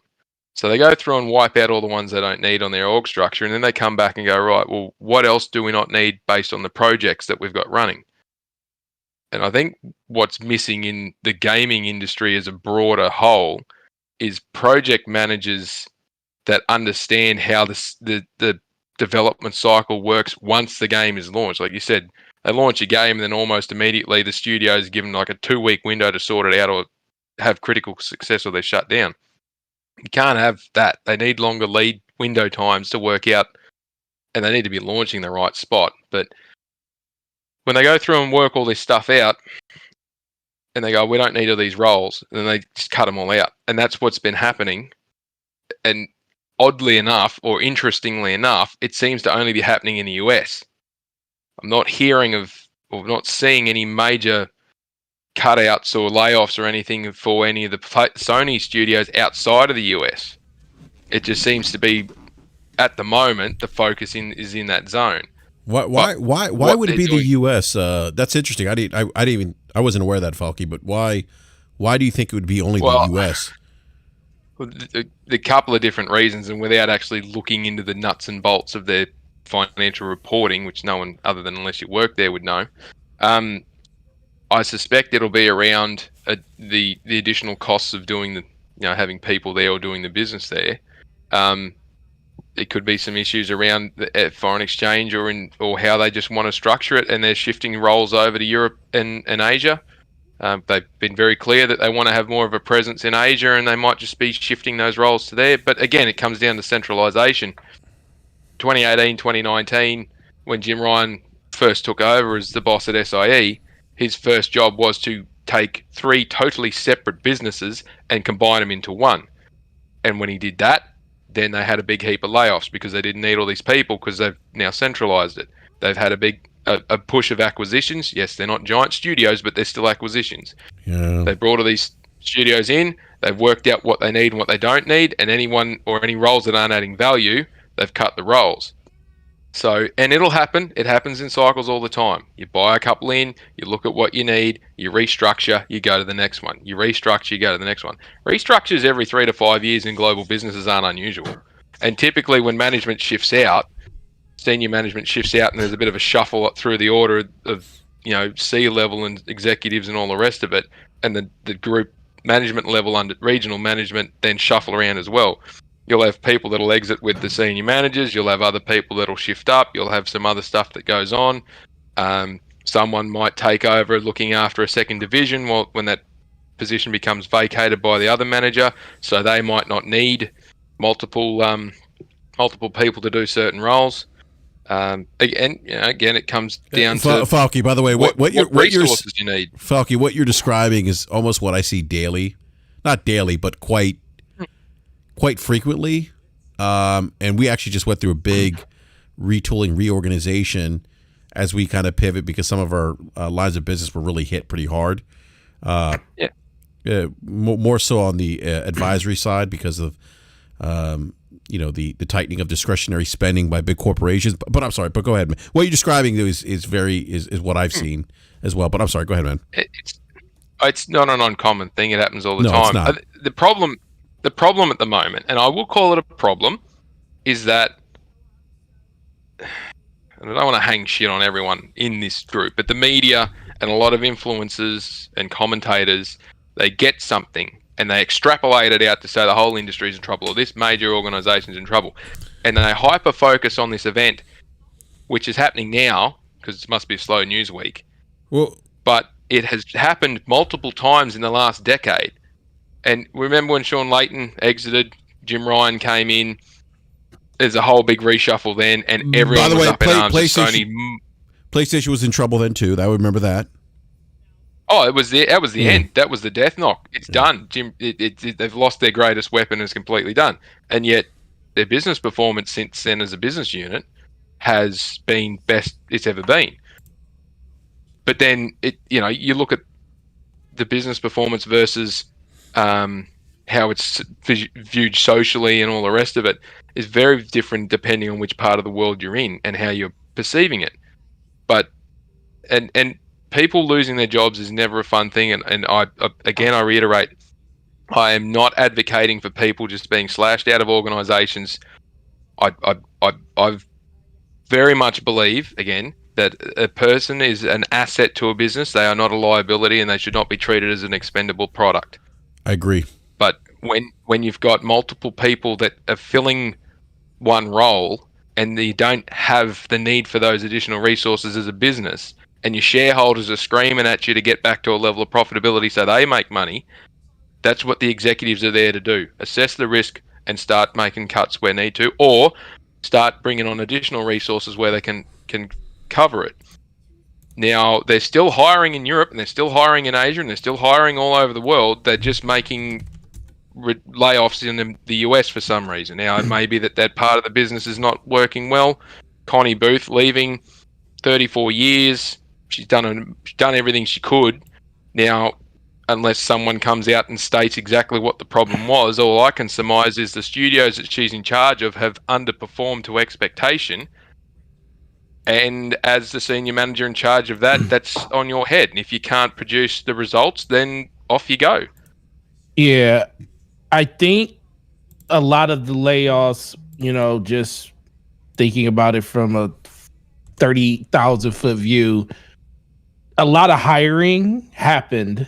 So they go through and wipe out all the ones they don't need on their org structure, and then they come back and go, right, well, what else do we not need based on the projects that we've got running? And I think what's missing in the gaming industry as a broader whole is project managers that understand how the development cycle works once the game is launched. Like you said, they launch a game and then almost immediately the studio is given like a 2-week window to sort it out or have critical success, or they're shut down. You can't have that. They need longer lead window times to work out, and they need to be launching the right spot. But when they go through and work all this stuff out, and they go, we don't need all these roles, and then they just cut them all out. And that's what's been happening. And oddly enough, or interestingly enough, it seems to only be happening in the US. I'm not hearing of, or not seeing any major cutouts or layoffs or anything for any of the Sony studios outside of the US. It just seems to be, at the moment, the focus is in that zone. Why would it be the US? That's interesting. I wasn't aware of that, Falky. But why do you think it would be only the US? The couple of different reasons, and without actually looking into the nuts and bolts of their financial reporting, which no one other than unless you work there would know. I suspect it'll be around the additional costs of doing having people there or doing the business there. It could be some issues around foreign exchange or how they just want to structure it, and they're shifting roles over to Europe and Asia. They've been very clear that they want to have more of a presence in Asia, and they might just be shifting those roles to there. But again, it comes down to centralization. 2018, 2019, when Jim Ryan first took over as the boss at SIE, his first job was to take 3 totally separate businesses and combine them into one. And when he did that, then they had a big heap of layoffs because they didn't need all these people because they've now centralized it. They've had a big push of acquisitions. Yes, they're not giant studios, but they're still acquisitions. Yeah. They brought all these studios in, they've worked out what they need and what they don't need, and anyone or any roles that aren't adding value, they've cut the roles. So, and it'll happen. It happens in cycles all the time. You buy a couple in, you look at what you need, you restructure, you go to the next one. You restructure, you go to the next one. Restructures every 3 to 5 years in global businesses aren't unusual. And typically when management shifts out, senior management shifts out and there's a bit of a shuffle up through the order of, C-level and executives and all the rest of it, and the group management level under regional management then shuffle around as well. You'll have people that'll exit with the senior managers. You'll have other people that'll shift up. You'll have some other stuff that goes on. Someone might take over looking after a second division when that position becomes vacated by the other manager. So they might not need multiple people to do certain roles. Again, it comes down to Falky. By the way, what resources you need. Falky, what you're describing is almost what I see daily, not daily, but quite frequently. And we actually just went through a big retooling reorganization as we kind of pivot because some of our lines of business were really hit pretty hard. More so on the advisory side because of the tightening of discretionary spending by big corporations. But I'm sorry, but go ahead, man. What you're describing is what I've seen as well. But I'm sorry, go ahead, man. It's not an uncommon thing. It happens all the time. It's not. The problem at the moment, and I will call it a problem, is that, and I don't want to hang shit on everyone in this group, but the media and a lot of influencers and commentators, they get something and they extrapolate it out to say the whole industry is in trouble or this major organization's in trouble. And they hyper focus on this event, which is happening now because it must be a slow news week. Well, but it has happened multiple times in the last decade. And remember when Sean Layton exited, Jim Ryan came in, there's a whole big reshuffle then, and everyone was up in arms with Sony. PlayStation was in trouble then too. I remember that. Oh, that was the end. That was the death knock. It's done. They've lost their greatest weapon. It's completely done. And yet their business performance since then as a business unit has been best it's ever been. But then you look at the business performance versus how it's viewed socially and all the rest of it is very different depending on which part of the world you're in and how you're perceiving it. But and people losing their jobs is never a fun thing. And I reiterate, I am not advocating for people just being slashed out of organizations. I very much believe, again, that a person is an asset to a business. They are not a liability and they should not be treated as an expendable product. I agree. But when you've got multiple people that are filling one role and you don't have the need for those additional resources as a business, and your shareholders are screaming at you to get back to a level of profitability so they make money, that's what the executives are there to do. Assess the risk and start making cuts where need to, or start bringing on additional resources where they can cover it. Now, they're still hiring in Europe, and they're still hiring in Asia, and they're still hiring all over the world. They're just making layoffs in the US for some reason. Now, it may be that part of the business is not working well. Connie Booth leaving, 34 years. She's done everything she could. Now, unless someone comes out and states exactly what the problem was, all I can surmise is the studios that she's in charge of have underperformed to expectation. And as the senior manager in charge of that, that's on your head. And if you can't produce the results, then off you go. Yeah, I think a lot of the layoffs, just thinking about it from a 30,000 foot view, a lot of hiring happened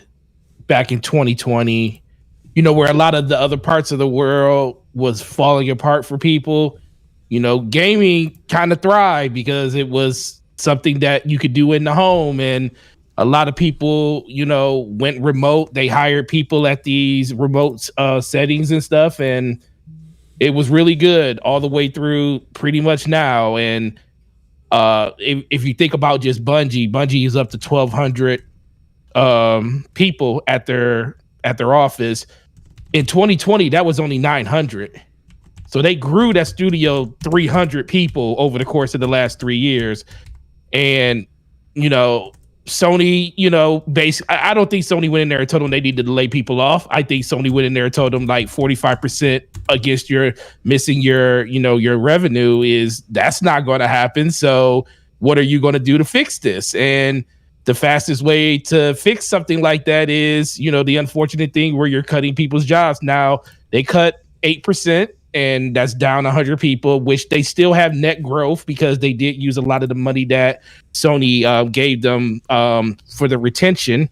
back in 2020, where a lot of the other parts of the world was falling apart for people. Gaming kind of thrived because it was something that you could do in the home, and a lot of people, went remote. They hired people at these remote settings and stuff, and it was really good all the way through pretty much now. And if you think about just Bungie is up to 1,200 people at their office. In 2020, that was only 900. So they grew that studio 300 people over the course of the last 3 years. And, Sony, I don't think Sony went in there and told them they needed to lay people off. I think Sony went in there and told them like 45% against your missing your revenue that's not going to happen. So what are you going to do to fix this? And the fastest way to fix something like that is, the unfortunate thing where you're cutting people's jobs. Now they cut 8%. And that's down 100 people, which they still have net growth because they did use a lot of the money that Sony gave them for the retention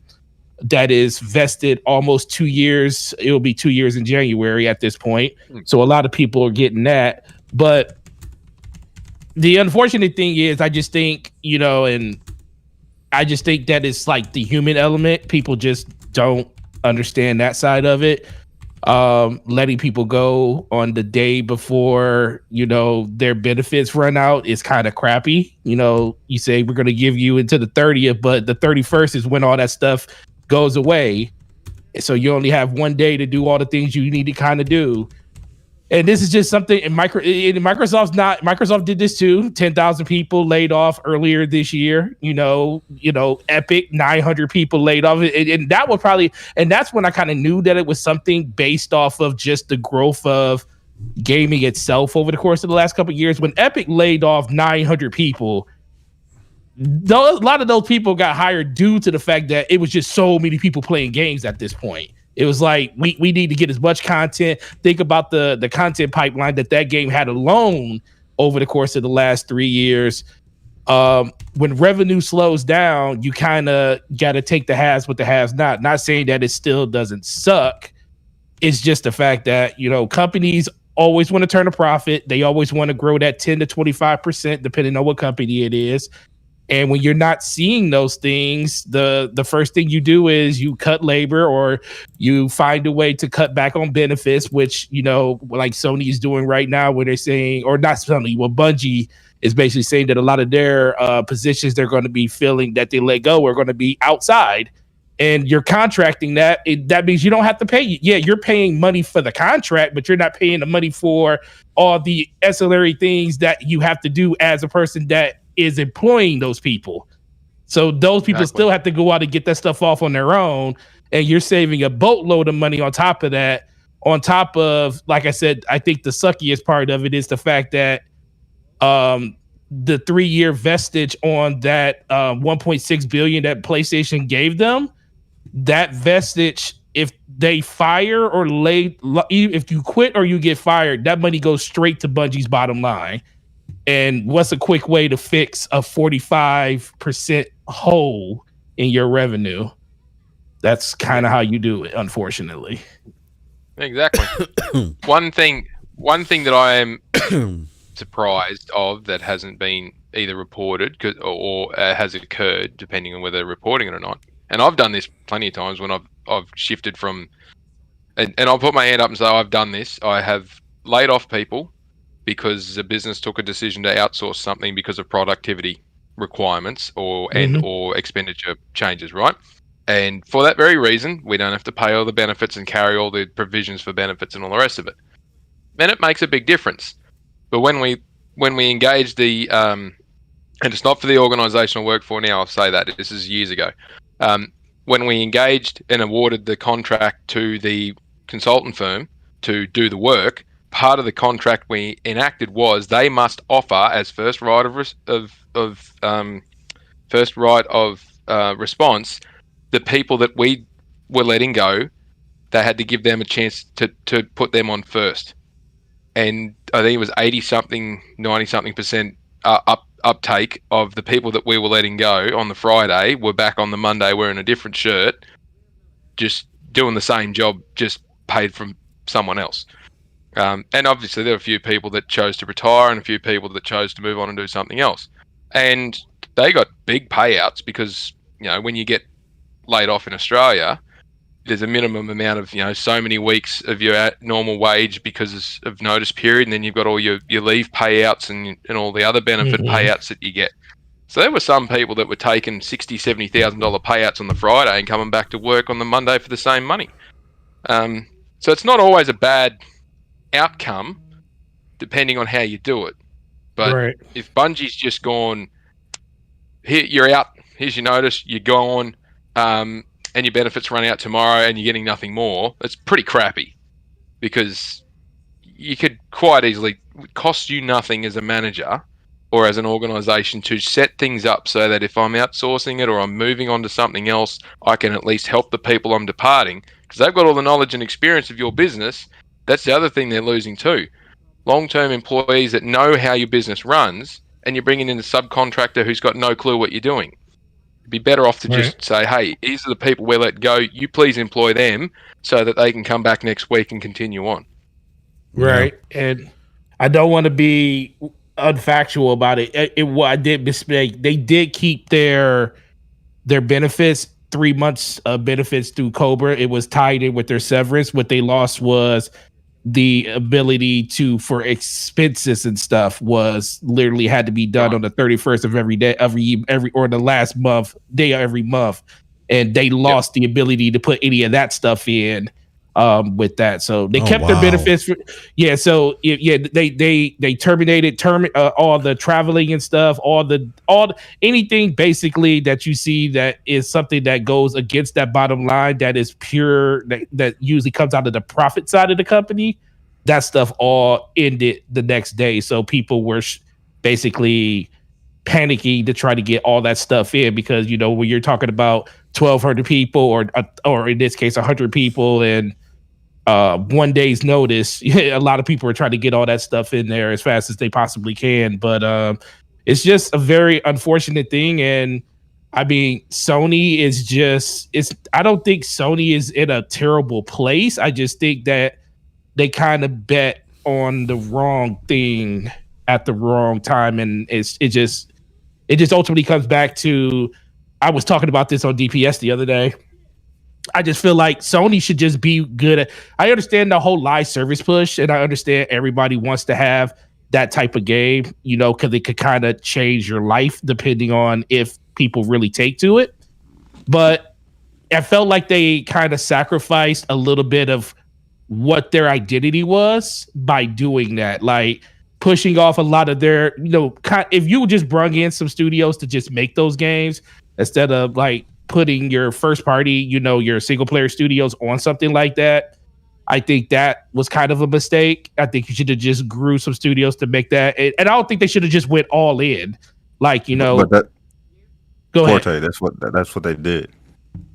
that is vested almost 2 years. It will be 2 years in January at this point. So a lot of people are getting that. But the unfortunate thing is I just think, and I just think that it's like the human element. People just don't understand that side of it. Letting people go on the day before, their benefits run out is kind of crappy. You say we're going to give you until the 30th, but the 31st is when all that stuff goes away. So you only have one day to do all the things you need to kind of do. And this is just something Microsoft did this too. 10,000 people laid off earlier this year. Epic 900 people laid off, and that was probably, and that's when I kind of knew that it was something based off of just the growth of gaming itself over the course of the last couple of years. When Epic laid off 900 people, a lot of those people got hired due to the fact that it was just so many people playing games at this point. It was like, we need to get as much content. Think about the content pipeline that game had alone over the course of the last 3 years. When revenue slows down, you kind of got to take the haves with the haves not. Not saying that it still doesn't suck. It's just the fact that, companies always want to turn a profit. They always want to grow that 10 to 25%, depending on what company it is. And when you're not seeing those things, the first thing you do is you cut labor or you find a way to cut back on benefits, which, like Sony is doing right now, where they're saying, or not Sony, well, Bungie is basically saying that a lot of their positions they're going to be filling that they let go are going to be outside. And you're contracting that. That means you don't have to pay. Yeah, you're paying money for the contract, but you're not paying the money for all the ancillary things that you have to do as a person that is employing those people. So those people still have to go out and get that stuff off on their own, and you're saving a boatload of money on top of that. On top of, like I said, I think the suckiest part of it is the fact that the 3-year vestige on that 1.6 billion that PlayStation gave them, that vestige, if they fire or if you quit or you get fired, that money goes straight to Bungie's bottom line. And what's a quick way to fix a 45% hole in your revenue? That's kind of how you do it, unfortunately. Exactly. One thing that I am surprised of that hasn't been either reported or has occurred, depending on whether they're reporting it or not. And I've done this plenty of times when I've shifted from, and I'll put my hand up and say I've done this. I have laid off people because the business took a decision to outsource something because of productivity requirements or expenditure changes, right? And for that very reason, we don't have to pay all the benefits and carry all the provisions for benefits and all the rest of it. Then it makes a big difference. But when we engage the and it's not for the organisation I work for now, I'll say that this is years ago. When we engaged and awarded the contract to the consultant firm to do the work, part of the contract we enacted was they must offer as first right of response the people that we were letting go. They had to give them a chance to put them on first, and I think it was 90-something% uptake of the people that we were letting go on the Friday were back on the Monday wearing a different shirt, just doing the same job, just paid from someone else. And obviously there were a few people that chose to retire and a few people that chose to move on and do something else. And they got big payouts because, when you get laid off in Australia, there's a minimum amount of, so many weeks of your normal wage because of notice period. And then you've got all your leave payouts and all the other benefit payouts that you get. So there were some people that were taking $60,000, $70,000 payouts on the Friday and coming back to work on the Monday for the same money. So it's not always a bad outcome depending on how you do it. But if Bungie's just gone, here, you're out, here's your notice, you're gone, and your benefits run out tomorrow, and you're getting nothing more. It's pretty crappy, because you could quite easily cost you nothing as a manager or as an organization to set things up so that if I'm outsourcing it or I'm moving on to something else, I can at least help the people I'm departing, because they've got all the knowledge and experience of your business. That's the other thing they're losing too. Long-term employees that know how your business runs, and you're bringing in a subcontractor who's got no clue what you're doing. It'd be better off to just say, hey, these are the people we let go. You please employ them so that they can come back next week and continue on. Right. And I don't want to be unfactual about it. I did mistake. They did keep their benefits, 3 months of benefits through Cobra. It was tied in with their severance. What they lost was the ability for expenses and stuff was literally had to be done on the 31st of every day, every or the last day of every month. And they lost the ability to put any of that stuff in with that. So they kept their benefits. So they terminated all the traveling and stuff, all anything basically that you see that is something that goes against that bottom line, that is pure, that usually comes out of the profit side of the company. That stuff all ended the next day. So people were basically panicking to try to get all that stuff in, because when you're talking about 1,200 people or in this case 100 people and 1 day's notice, a lot of people are trying to get all that stuff in there as fast as they possibly can. But it's just a very unfortunate thing. And I mean, Sony is I don't think Sony is in a terrible place. I just think that they kind of bet on the wrong thing at the wrong time. And it just ultimately comes back to, I was talking about this on DPS the other day. I just feel like Sony should just be good at, I understand the whole live service push, and I understand everybody wants to have that type of game, because it could kind of change your life depending on if people really take to it. But I felt like they kind of sacrificed a little bit of what their identity was by doing that, like pushing off a lot of their, if you just brung in some studios to just make those games instead of like putting your first party, your single player studios on something like that, I think that was kind of a mistake. I think you should have just grew some studios to make that. And I don't think they should have just went all in. Like, But that, go Forte, ahead. that's what they did.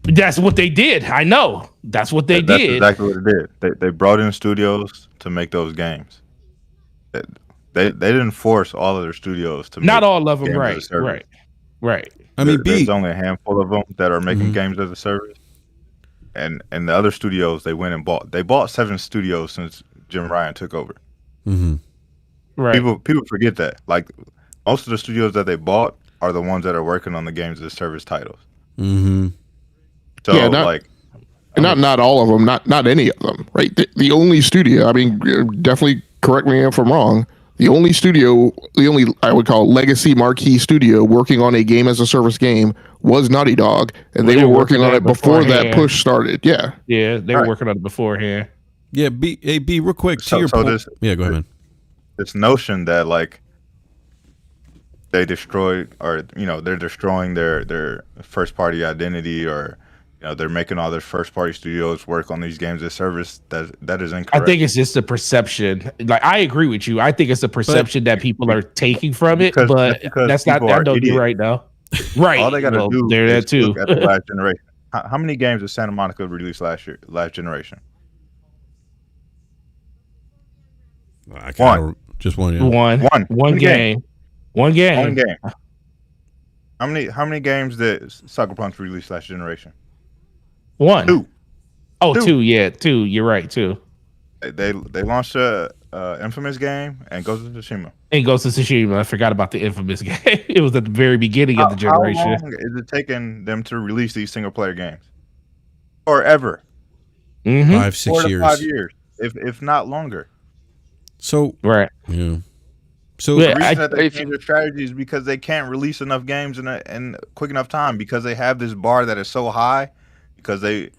That's what they did. I know. That's what they did. That's exactly what it did. They brought in studios to make those games. They didn't force all of their studios to Not make all of them, games right, as a service. right. I mean, there's only a handful of them that are making games as a service, and the other studios they went and bought. They bought 7 studios since Jim Ryan took over. Mm-hmm. Right. People forget that. Like, most of the studios that they bought are the ones that are working on the games as a service titles. Mm-hmm. So not all of them, not any of them, right? The only studio, I mean, definitely correct me if I'm wrong. The only I would call legacy marquee studio working on a game as a service game was Naughty Dog, and they were working on it before that push started. Yeah, they were working on it beforehand. Yeah, B, real quick to your point. Go ahead, man. This notion that like they destroyed, or they're destroying their first party identity, or they're making all their first party studios work on these games as service. That is incorrect. I think it's just a perception. Like, I agree with you. I think it's a perception that people are taking from it, but that's not. That don't be right now. Right. All they got to do they're is too. look at the last generation. How many games did Santa Monica release last generation? Just one. Yeah. One game. One game. How many games did Sucker Punch release last generation? 1. 2. Oh, 2. Yeah, 2. You're right. 2. They launched a Infamous game and Ghost of Tsushima. I forgot about the Infamous game. It was at the very beginning of the generation. How long is it taking them to release these single player games? Or ever? 5, 6 4 to years. 5 years, if not longer. So right. Yeah. So the reason that they change their strategy is because they can't release enough games in quick enough time, because they have this bar that is so high, because they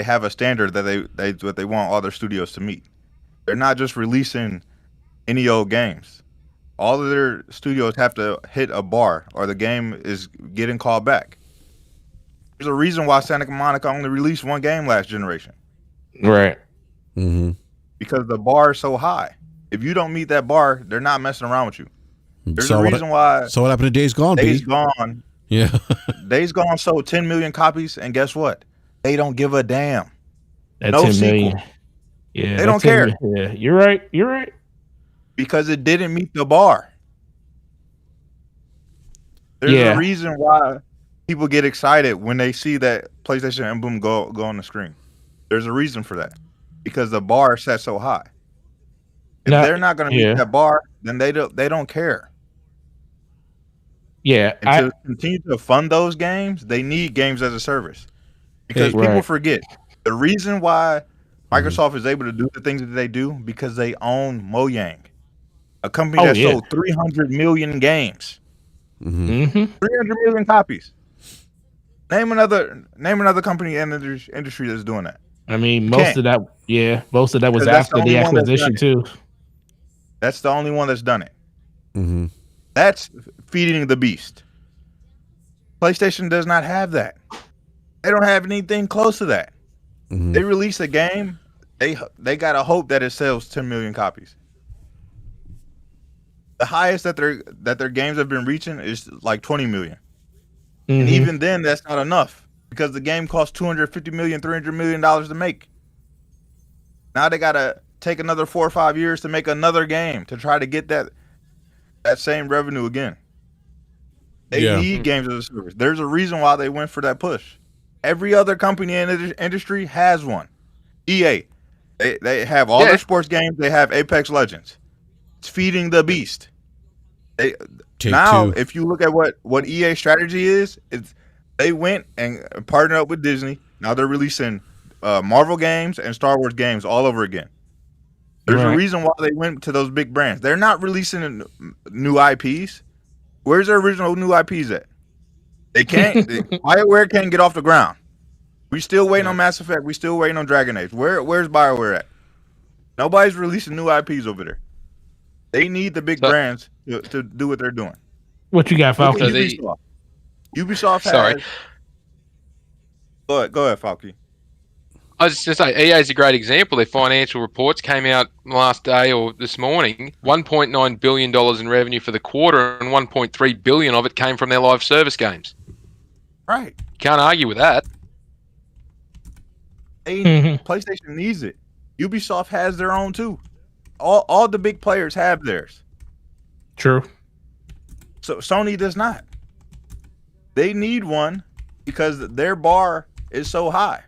have a standard that they want all their studios to meet. They're not just releasing any old games. all of their studios have to hit a bar or the game is getting called back. There's a reason why Santa Monica only released one game last generation. Right. Mm-hmm. Because the bar is so high. If you don't meet that bar, they're not messing around with you. There's a reason why. So what happened to Days Gone? Days Gone. Yeah. Days Gone sold 10 million copies, and guess what? They don't give a damn. That No 10 million. sequel. Yeah, They don't care. Yeah, you're right. You're right. Because it didn't meet the bar. There's a reason why people get excited when they see that PlayStation emblem go on the screen. There's a reason for that. Because the bar is set so high. If they're not going to meet that bar, then they don't care. Yeah. And to continue to fund those games, they need games as a service. Because people forget the reason why Microsoft is able to do the things that they do because they own Mojang, a company that sold 300 million games, 300 million copies. Name another company in the industry that's doing that. I mean, most of that was after the acquisition too. That's the only one that's done it. Mm-hmm. That's feeding the beast. PlayStation does not have that. They don't have anything close to that. Mm-hmm. They release a game, they gotta hope that it sells 10 million copies. The highest that their games have been reaching is like 20 million. Mm-hmm. And even then, that's not enough because the game costs $250 million, $300 million to make. Now they gotta take another 4 or 5 years to make another game to try to get that same revenue again. They need games as a service. There's a reason why they went for that push. Every other company in the industry has one. EA, they have all their sports games. They have Apex Legends. It's feeding the beast. If you look at what EA strategy is, they went and partnered up with Disney. Now they're releasing Marvel games and Star Wars games all over again. There's a reason why they went to those big brands. They're not releasing new IPs. Where's their original new IPs at? They can't. BioWare can't get off the ground. We still waiting on Mass Effect. We still waiting on Dragon Age. Where's BioWare at? Nobody's releasing new IPs over there. They need the big brands to do what they're doing. What you got, Falcon? Ubisoft has. Go ahead, Falky. I was just going to say, EA is a great example. Their financial reports came out last day or this morning. $1.9 billion in revenue for the quarter, and $1.3 billion of it came from their live service games. Right. Can't argue with that. PlayStation needs it. Ubisoft has their own too. All the big players have theirs. True. So Sony does not. They need one because their bar is so high.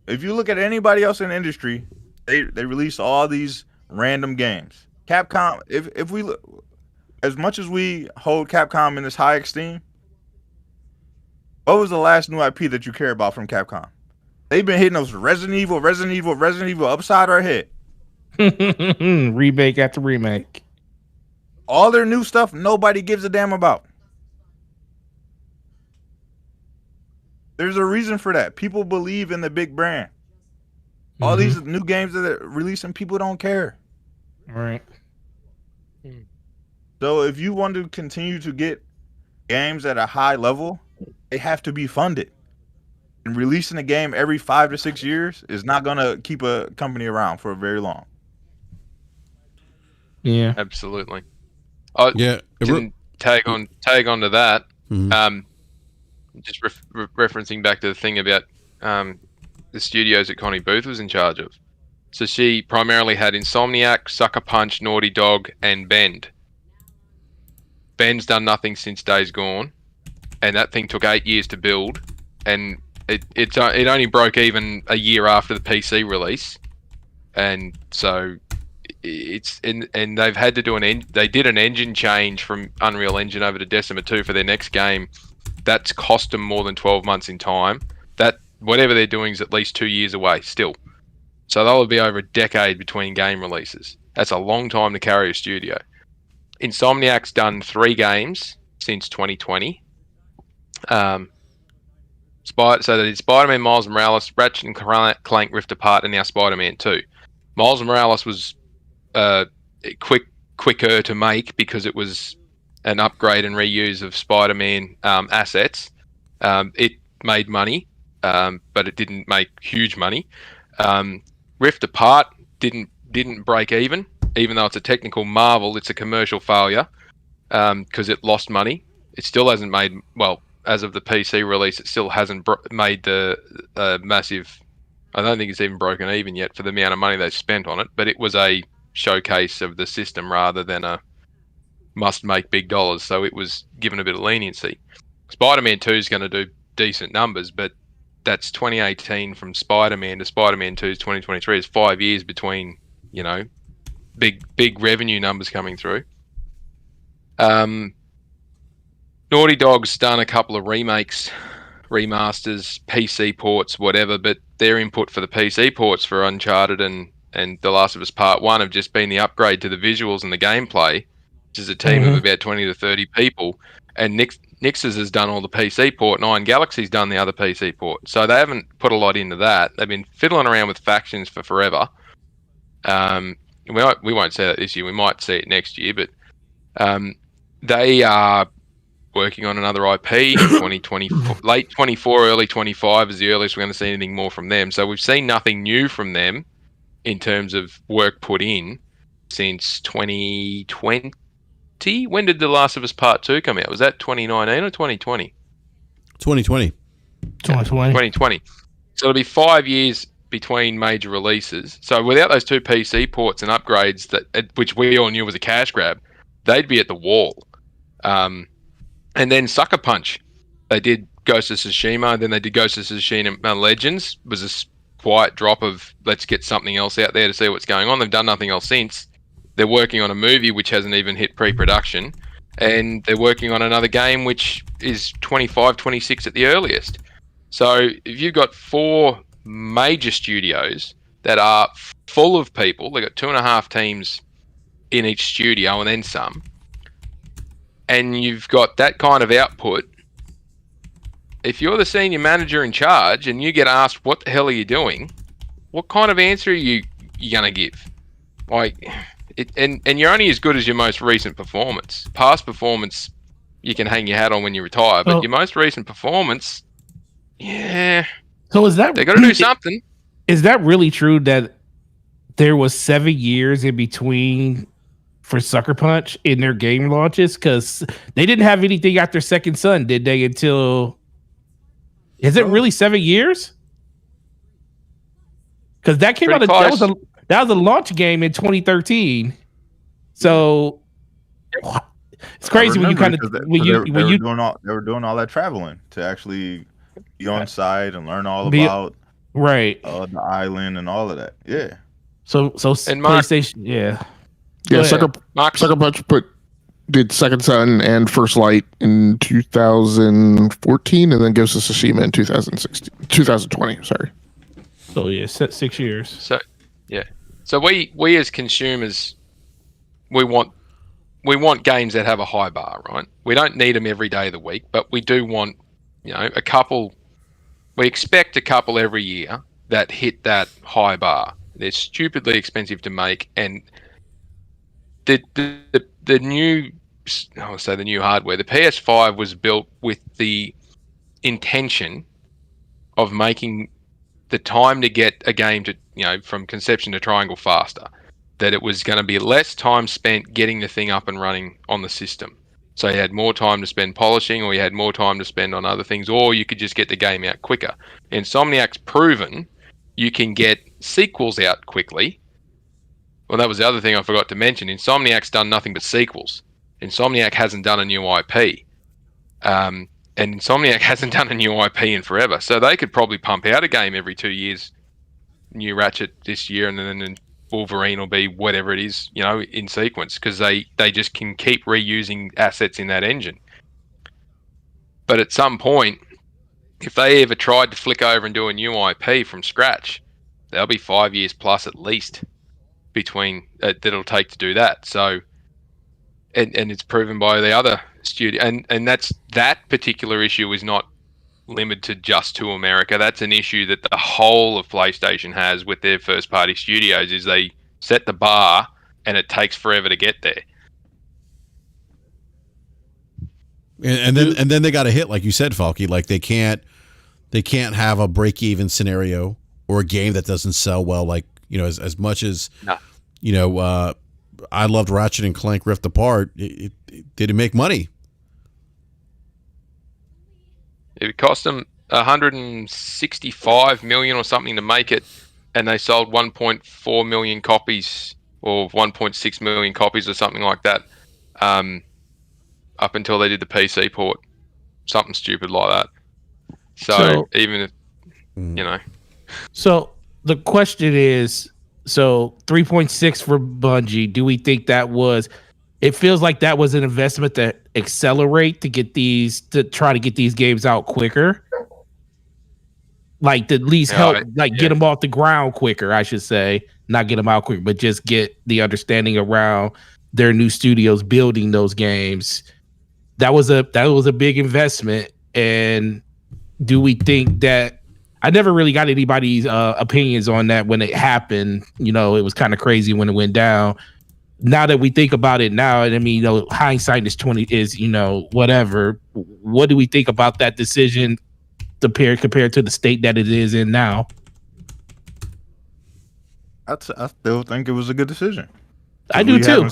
If you look at anybody else in the industry, they release all these random games. Capcom, if we look, as much as we hold Capcom in this high esteem, what was the last new IP that you care about from Capcom? They've been hitting those Resident Evil upside our head. Remake after remake. All their new stuff, nobody gives a damn about. There's a reason for that. People believe in the big brand. All these new games that they're releasing, people don't care. All right. So if you want to continue to get games at a high level, they have to be funded. And releasing a game every 5 to 6 years is not going to keep a company around for very long. Yeah, absolutely. Tag on to that. Just referencing back to the thing about the studios that Connie Booth was in charge of. So she primarily had Insomniac, Sucker Punch, Naughty Dog, and Bend. Bend's done nothing since Days Gone, and that thing took 8 years to build, and it only broke even a year after the PC release, and so and they've had to do they did an engine change from Unreal Engine over to Decima 2 for their next game. That's cost them more than 12 months in time. That whatever they're doing is at least 2 years away still. So that will be over a decade between game releases. That's a long time to carry a studio. Insomniac's done 3 games since 2020. So they did Spider-Man, Miles Morales, Ratchet and Clank Rift Apart, and now Spider-Man 2. Miles Morales was quick quicker to make because it was an upgrade and reuse of Spider-Man assets. It made money, but it didn't make huge money. Rift Apart didn't break even though it's a technical marvel. It's a commercial failure because it lost money. It still hasn't made, well, as of the PC release, it still hasn't made the massive. I don't think it's even broken even yet for the amount of money they've spent on it. But it was a showcase of the system rather than a must make big dollars. So it was given a bit of leniency. Spider-Man 2 is going to do decent numbers, but that's 2018 from Spider-Man to Spider-Man 2's 2023. It's 5 years between, you know, big revenue numbers coming through. Naughty Dog's done a couple of remakes, remasters, PC ports, whatever, but their input for the PC ports for Uncharted and The Last of Us Part 1 have just been the upgrade to the visuals and the gameplay, which is a team of about 20 to 30 people. And Nix's has done all the PC port, and Iron Galaxy's done the other PC port. So they haven't put a lot into that. They've been fiddling around with factions for forever. We won't see that this year. We might see it next year, but they are working on another IP 2024, late 24, early 25 is the earliest we're going to see anything more from them. So we've seen nothing new from them in terms of work put in since 2020. When did The Last of Us Part 2 come out? Was that 2019 or 2020? 2020. 2020. So it'll be 5 years between major releases. So without those two PC ports and upgrades, which we all knew was a cash grab, they'd be at the wall. And then Sucker Punch, they did Ghost of Tsushima, then they did Ghost of Tsushima Legends. It was a quiet drop of let's get something else out there to see what's going on. They've done nothing else since. They're working on a movie which hasn't even hit pre-production, and they're working on another game which is 25, 26 at the earliest. So if you've got 4 major studios that are full of people, they've got 2.5 teams in each studio and then some, and you've got that kind of output, if you're the senior manager in charge and you get asked what the hell are you doing, what kind of answer are you going to give? Like, and you're only as good as your most recent performance. Past performance, you can hang your hat on when you retire, but your most recent performance, yeah. So is that they got to do something? Is that really true that there was 7 years in between for Sucker Punch in their game launches? Because they didn't have anything after Second Son, did they? Until is it really 7 years? Because that came out. That was a launch game in 2013. So it's crazy when you kind of they were doing all that traveling to actually be on site and learn all about the island and all of that. Yeah. So and PlayStation, yeah. Sucker Punch did Second Son and First Light in 2014, and then Ghost of Tsushima in 2020. Sorry. So yeah, 6 years. So yeah. So we as consumers, we want games that have a high bar, right? We don't need them every day of the week, but we do want, a couple. We expect a couple every year that hit that high bar. They're stupidly expensive to make, and the new, I would say the new hardware, the PS5 was built with the intention of making the time to get a game to, from conception to triangle faster, that it was going to be less time spent getting the thing up and running on the system. So you had more time to spend polishing, or you had more time to spend on other things, or you could just get the game out quicker. Insomniac's proven you can get sequels out quickly. Well, that was the other thing I forgot to mention. Insomniac's done nothing but sequels. Insomniac hasn't done a new IP. And Insomniac hasn't done a new IP in forever. So they could probably pump out a game every 2 years. New Ratchet this year, and then Wolverine will be whatever it is, in sequence, because they just can keep reusing assets in that engine. But at some point, if they ever tried to flick over and do a new IP from scratch, there'll be 5 years plus at least between that it'll take to do that. So, and it's proven by the other studio, and that particular issue is not limited just to America. That's an issue that the whole of PlayStation has with their first party studios, is they set the bar and it takes forever to get there. And then they got a hit, like you said, Falky. Like they can't have a break even scenario or a game that doesn't sell well. Like, you know, as much as you know, I loved Ratchet and Clank Rift Apart. It didn't make money. It cost them 165 million or something to make it, and they sold 1.4 million copies or 1.6 million copies or something like that. Up until they did the PC port, something stupid like that. So even if, you know. So the question is, 3.6 for Bungie. Do we think that was? It feels like that was an investment to accelerate to try to get these games out quicker, like to at least help, get them off the ground quicker. I should say, not get them out quicker, but just get the understanding around their new studios building those games. That was a big investment. And do we think that? I never really got anybody's opinions on that when it happened. You know, it was kind of crazy when it went down. Now that we think about it now, and I mean, you know, hindsight is you know, whatever. What do we think about that decision compared to the state that it is in now? I still think it was a good decision. I do too.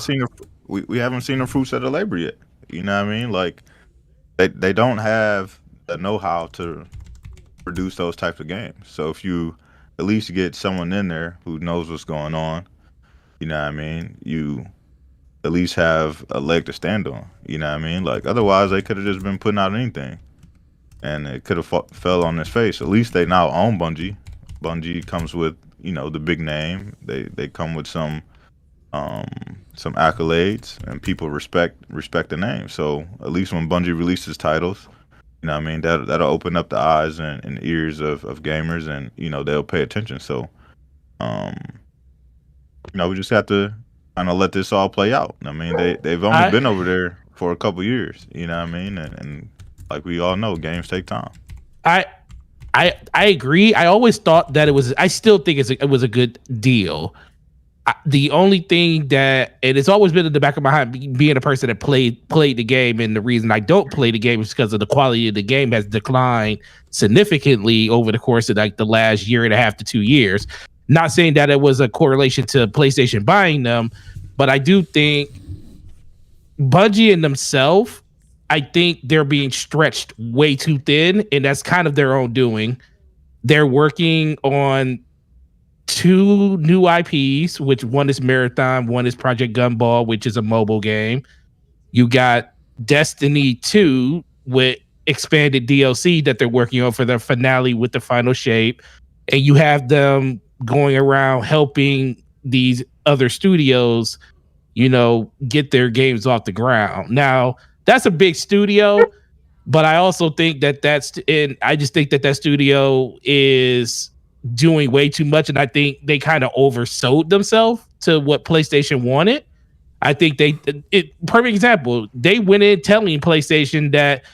We haven't seen the fruits of the labor yet. You know what I mean? Like they don't have the know-how to produce those types of games. So if you at least get someone in there who knows what's going on, you know what I mean, you at least have a leg to stand on. You know what I mean? Like otherwise they could have just been putting out anything and it could have fell on its face. At least they now own Bungie. Bungie comes with, you know, the big name. They come with some accolades, and people respect the name. So at least when Bungie releases titles, you know what I mean, that'll open up the eyes and ears of gamers, and you know, they'll pay attention. So you know, we just have to kind of let this all play out. I mean, they've only been over there for a couple years, you know what I mean, and like we all know, games take time. I agree. I always thought that I still think it was a good deal. The only thing that, and it's always been in the back of my mind, being a person that played the game, and the reason I don't play the game is because of the quality of the game has declined significantly over the course of like the last year and a half to 2 years. Not saying that it was a correlation to PlayStation buying them, but I do think Bungie in themselves, I think they're being stretched way too thin, and that's kind of their own doing. They're working on 2 new IPs, which one is Marathon, one is Project Gumball, which is a mobile game. You got Destiny 2 with expanded DLC that they're working on for their finale with the final shape. And you have them going around helping these other studios, you know, get their games off the ground. Now, that's a big studio, but I also think I just think that studio is doing way too much, and I think they kind of oversold themselves to what PlayStation wanted. I think perfect example, they went in telling PlayStation that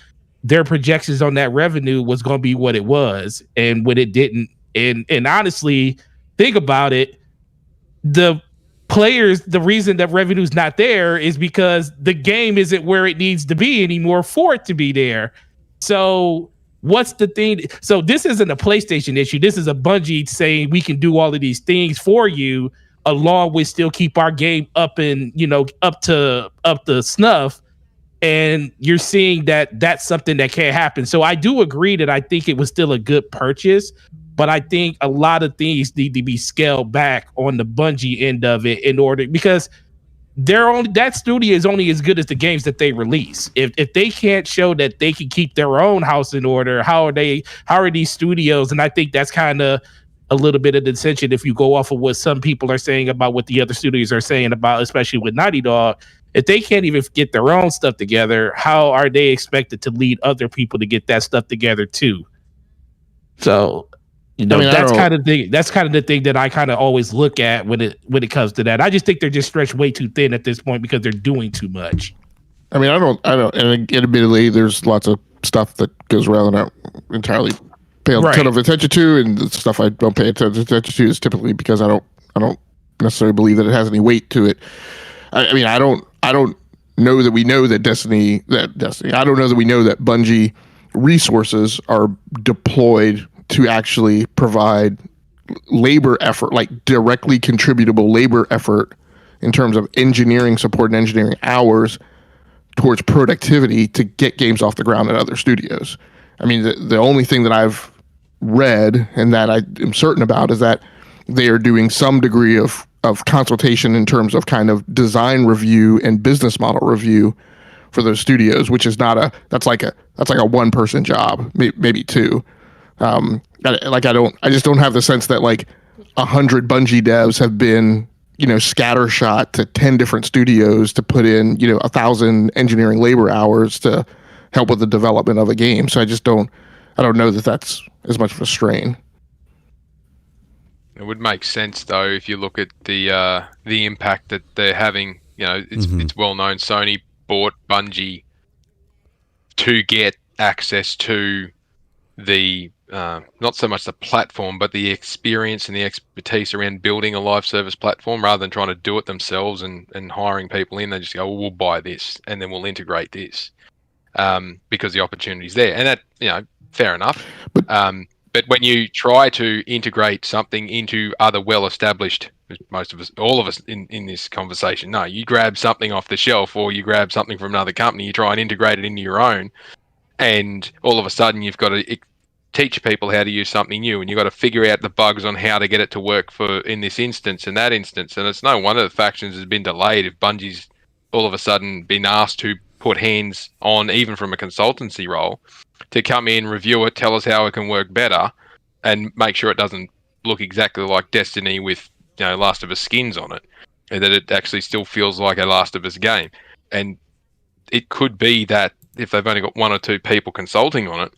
their projections on that revenue was going to be what it was, and when it didn't, and honestly, think about it, the reason that revenue's not there is because the game isn't where it needs to be anymore for it to be there. So what's the thing? So this isn't a PlayStation issue. This is a Bungie saying we can do all of these things for you, along with still keep our game up and, you know, up to snuff. And you're seeing that that's something that can't happen. So I do agree that I think it was still a good purchase, but I think a lot of things need to be scaled back on the Bungie end of it because that studio is only as good as the games that they release. If they can't show that they can keep their own house in order, how are these studios? And I think that's kind of a little bit of dissension if you go off of what some people are saying about what the other studios are saying about, especially with Naughty Dog. If they can't even get their own stuff together, how are they expected to lead other people to get that stuff together too? So, you know, that's kind of the thing that I kind of always look at when it comes to that. I just think they're just stretched way too thin at this point because they're doing too much. I mean, I don't, and admittedly, there's lots of stuff that goes around that I don't entirely pay a ton of attention to, and the stuff I don't pay attention to is typically because I don't necessarily believe that it has any weight to it. I mean, I don't know that we know that Destiny. I don't know that we know that Bungie resources are deployed to actually provide labor effort, like directly contributable labor effort in terms of engineering support and engineering hours towards productivity to get games off the ground at other studios. I mean, the only thing that I've read and that I am certain about is that they are doing some degree of consultation in terms of kind of design review and business model review for those studios, which is not that's like a one person job, maybe two. I just don't have the sense that like 100 Bungie devs have been, scattershot to 10 different studios to put in, 1,000 engineering labor hours to help with the development of a game. So I don't know that that's as much of a strain. It would make sense though if you look at the impact that they're having. It's well known. Sony bought Bungie to get access to the not so much the platform, but the experience and the expertise around building a live service platform, rather than trying to do it themselves and hiring people in. They just go, well, we'll buy this and then we'll integrate this because the opportunity's there, and that fair enough. But when you try to integrate something into other well-established, most of us, all of us in this conversation, no, you grab something off the shelf or you grab something from another company, you try and integrate it into your own, and all of a sudden you've got to teach people how to use something new, and you've got to figure out the bugs on how to get it to work for in this instance and that instance. And it's no wonder the factions has been delayed if Bungie's all of a sudden been asked to put hands on, even from a consultancy role, to come in, review it, tell us how it can work better, and make sure it doesn't look exactly like Destiny with Last of Us skins on it, and that it actually still feels like a Last of Us game. And it could be that if they've only got one or two people consulting on it,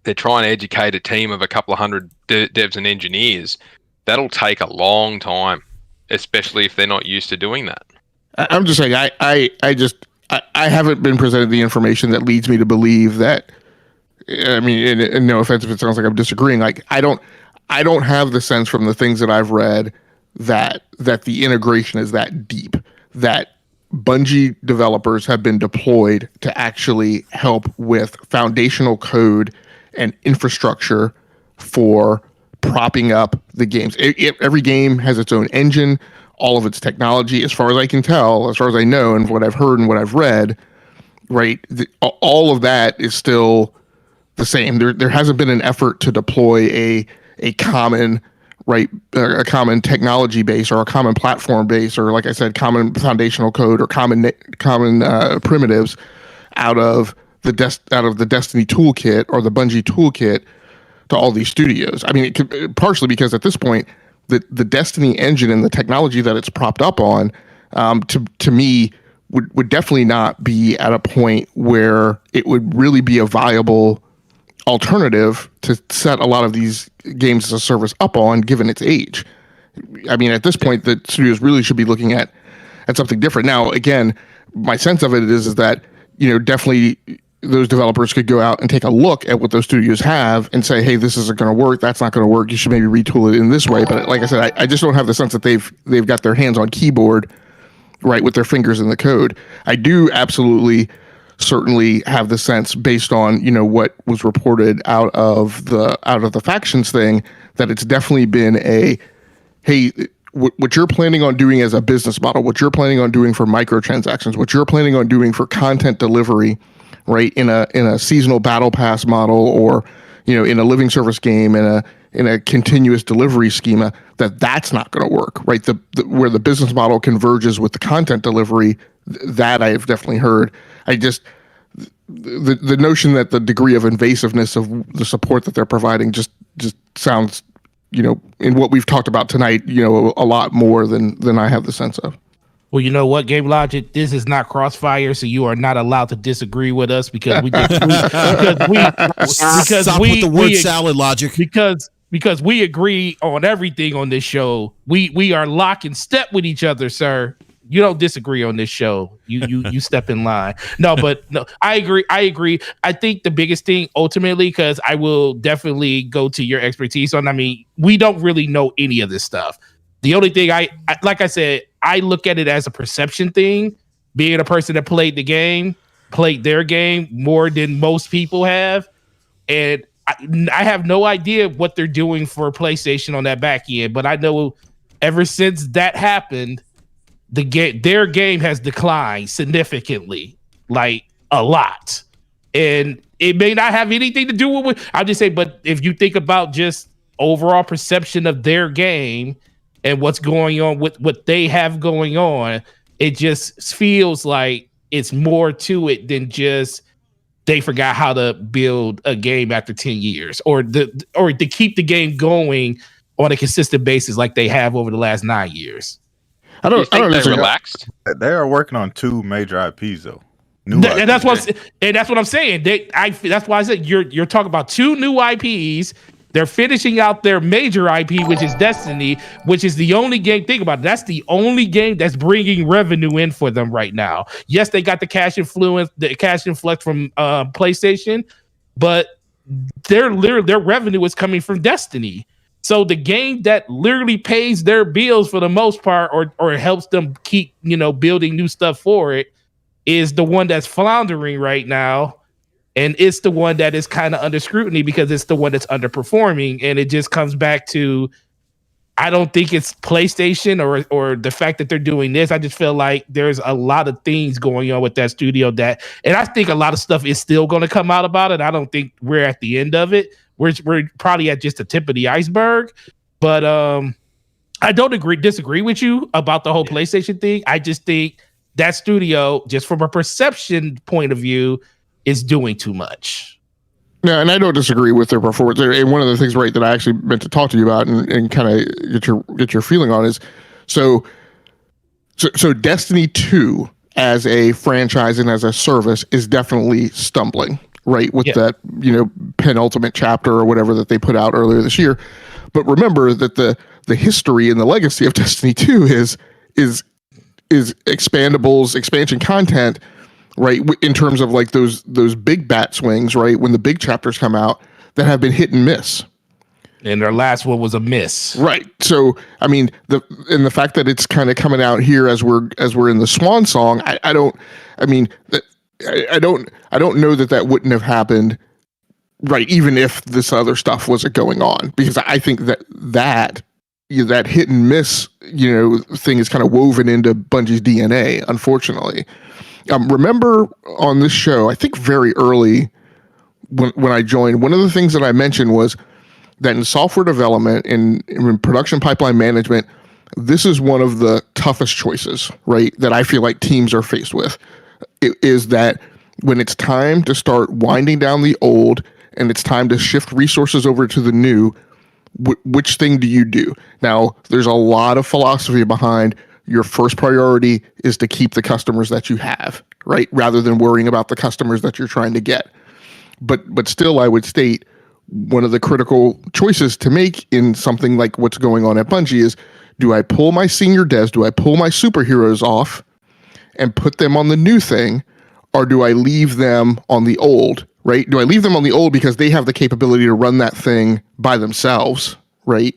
they're trying to educate a team of a couple of hundred devs and engineers. That'll take a long time, especially if they're not used to doing that. I'm just saying, I haven't been presented the information that leads me to believe that. I mean, and no offense if it sounds like I'm disagreeing. Like I don't have the sense from the things that I've read that the integration is that deep, that Bungie developers have been deployed to actually help with foundational code and infrastructure for propping up the games. Every game has its own engine, all of its technology, as far as I can tell, as far as I know, and what I've heard and what I've read, right? All of that is still the same. There hasn't been an effort to deploy a common, right, a common technology base or a common platform base, or like I said, common foundational code or common primitives out of the Destiny toolkit or the Bungie toolkit to all these studios. I mean, partially because at this point, the Destiny engine and the technology that it's propped up on, to me, would definitely not be at a point where it would really be a viable alternative to set a lot of these games as a service up on, given its age. I mean, at this point, the studios really should be looking at something different. Now, again, my sense of it is that, definitely those developers could go out and take a look at what those studios have and say, hey, this isn't going to work. That's not going to work. You should maybe retool it in this way. But like I said, I just don't have the sense that they've got their hands on keyboard, right, with their fingers in the code. I do absolutely certainly have the sense, based on what was reported out of the factions thing, that it's definitely been hey, what you're planning on doing as a business model, what you're planning on doing for microtransactions, what you're planning on doing for content delivery, right, in a seasonal battle pass model, or in a living service game, in a continuous delivery schema, that's not going to work, right? Where the business model converges with the content delivery, that I've definitely heard. The notion that the degree of invasiveness of the support that they're providing just sounds, in what we've talked about tonight, a lot more than I have the sense of. Well, you know what, Game Logic, this is not Crossfire, so you are not allowed to disagree with us because with the word salad logic. Because we agree on everything on this show. We are lock and step with each other, sir. You don't disagree on this show. You step in line. No, I agree. I think the biggest thing ultimately, because I will definitely go to your expertise on, I mean, we don't really know any of this stuff. The only thing I like I said, I look at it as a perception thing. being a person that played their game more than most people have, and I have no idea what they're doing for PlayStation on that back end, but I know ever since that happened, their game has declined significantly, like a lot. And it may not have anything to do with I'll just say, but if you think about just overall perception of their game and what's going on with what they have going on, it just feels like it's more to it than just they forgot how to build a game after 10 years or to keep the game going on a consistent basis like they have over the last 9 years. I don't think they're relaxed. They are working on 2 major IPs though. And that's what I'm saying. That's why I said you're talking about 2 new IPs. They're finishing out their major IP, which is Destiny, which is the only game. Think about it. That's the only game that's bringing revenue in for them right now. Yes, they got the cash influx from PlayStation, but their revenue is coming from Destiny. So the game that literally pays their bills for the most part, or helps them keep building new stuff for it, is the one that's floundering right now. And it's the one that is kind of under scrutiny because it's the one that's underperforming. And it just comes back to, I don't think it's PlayStation or the fact that they're doing this. I just feel like there's a lot of things going on with that studio and I think a lot of stuff is still going to come out about it. I don't think we're at the end of it. We're probably at just the tip of the iceberg. But I don't disagree with you about the whole PlayStation thing. I just think that studio, just from a perception point of view, is doing too much. Yeah, and I don't disagree with their performance. And one of the things, right, that I actually meant to talk to you about and kind of get your feeling on is, so Destiny 2 as a franchise and as a service is definitely stumbling, right, with that penultimate chapter or whatever that they put out earlier this year. But remember that the history and the legacy of Destiny 2 is expandables, expansion content, right, in terms of like those big bat swings, right, when the big chapters come out, that have been hit and miss. And their last one was a miss. Right. So, I mean, the fact that it's kind of coming out here as we're in the swan song, I don't know that wouldn't have happened, right, even if this other stuff wasn't going on, because I think that hit and miss, thing is kind of woven into Bungie's DNA, unfortunately. Remember on this show, I think very early when I joined, one of the things that I mentioned was that in software development and in production pipeline management, this is one of the toughest choices, right, that I feel like teams are faced with. It is that when it's time to start winding down the old and it's time to shift resources over to the new, which thing do you do? Now, there's a lot of philosophy behind your first priority is to keep the customers that you have, right? Rather than worrying about the customers that you're trying to get. But still, I would state one of the critical choices to make in something like what's going on at Bungie is, do I pull my senior devs, do I pull my superheroes off and put them on the new thing, or do I leave them on the old, right? Do I leave them on the old because they have the capability to run that thing by themselves, right?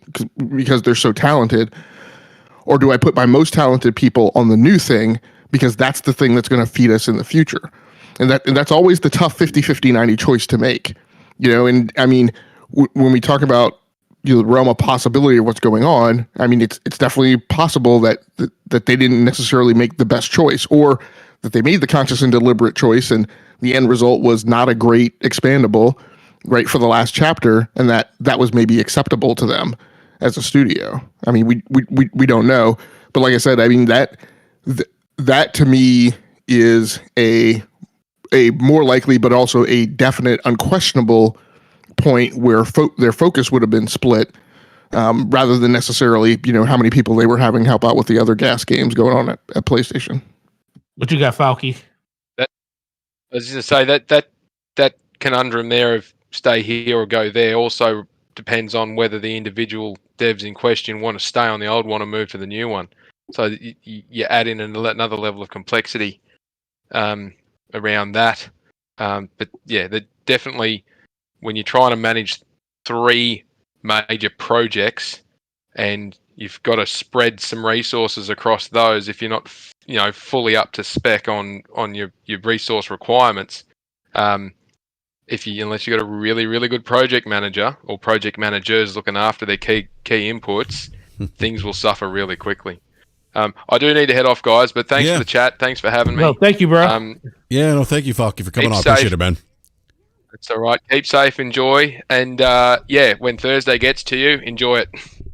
Because they're so talented. Or do I put my most talented people on the new thing because that's the thing that's going to feed us in the future? And that's always the tough 50-50-90 choice to make. And I mean, when we talk about the realm of possibility of what's going on, I mean, it's definitely possible that they didn't necessarily make the best choice, or that they made the conscious and deliberate choice and the end result was not a great expandable, right, for the last chapter, and that was maybe acceptable to them as a studio. I mean, we don't know, but like I said, I mean that to me is a more likely, but also a definite, unquestionable point where their focus would have been split, rather than necessarily how many people they were having help out with the other gas games going on at PlayStation. What you got, Falky? I was going to say that conundrum there of stay here or go there also depends on whether the individual devs in question want to stay on the old one or move to the new one. So you add in another level of complexity around that. But yeah, definitely when you're trying to manage 3 major projects and you've got to spread some resources across those if you're not, fully up to spec on your resource requirements. Unless you've got a really, really good project manager or project managers looking after their key inputs, things will suffer really quickly. I do need to head off, guys, but thanks for the chat. Thanks for having me. No, thank you, bro. Thank you, Falky, for coming on. Safe. Appreciate it, man. It's all right. Keep safe, enjoy, and when Thursday gets to you, enjoy it.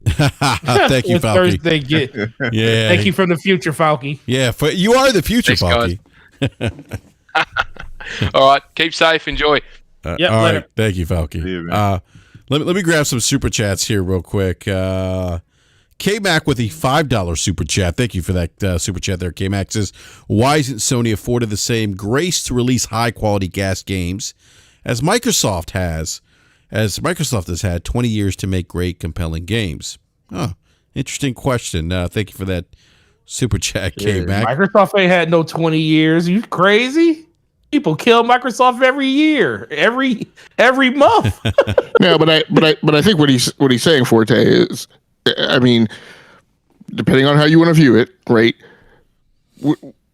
Thank you, Falky. Yeah. Thank you from the future, Falky. Yeah, you are the future, Falky. All right. Keep safe. Enjoy. All right. Thank you, Falky. Let me grab some super chats here real quick. K-Mac with the $5 super chat. Thank you for that super chat there. K-Mac says, why isn't Sony afforded the same grace to release high-quality gas games as Microsoft has? As Microsoft has had 20 years to make great, compelling games. Oh, interesting question. Thank you for that super chat, K-Mac. Microsoft ain't had no 20 years. You crazy? People kill Microsoft every year, every month. Yeah, but I think what he's saying, Forte, is, I mean, depending on how you want to view it, right?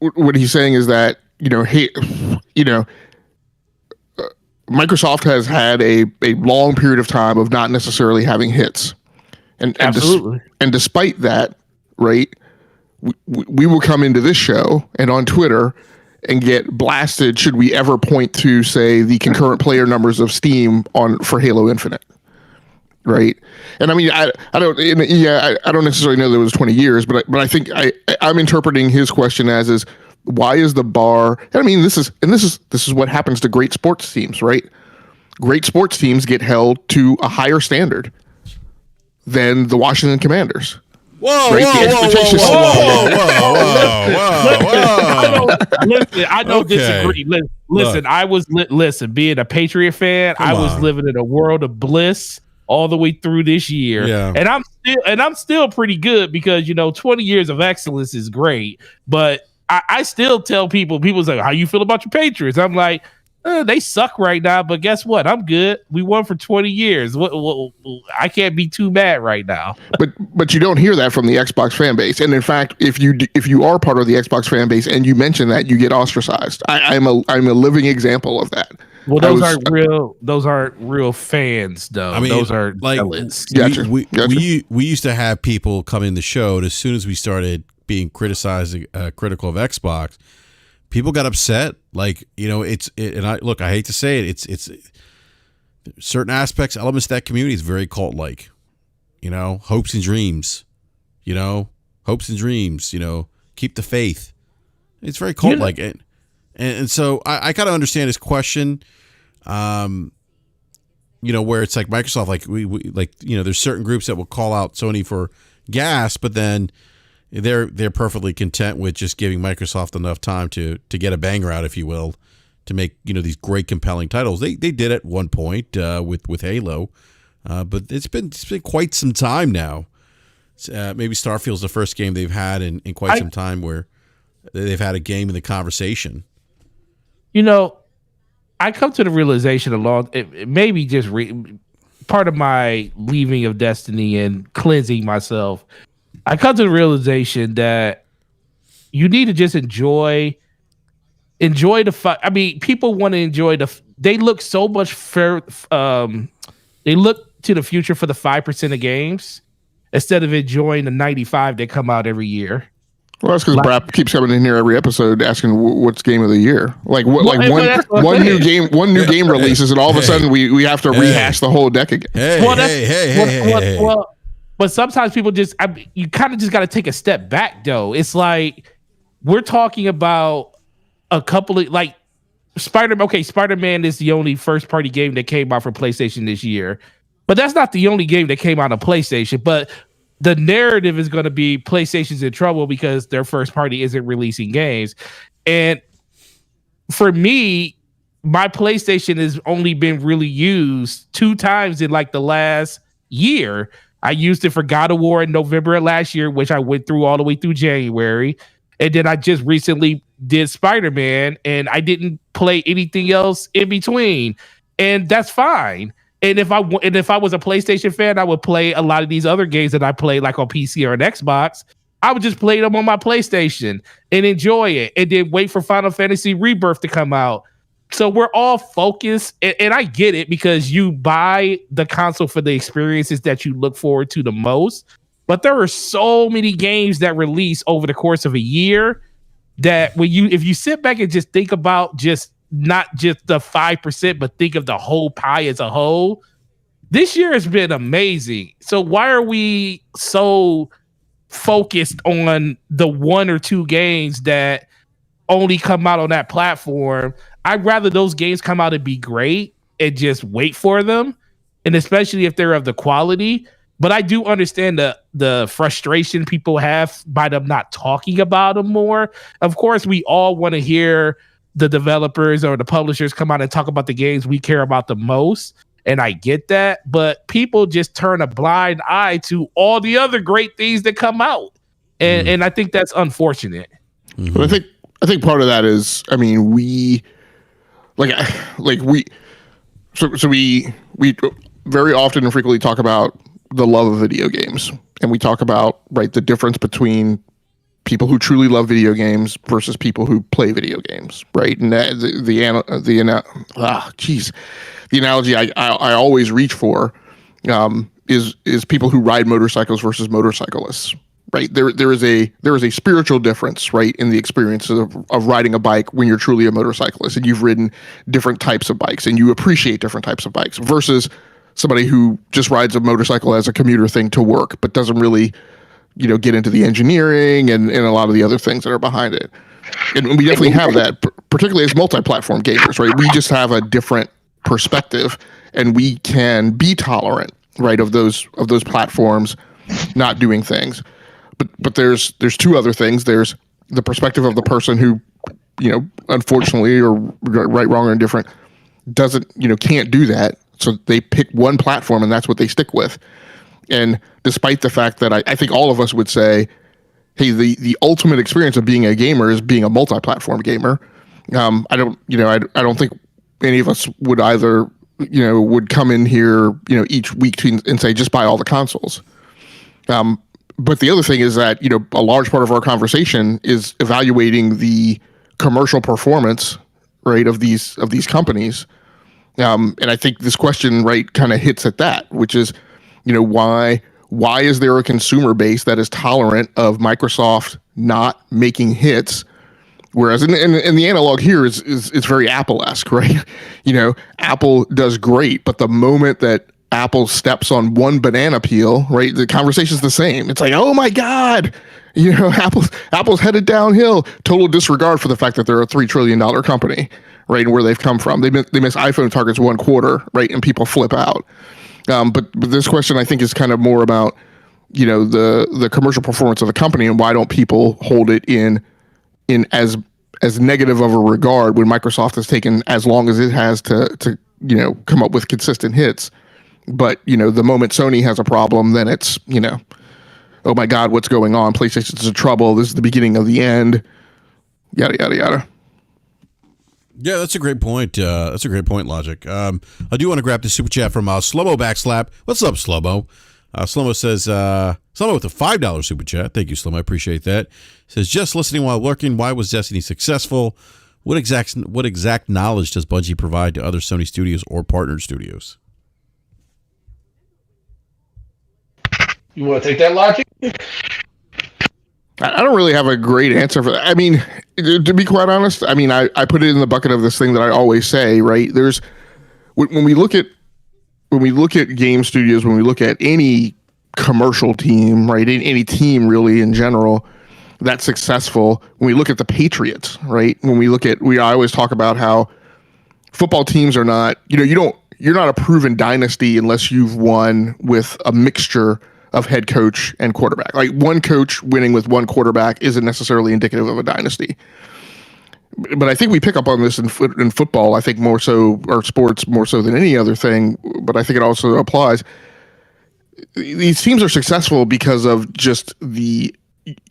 What he's saying is that Microsoft has had a long period of time of not necessarily having hits, and absolutely, and despite that, right, we will come into this show and on Twitter and get blasted should we ever point to, say, the concurrent player numbers of Steam for Halo Infinite, right? And I mean, I don't necessarily know that it was 20 years, but I think I'm interpreting his question as why is the bar? I mean, this is what happens to great sports teams, right? Great sports teams get held to a higher standard than the Washington Commanders. Whoa, right? Listen, I don't disagree. Listen, being a Patriot fan, I was living in a world of bliss all the way through this year. Yeah. And I'm still pretty good because 20 years of excellence is great. But I still tell people say, how you feel about your Patriots? I'm like, they suck right now, but guess what? I'm good. We won for 20 years. I can't be too mad right now. But you don't hear that from the Xbox fan base. And in fact, if you are part of the Xbox fan base and you mention that, you get ostracized. I'm a living example of that. Well, those aren't real fans, though. I mean, those are like gotcha. We used to have people come in the show, and as soon as we started being critical of Xbox, people got upset. Like, and I hate to say it, it's certain elements of that community is very cult-like. Hopes and dreams. Keep the faith. It's very cult-like. And so I kind of understand his question. Where it's like Microsoft, like we there's certain groups that will call out Sony for gas, but then they're perfectly content with just giving Microsoft enough time to get a banger out, if you will, to make these great, compelling titles. They did at one point with Halo, but it's been quite some time now. Maybe Starfield's the first game they've had in quite some time where they've had a game in the conversation. I come to the realization it maybe just part of my leaving of Destiny and cleansing myself. I come to the realization that you need to just enjoy the fight. I mean, people want to enjoy they look so much they look to the future for the 5% of games instead of enjoying the 95 that come out every year. Well, that's because BRAP keeps coming in here every episode asking what's game of the year. Like one new game releases, and all of a sudden we have to rehash the whole deck again. But sometimes people you kind of just got to take a step back, though. It's like we're talking about a couple of Spider-Man. Okay, Spider-Man is the only first-party game that came out for PlayStation this year, but that's not the only game that came out on PlayStation. But the narrative is going to be PlayStation's in trouble because their first party isn't releasing games. And for me, my PlayStation has only been really used 2 times in the last year. I used it for God of War in November of last year, which I went through all the way through January. And then I just recently did Spider-Man, and I didn't play anything else in between. And that's fine. And if I was a PlayStation fan, I would play a lot of these other games that I play like on PC or an Xbox. I would just play them on my PlayStation and enjoy it, and then wait for Final Fantasy Rebirth to come out. So we're all focused, and I get it because you buy the console for the experiences that you look forward to the most. But there are so many games that release over the course of a year that if you sit back and just think about just not just the 5%, but think of the whole pie as a whole, this year has been amazing. So why are we so focused on the one or two games that only come out on that platform? I'd rather those games come out and be great and just wait for them, and especially if they're of the quality. But I do understand the frustration people have by them not talking about them more. Of course, we all want to hear the developers or the publishers come out and talk about the games we care about the most, and I get that. But people just turn a blind eye to all the other great things that come out, and I think that's unfortunate. But I think part of that is, I mean, we very often and frequently talk about the love of video games, and we talk about the difference between people who truly love video games versus people who play video games, right? And the analogy I always reach for is people who ride motorcycles versus motorcyclists, right? There is a spiritual difference, right, in the experience of riding a bike when you're truly a motorcyclist and you've ridden different types of bikes and you appreciate different types of bikes versus somebody who just rides a motorcycle as a commuter thing to work, but doesn't really, get into the engineering and a lot of the other things that are behind it. And we definitely have that, particularly as multi-platform gamers, right? We just have a different perspective, and we can be tolerant, right, of those platforms not doing things. But there's two other things. There's the perspective of the person who, unfortunately, or right, wrong, or indifferent, doesn't, can't do that. So they pick one platform and that's what they stick with. And despite the fact that I think all of us would say, hey, the ultimate experience of being a gamer is being a multi-platform gamer. I don't think any of us would either, would come in here, each week and say, just buy all the consoles. But the other thing is that, a large part of our conversation is evaluating the commercial performance, right, of these companies. And I think this question, right, kind of hits at that, which is, why is there a consumer base that is tolerant of Microsoft not making hits? Whereas, and the analog here is very Apple-esque, right? Apple does great, but the moment that Apple steps on one banana peel, right, the conversation's the same. It's like, oh my God, Apple's headed downhill. Total disregard for the fact that they're a $3 trillion company, right, and where they've come from. They miss iPhone targets one quarter, right, and people flip out. But this question, I think, is kind of more about, the commercial performance of the company, and why don't people hold it in as negative of a regard when Microsoft has taken as long as it has to come up with consistent hits. But, the moment Sony has a problem, then it's, oh my God, what's going on? PlayStation's in trouble. This is the beginning of the end. Yada, yada, yada. Yeah, that's a great point. That's a great point, Logic. I do want to grab the super chat from Slomo Backslap. What's up, Slomo? Slomo says, Slomo with a $5 super chat. Thank you, Slomo. I appreciate that. Says, just listening while working. Why was Destiny successful? What exact knowledge does Bungie provide to other Sony studios or partnered studios? You want to take that, Logic? I don't really have a great answer for that. I mean, to be quite honest, I put it in the bucket of this thing that I always say, right? There's when we look at game studios, when we look at any commercial team, right? Any team really in general that's successful. When we look at the Patriots, right? I always talk about how football teams are not, you're not a proven dynasty unless you've won with a mixture of head coach and quarterback. Like, one coach winning with one quarterback isn't necessarily indicative of a dynasty. But I think we pick up on this in football, I think more so, or sports more so than any other thing, but I think it also applies. These teams are successful because of just the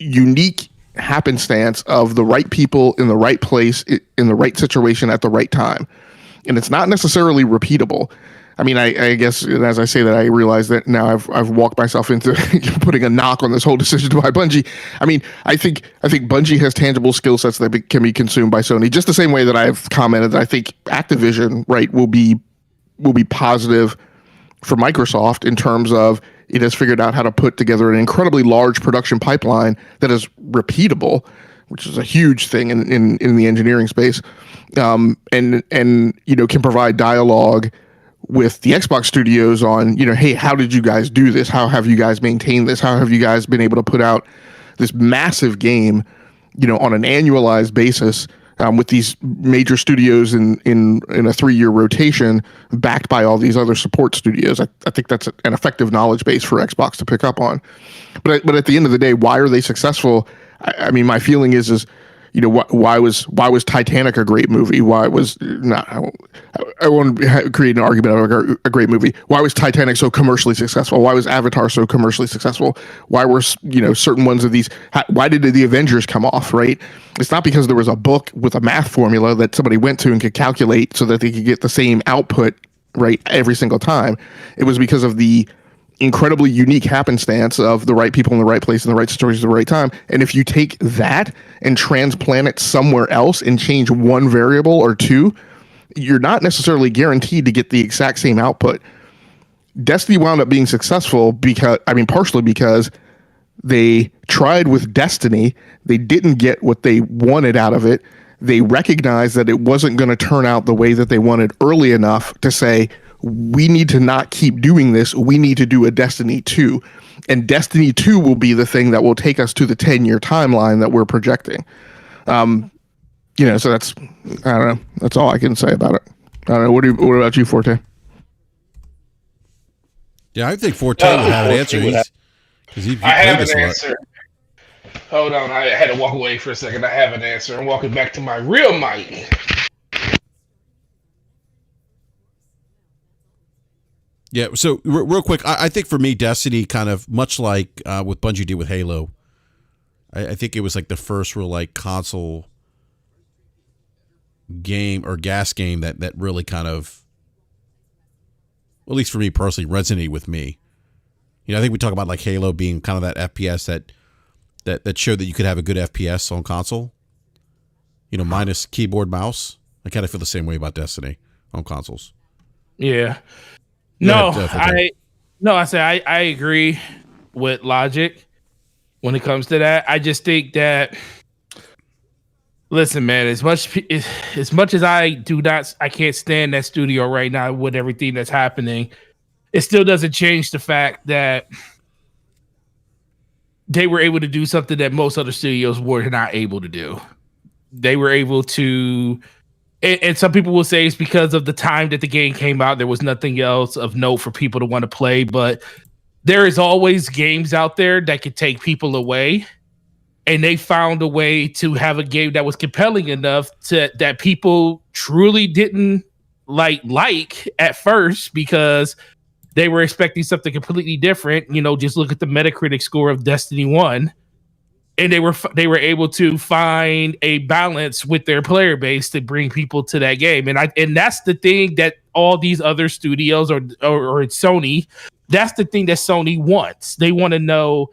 unique happenstance of the right people in the right place, in the right situation at the right time. And it's not necessarily repeatable. I mean, I guess as I say that, I realize that now I've walked myself into putting a knock on this whole decision to buy Bungie. I mean, I think Bungie has tangible skill sets that can be consumed by Sony, just the same way that I've commented that I think Activision, right, will be positive for Microsoft in terms of it has figured out how to put together an incredibly large production pipeline that is repeatable, which is a huge thing in the engineering space, and can provide dialogue with the Xbox studios on, hey, how did you guys do this? How have you guys maintained this? How have you guys been able to put out this massive game, on an annualized basis, with these major studios in a 3-year rotation, backed by all these other support studios? I think that's an effective knowledge base for Xbox to pick up on. But at the end of the day, why are they successful? I mean, my feeling is why was Titanic a great movie? Why was not? I won't create an argument of a great movie. Why was Titanic so commercially successful? Why was Avatar so commercially successful? Why were certain ones of these? Why did the Avengers come off? Right? It's not because there was a book with a math formula that somebody went to and could calculate so that they could get the same output right every single time. It was because of the incredibly unique happenstance of the right people in the right place in the right stories at the right time. And if you take that and transplant it somewhere else and change one variable or two, you're not necessarily guaranteed to get the exact same output. Destiny wound up being successful partially because they tried with Destiny. They didn't get what they wanted out of it. They recognized that it wasn't going to turn out the way that they wanted early enough to say, we need to not keep doing this. We need to do a Destiny 2. And Destiny 2 will be the thing that will take us to the 10-year timeline that we're projecting. So that's, I don't know. That's all I can say about it. I don't know. What about you, Forte? Yeah, I think Forte would have an answer. I have an answer. Hold on. I had to walk away for a second. I have an answer. I'm walking back to my real mic. Yeah, so real quick, I think for me, Destiny kind of, much like what Bungie did with Halo, I think it was like the first real like console game or gas game that really kind of, well, at least for me personally, resonated with me. I think we talk about like Halo being kind of that FPS that showed that you could have a good FPS on console, minus keyboard, mouse. I kind of feel the same way about Destiny on consoles. Yeah. I agree with Logic when it comes to that. I just think that, listen, man, as much as I can't stand that studio right now with everything that's happening, it still doesn't change the fact that they were able to do something that most other studios were not able to do. They were able to. And some people will say it's because of the time that the game came out. There was nothing else of note for people to want to play. But there is always games out there that could take people away. And they found a way to have a game that was compelling enough that people truly didn't like at first because they were expecting something completely different. Just look at the Metacritic score of Destiny 1. And they were able to find a balance with their player base to bring people to that game. And that's the thing that all these other studios or Sony, that's the thing that Sony wants. They want to know,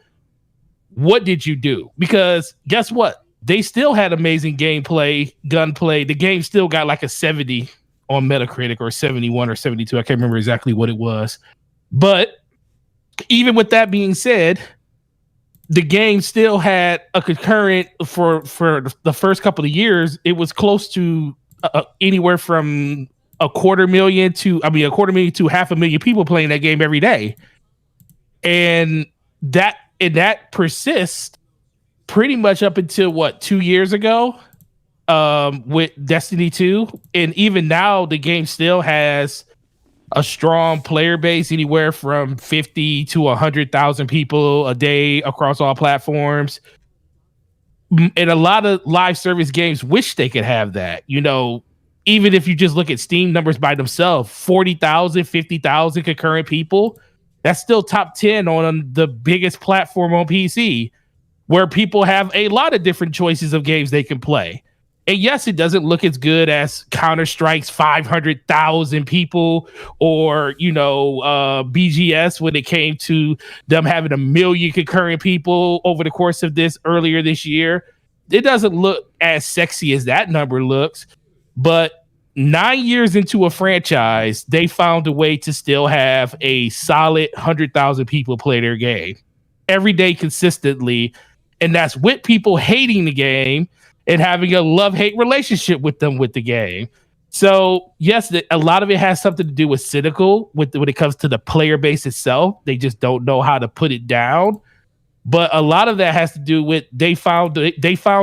what did you do? Because guess what? They still had amazing gameplay, gunplay. The game still got like a 70 on Metacritic or 71 or 72. I can't remember exactly what it was. But even with that being said, the game still had a concurrent for the first couple of years. It was close to anywhere from a quarter million to 500,000 people playing that game every day, and that persists pretty much up until 2 years ago with Destiny 2, and even now the game still has a strong player base, anywhere from 50 to 100,000 people a day across all platforms. And a lot of live service games wish they could have that. Even if you just look at Steam numbers by themselves, 40,000, 50,000 concurrent people, that's still top 10 on the biggest platform on PC, where people have a lot of different choices of games they can play. And yes, it doesn't look as good as Counter-Strike's 500,000 people or, BGS when it came to them having 1 million concurrent people over the course of this earlier this year. It doesn't look as sexy as that number looks, but 9 years into a franchise, they found a way to still have a solid 100,000 people play their game every day consistently. And that's with people hating the game and having a love-hate relationship with them with the game. So, yes, a lot of it has something to do with cynical when it comes to the player base itself. They just don't know how to put it down. But a lot of that has to do with they found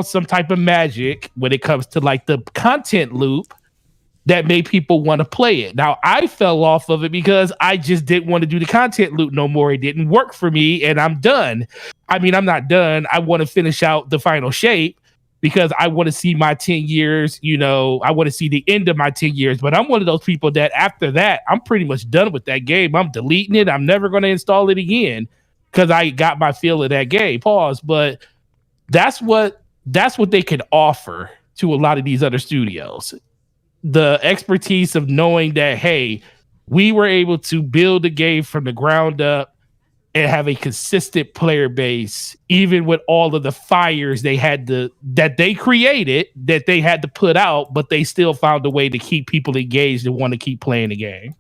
some type of magic when it comes to like the content loop that made people want to play it. Now, I fell off of it because I just didn't want to do the content loop no more. It didn't work for me, and I'm done. I mean, I'm not done. I want to finish out the final shape because I want to see my 10 years, I want to see the end of my 10 years. But I'm one of those people that after that, I'm pretty much done with that game. I'm deleting it. I'm never going to install it again because I got my feel of that game. Pause. But that's what they can offer to a lot of these other studios. The expertise of knowing that, hey, we were able to build a game from the ground up and have a consistent player base, even with all of the fires that they created, that they had to put out, but they still found a way to keep people engaged and want to keep playing the game.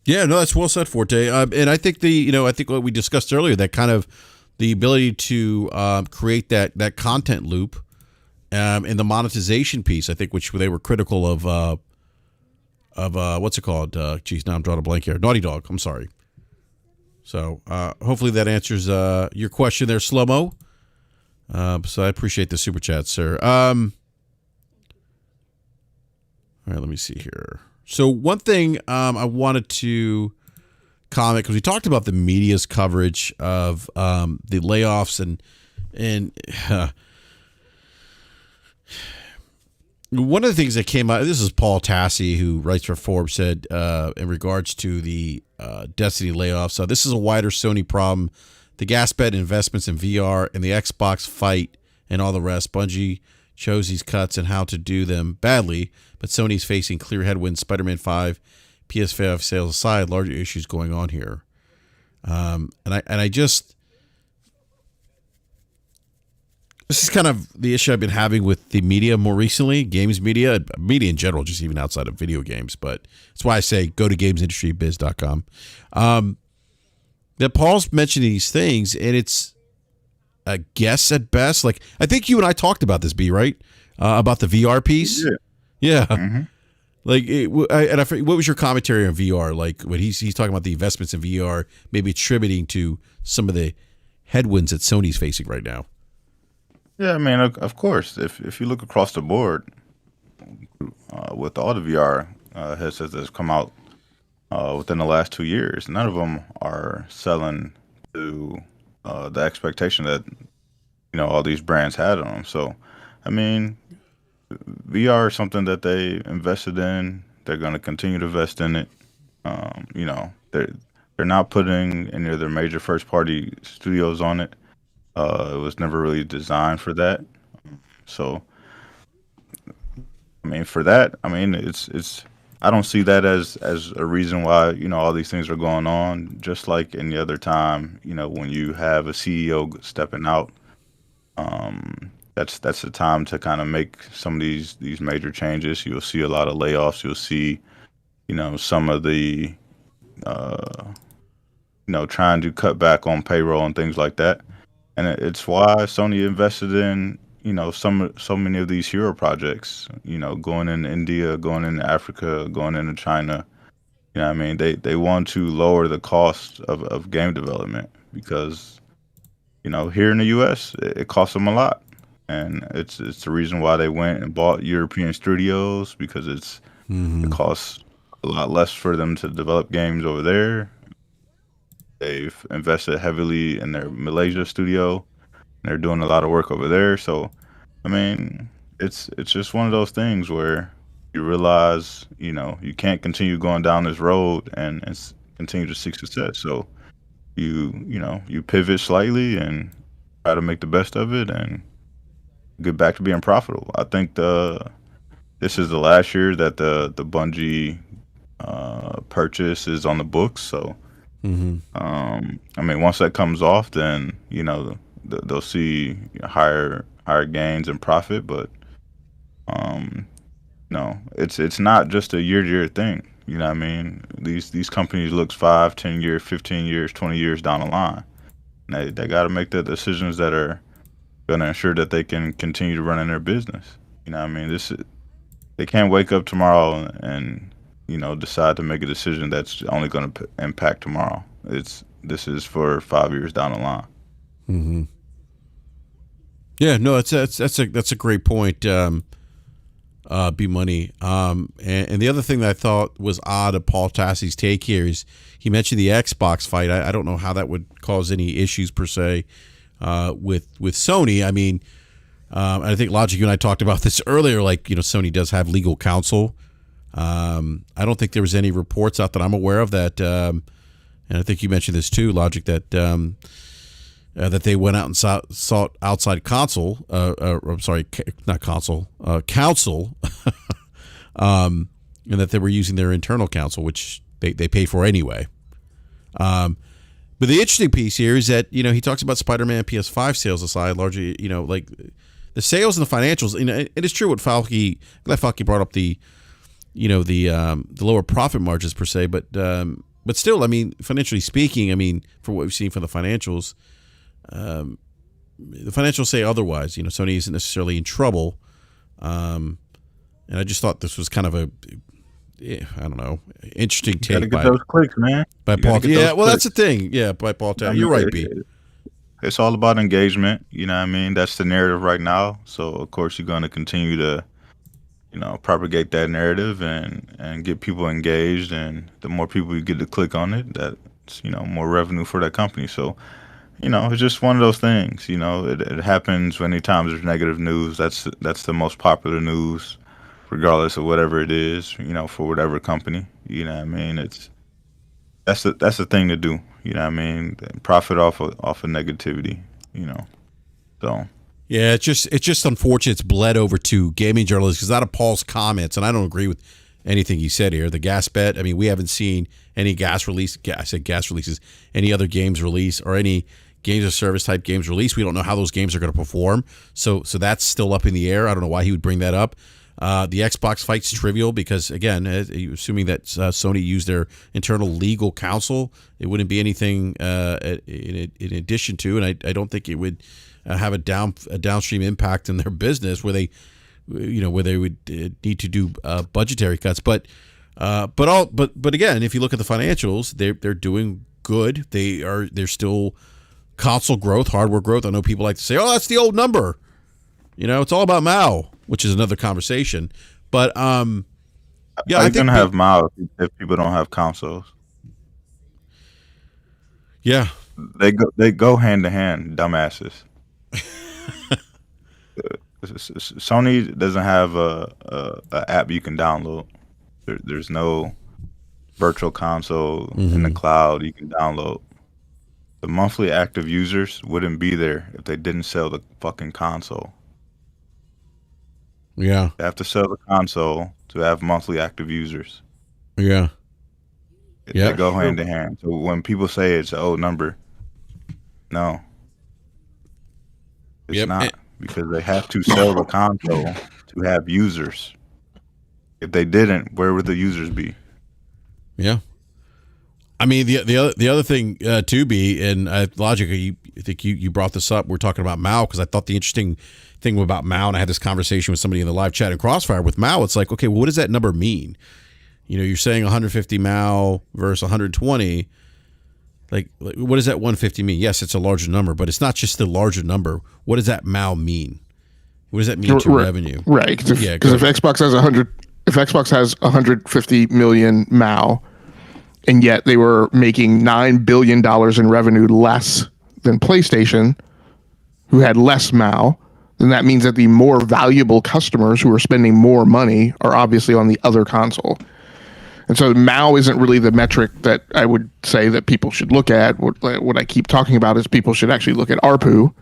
Yeah, no, that's well said, Forte. And I think I think what we discussed earlier, that kind of the ability to create that content loop and the monetization piece, I think, which they were critical of what's it called? Geez, now I'm drawing a blank here. Naughty Dog. I'm sorry. So hopefully that answers your question there, Slow-Mo. So I appreciate the super chat, sir. All right, let me see here. So one thing I wanted to comment, because we talked about the media's coverage of the layoffs and one of the things that came out, this is Paul Tassi, who writes for Forbes, said in regards to the Destiny layoffs, so this is a wider Sony problem. The gas bet investments in VR and the Xbox fight and all the rest. Bungie chose these cuts and how to do them badly, but Sony's facing clear headwinds. Spider-Man 5, PS5 sales aside, larger issues going on here. And I just... This is kind of the issue I've been having with the media more recently, games media in general, just even outside of video games. But that's why I say go to gamesindustrybiz.com. That Paul's mentioning these things, and it's a guess at best. Like, I think you and I talked about this, B, right? About the VR piece. Yeah. Mm-hmm. Like, what was your commentary on VR? Like, when he's talking about the investments in VR, maybe attributing to some of the headwinds that Sony's facing right now. Yeah, I mean, of course, if you look across the board with all the VR headsets that's come out within the last 2 years, none of them are selling to the expectation that all these brands had on them. So, I mean, VR is something that they invested in. They're going to continue to invest in it. They're not putting any of their major first party studios on it. It was never really designed for that. So, I mean, for that, I mean, it's. I don't see that as a reason why all these things are going on. Just like any other time, when you have a CEO stepping out, that's the time to kind of make some of these major changes. You'll see a lot of layoffs. You'll see, some of the, trying to cut back on payroll and things like that. And it's why Sony invested in, so many of these hero projects, going in India, going into Africa, going into China. I mean, they want to lower the cost of game development because, here in the U.S., it costs them a lot. And it's the reason why they went and bought European studios, because it costs a lot less for them to develop games over there. They've invested heavily in their Malaysia studio, and they're doing a lot of work over there. So, I mean, it's just one of those things where you realize, you can't continue going down this road and continue to seek success. So, you pivot slightly and try to make the best of it. And, get back to being profitable. I think this is the last year that the Bungie purchase is on the books. So, I mean, once that comes off, then they'll see higher gains and profit. But no, it's not just a year-to-year thing. You know what I mean? These companies look 5, 10 years, 15 years, 20 years down the line. And they got to make the decisions that are going to ensure that they can continue to run in their business. You know what I mean? They can't wake up tomorrow and decide to make a decision that's only going to impact tomorrow. This is for 5 years down the line. Mm-hmm. Yeah, no, that's a great point. B Money. And the other thing that I thought was odd of Paul Tassi's take here is he mentioned the Xbox fight. I don't know how that would cause any issues per se with Sony. I mean, I think Logic, you and I talked about this earlier. Like, Sony does have legal counsel. I don't think there was any reports out that I'm aware of that. And I think you mentioned this too, Logic, that that they went out and sought outside counsel. I'm sorry, not counsel, counsel, and that they were using their internal counsel, which they pay for anyway. But the interesting piece here is that he talks about Spider-Man PS5 sales aside, largely like the sales and the financials. It is true what Falcom brought up the lower profit margins per se, but still, I mean, financially speaking, I mean, for what we've seen from the financials. The financials say otherwise. Sony isn't necessarily in trouble, and I just thought this was kind of I don't know, interesting take by those clicks, man. By Paul. Yeah, well, that's the thing. Yeah, by Paul. You're right, B. It's all about engagement. You know what I mean? That's the narrative right now. So of course you're going to continue to, propagate that narrative and get people engaged, and the more people you get to click on it, that's more revenue for that company. So. It's just one of those things. It happens anytime there's negative news. That's the most popular news, regardless of whatever it is. For whatever company. You know what I mean? That's the thing to do. You know what I mean? Profit off of negativity. So. Yeah, it's just unfortunate. It's bled over to gaming journalists because out of Paul's comments, and I don't agree with anything he said here. The gas bet. I mean, we haven't seen any gas releases, any other games release, or any games of service type games release. We don't know how those games are going to perform. So that's still up in the air. I don't know why he would bring that up. The Xbox fight's trivial because, again, assuming that Sony used their internal legal counsel, it wouldn't be anything in addition to, and I don't think it would have a downstream impact in their business where they would need to do budgetary cuts. But again, if you look at the financials, they're doing good. They're still console growth, hardware growth. I know people like to say, "Oh, that's the old number." It's all about Mao, which is another conversation. But yeah, I think gonna have Mao if people don't have consoles. Yeah, they go hand to hand, dumbasses. Sony doesn't have a app you can download. There's no virtual console in the cloud you can download. The monthly active users wouldn't be there if they didn't sell the fucking console. Yeah. They have to sell the console to have monthly active users. Yeah. They go hand in hand. So when people say it's an old number, no. It's not. Because they have to sell the console to have users. If they didn't, where would the users be? Yeah. I mean, the other thing to be, and logically, I think you brought this up. We're talking about Mao because I thought the interesting thing about Mao, and I had this conversation with somebody in the live chat in Crossfire with Mao. It's like, okay, well, what does that number mean? You're saying 150 Mao versus 120. Like, what does that 150 mean? Yes, it's a larger number, but it's not just the larger number. What does that Mao mean? What does that mean to revenue? Right. Because if Xbox has 150 million Mao, and yet they were making $9 billion in revenue less than PlayStation, who had less Mao, then that means that the more valuable customers who are spending more money are obviously on the other console. And so Mao isn't really the metric that I would say that people should look at. What I keep talking about is people should actually look at ARPU,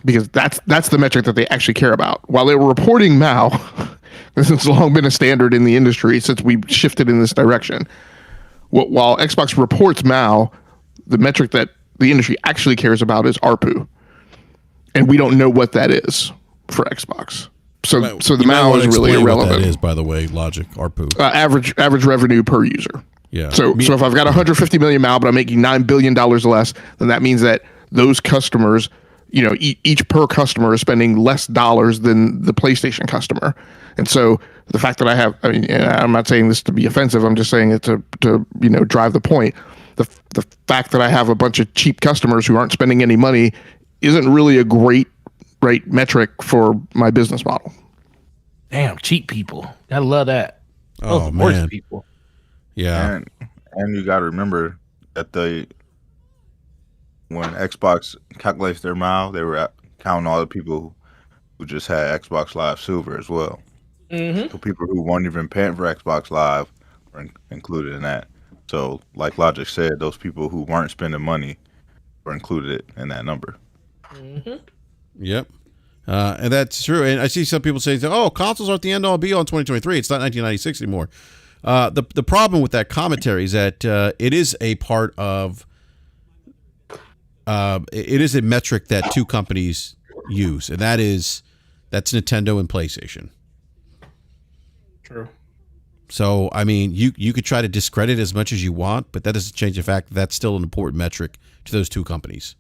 because that's the metric that they actually care about. While they were reporting MAU, this has long been a standard in the industry since we shifted in this direction. While Xbox reports MAU, the metric that the industry actually cares about is ARPU, and we don't know what that is for Xbox. So the MAU is really irrelevant. What that is, by the way, Logic ARPU. Average revenue per user. Yeah. So if I've got 150 million MAU, but I'm making $9 billion less, then that means that those customers, each per customer is spending less dollars than the PlayStation customer. And so the fact that I'm not saying this to be offensive. I'm just saying it to drive the point. The fact that I have a bunch of cheap customers who aren't spending any money isn't really a great metric for my business model. Damn, cheap people. Gotta love that. Oh, man. Worst people. Yeah. And you got to remember that when Xbox calculates their MAU, they were counting all the people who just had Xbox Live Silver as well. Mm-hmm. So people who weren't even paying for Xbox Live were included in that. So like Logic said, those people who weren't spending money were included in that number. Mm-hmm. Yep. And that's true. And I see some people saying, oh, consoles aren't the end all be all in 2023. It's not 1996 anymore. The problem with that commentary is that it is a part of it is a metric that two companies use, and that's Nintendo and PlayStation. True. So I mean, you could try to discredit as much as you want, but that doesn't change the fact that that's still an important metric to those two companies.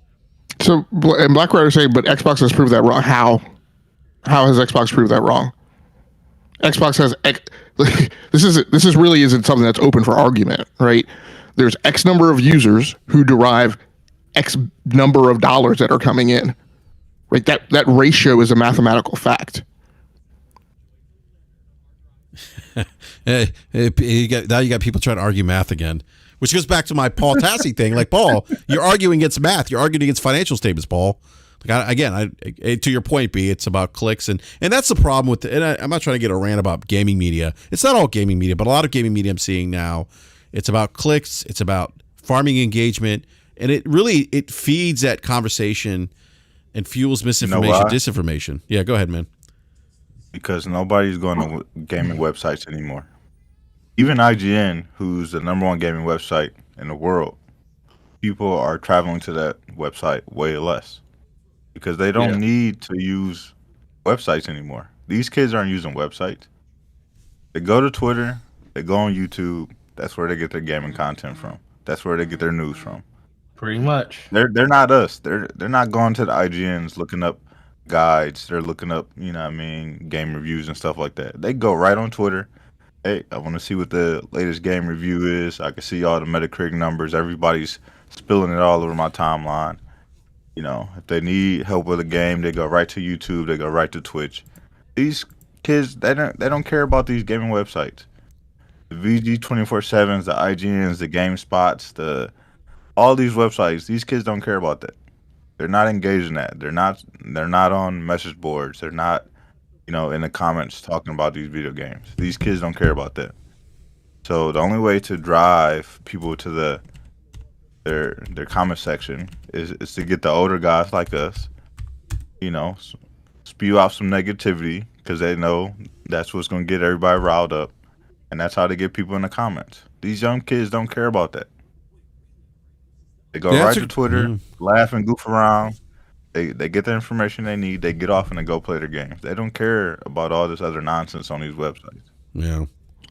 So, and Black Rider saying, but Xbox has proved that wrong. How has Xbox proved that wrong? Xbox has this really isn't something that's open for argument, right? There's X number of users who derive X number of dollars that are coming in, right? That ratio is a mathematical fact. Now you got people trying to argue math again, which goes back to my Paul Tassi thing. Like, Paul, you're arguing against math. You're arguing against financial statements, Paul. Like, to your point, B, it's about clicks, and that's the problem with. I'm not trying to get a rant about gaming media. It's not all gaming media, but a lot of gaming media I'm seeing now, it's about clicks. It's about farming engagement, and it feeds that conversation and fuels misinformation, disinformation. Yeah, go ahead, man. Because nobody's going to gaming websites anymore. Even IGN, who's the number one gaming website in the world, people are traveling to that website way less because they don't need to use websites anymore. These kids aren't using websites. They go to Twitter, they go on YouTube. That's where they get their gaming content from. That's where they get their news from. Pretty much. They're not us. They're not going to the IGNs looking up guides. They're looking up, game reviews and stuff like that. They go right on Twitter. Hey, I want to see what the latest game review is. I can see all the Metacritic numbers. Everybody's spilling it all over my timeline. If they need help with a game, they go right to YouTube. They go right to Twitch. These kids, they don't care about these gaming websites. The VG247s, the IGNs, the GameSpots, all these websites. These kids don't care about that. They're not engaged in that. They're not on message boards. They're not, in the comments talking about these video games. These kids don't care about that. So the only way to drive people to their comment section is to get the older guys like us, spew out some negativity because they know that's what's going to get everybody riled up, and that's how they get people in the comments. These young kids don't care about that. They go right to Twitter, laugh and goof around. They get the information they need. They get off and they go play their games. They don't care about all this other nonsense on these websites. Yeah.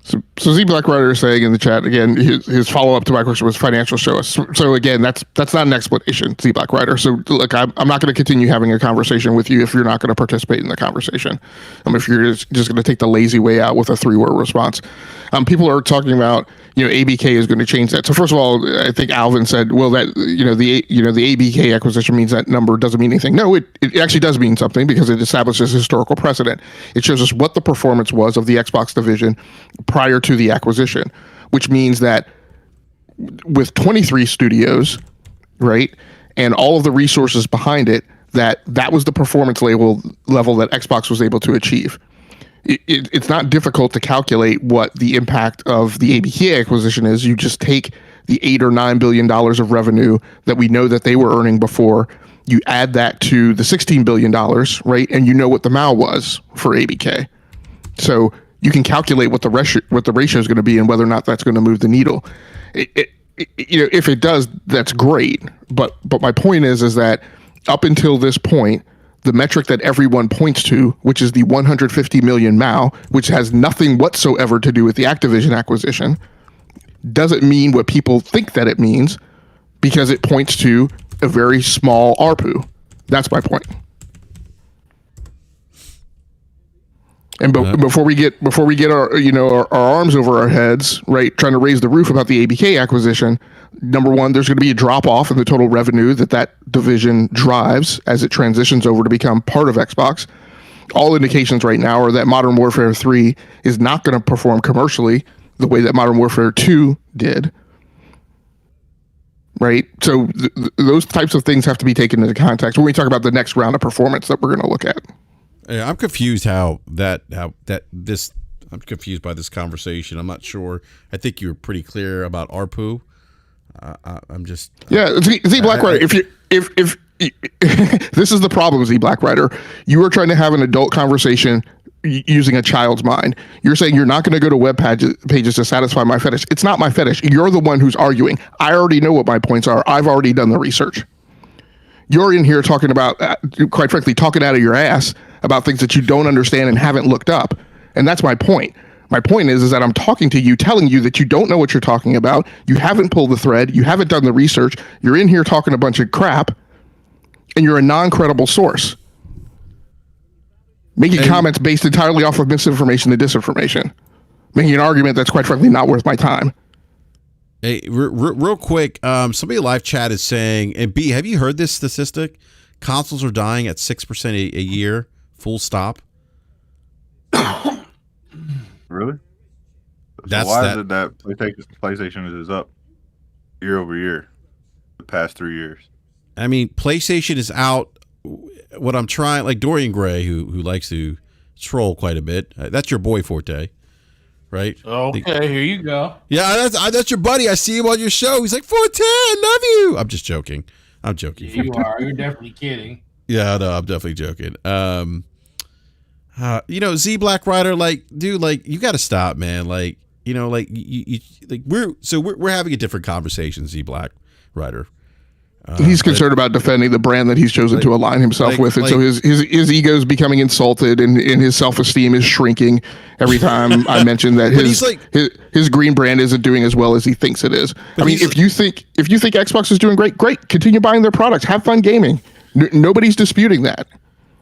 So Z Black Rider is saying in the chat again, his follow up to my question was financial show us. So again, that's not an explanation, Z Black Rider. So look, I'm not going to continue having a conversation with you if you're not going to participate in the conversation. If you're just going to take the lazy way out with a 3-word response. People are talking about ABK is going to change that. So first of all, I think Alvin said, well, that the ABK acquisition means that number doesn't mean anything. No, it actually does mean something because it establishes historical precedent. It shows us what the performance was of the Xbox division prior to the acquisition, which means that with 23 studios, right, and all of the resources behind it, that was the performance level that Xbox was able to achieve. It's not difficult to calculate what the impact of the ABK acquisition is. You just take the $8 or $9 billion of revenue that we know that they were earning before, You add that to the $16 billion, right? And you know what the MAU was for ABK. So you can calculate what the ratio is going to be and whether or not that's going to move the needle. If it does, that's great. But my point is that up until this point, the metric that everyone points to, which is the 150 million MAU, which has nothing whatsoever to do with the Activision acquisition, doesn't mean what people think that it means because it points to a very small ARPU. That's my point. And before we get our arms over our heads, right, trying to raise the roof about the ABK acquisition, number one, there's going to be a drop off in the total revenue that division drives as it transitions over to become part of Xbox. All indications right now are that Modern Warfare 3 is not going to perform commercially the way that Modern Warfare 2 did. Right? So those types of things have to be taken into context when we talk about the next round of performance that we're going to look at. Yeah, I'm confused I'm confused by this conversation. I'm not sure. I think you were pretty clear about ARPU. I'm just Z Black Rider. If this is the problem, Z Black Rider, you are trying to have an adult conversation using a child's mind. You're saying you're not going to go to web pages to satisfy my fetish. It's not my fetish. You're the one who's arguing. I already know what my points are. I've already done the research. You're in here talking about, quite frankly, talking out of your ass about things that you don't understand and haven't looked up. And that's my point. My point is that I'm talking to you, telling you that you don't know what you're talking about. You haven't pulled the thread. You haven't done the research. You're in here talking a bunch of crap, and you're a non-credible source. Making comments based entirely off of misinformation and disinformation. Making an argument that's quite frankly not worth my time. Hey, real quick, somebody in live chat is saying, and B, have you heard this statistic? Consoles are dying at 6% a year, full stop. Really? That's why is it that PlayStation is up year over year the past 3 years? I mean, PlayStation is out. What I'm trying, like Dorian Gray, who likes to troll quite a bit. That's your boy Forte, right? Okay, here you go. Yeah, that's your buddy. I see him on your show. He's like, Forte, I love you. I'm just joking. I'm joking. You are. You're definitely kidding. Yeah, no, I'm definitely joking. Z Black Rider, like, dude, like, you got to stop, man. Like, like you like we're having a different conversation, Z Black Rider. He's concerned about defending the brand that he's chosen to align himself with, and so his ego is becoming insulted, and his self-esteem is shrinking every time I mention that his green brand isn't doing as well as he thinks it is. I mean, if you think Xbox is doing great, continue buying their products, have fun gaming. Nobody's disputing that.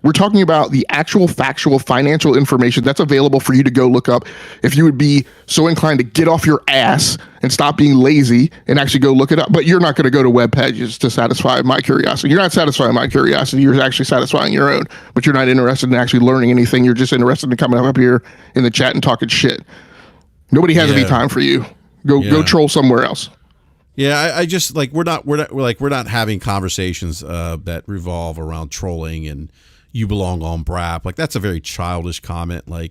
We're talking about the actual factual financial information that's available for you to go look up. If you would be so inclined to get off your ass and stop being lazy and actually go look it up. But you're not going to go to web pages to satisfy my curiosity. You're not satisfying my curiosity. You're actually satisfying your own. But you're not interested in actually learning anything. You're just interested in coming up here in the chat and talking shit. Nobody has any time for you. Go troll somewhere else. Yeah, I just like we're not having conversations that revolve around trolling and you belong on BRAP. Like, that's a very childish comment. Like,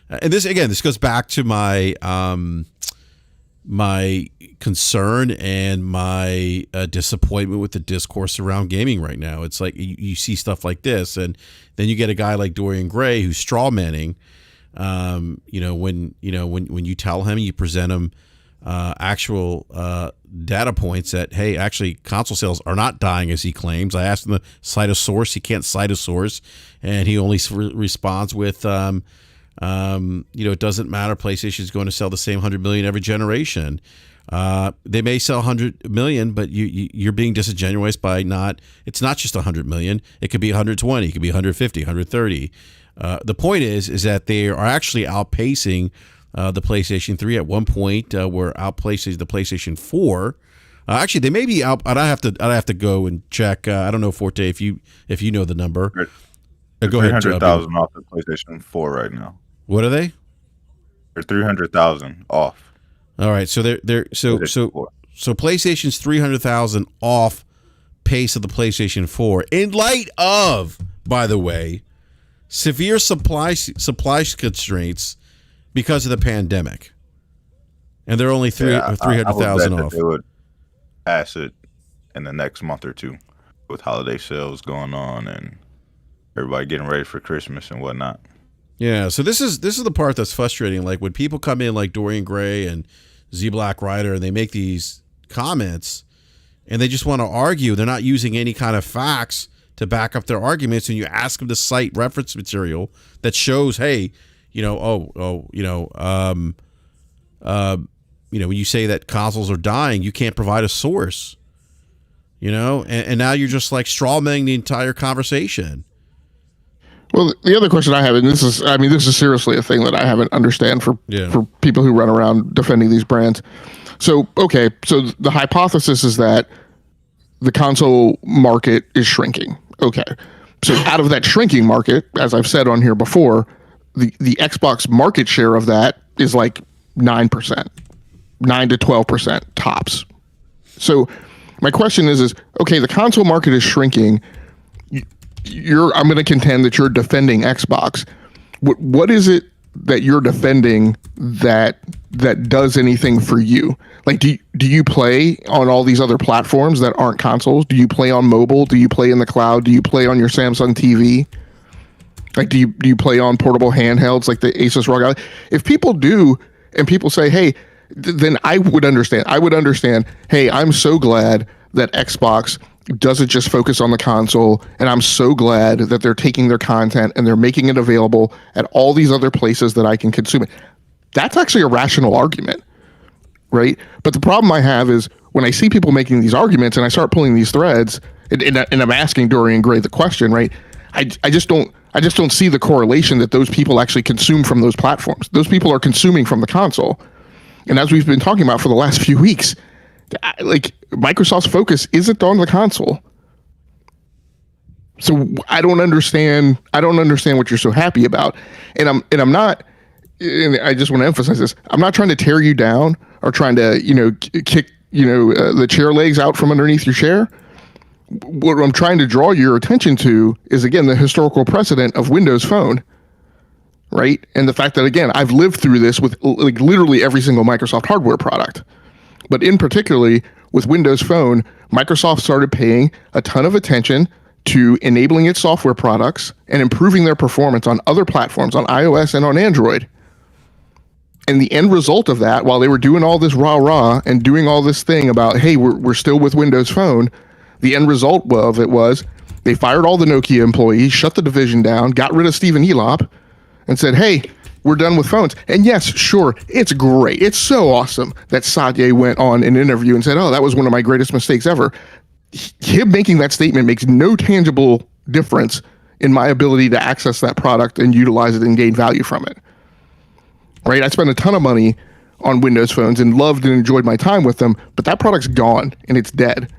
and this goes back to my my concern and my disappointment with the discourse around gaming right now. It's like you see stuff like this, and then you get a guy like Dorian Gray who's straw manning. When you tell him, you present him actual data points that, hey, actually console sales are not dying as he claims. I asked him to cite a source. He can't cite a source, and he only responds with, it doesn't matter. PlayStation is going to sell the same 100 million every generation. They may sell 100 million, but you're being disingenuous by not. It's not just 100 million. It could be 120. It could be 150, 130. The point is that they are actually outpacing the PlayStation 3. At one point, we're outpacing the PlayStation 4. Actually, they may be out. I'd have to go and check. I don't know, Forte, if you know the number. Go ahead. 300,000 off the PlayStation 4 right now. What are they? They're 300,000 off. All right, so so PlayStation's 300,000 off pace of the PlayStation 4 in light of, by the way, severe supply constraints because of the pandemic, and they're only 300,000 off. They would pass it in the next month or two. with holiday sales going on and everybody getting ready for Christmas and whatnot. Yeah, so this is the part that's frustrating. Like when people come in like Dorian Gray and Z Black Rider and they make these comments and they just want to argue. They're not using any kind of facts to back up their arguments, and you ask them to cite reference material that shows, hey, when you say that consoles are dying, you can't provide a source. And now you're just like strawmanning the entire conversation. Well, the other question I have, and this is seriously a thing that I haven't understand for people who run around defending these brands. So the hypothesis is that the console market is shrinking. Okay. So out of that shrinking market, as I've said on here before, the Xbox market share of that is like 9%, 9 to 12% tops. So my question is okay, the console market is shrinking. I'm going to contend that you're defending Xbox. What is it that you're defending that does anything for you? Like, do you play on all these other platforms that aren't consoles? Do you play on mobile? Do you play in the cloud? Do you play on your Samsung TV? Like, do you play on portable handhelds like the Asus ROG? If people do, and people say, hey, then I would understand. I would understand, hey, I'm so glad that Xbox doesn't just focus on the console, and I'm so glad that they're taking their content and they're making it available at all these other places that I can consume it. That's actually a rational argument, right? But the problem I have is when I see people making these arguments and I start pulling these threads, and I'm asking Dorian Gray the question, right? I just don't see the correlation that those people actually consume from those platforms. Those people are consuming from the console. And as we've been talking about for the last few weeks, like Microsoft's focus isn't on the console. So I don't understand what you're so happy about. And I'm not, and I just want to emphasize this, I'm not trying to tear you down or trying to, kick, the chair legs out from underneath your chair. What I'm trying to draw your attention to is, again, the historical precedent of Windows Phone, right? And the fact that, again, I've lived through this with like literally every single Microsoft hardware product. But in particularly with Windows Phone, Microsoft started paying a ton of attention to enabling its software products and improving their performance on other platforms, on iOS and on Android. And the end result of that, while they were doing all this rah-rah and doing all this thing about, hey, we're still with Windows Phone, the end result of it was they fired all the Nokia employees, shut the division down, got rid of Stephen Elop, and said, hey, we're done with phones. And yes, sure, it's great. It's so awesome that Satya went on an interview and said, oh, that was one of my greatest mistakes ever. Him making that statement makes no tangible difference in my ability to access that product and utilize it and gain value from it. Right? I spent a ton of money on Windows phones and loved and enjoyed my time with them, but that product's gone and it's dead.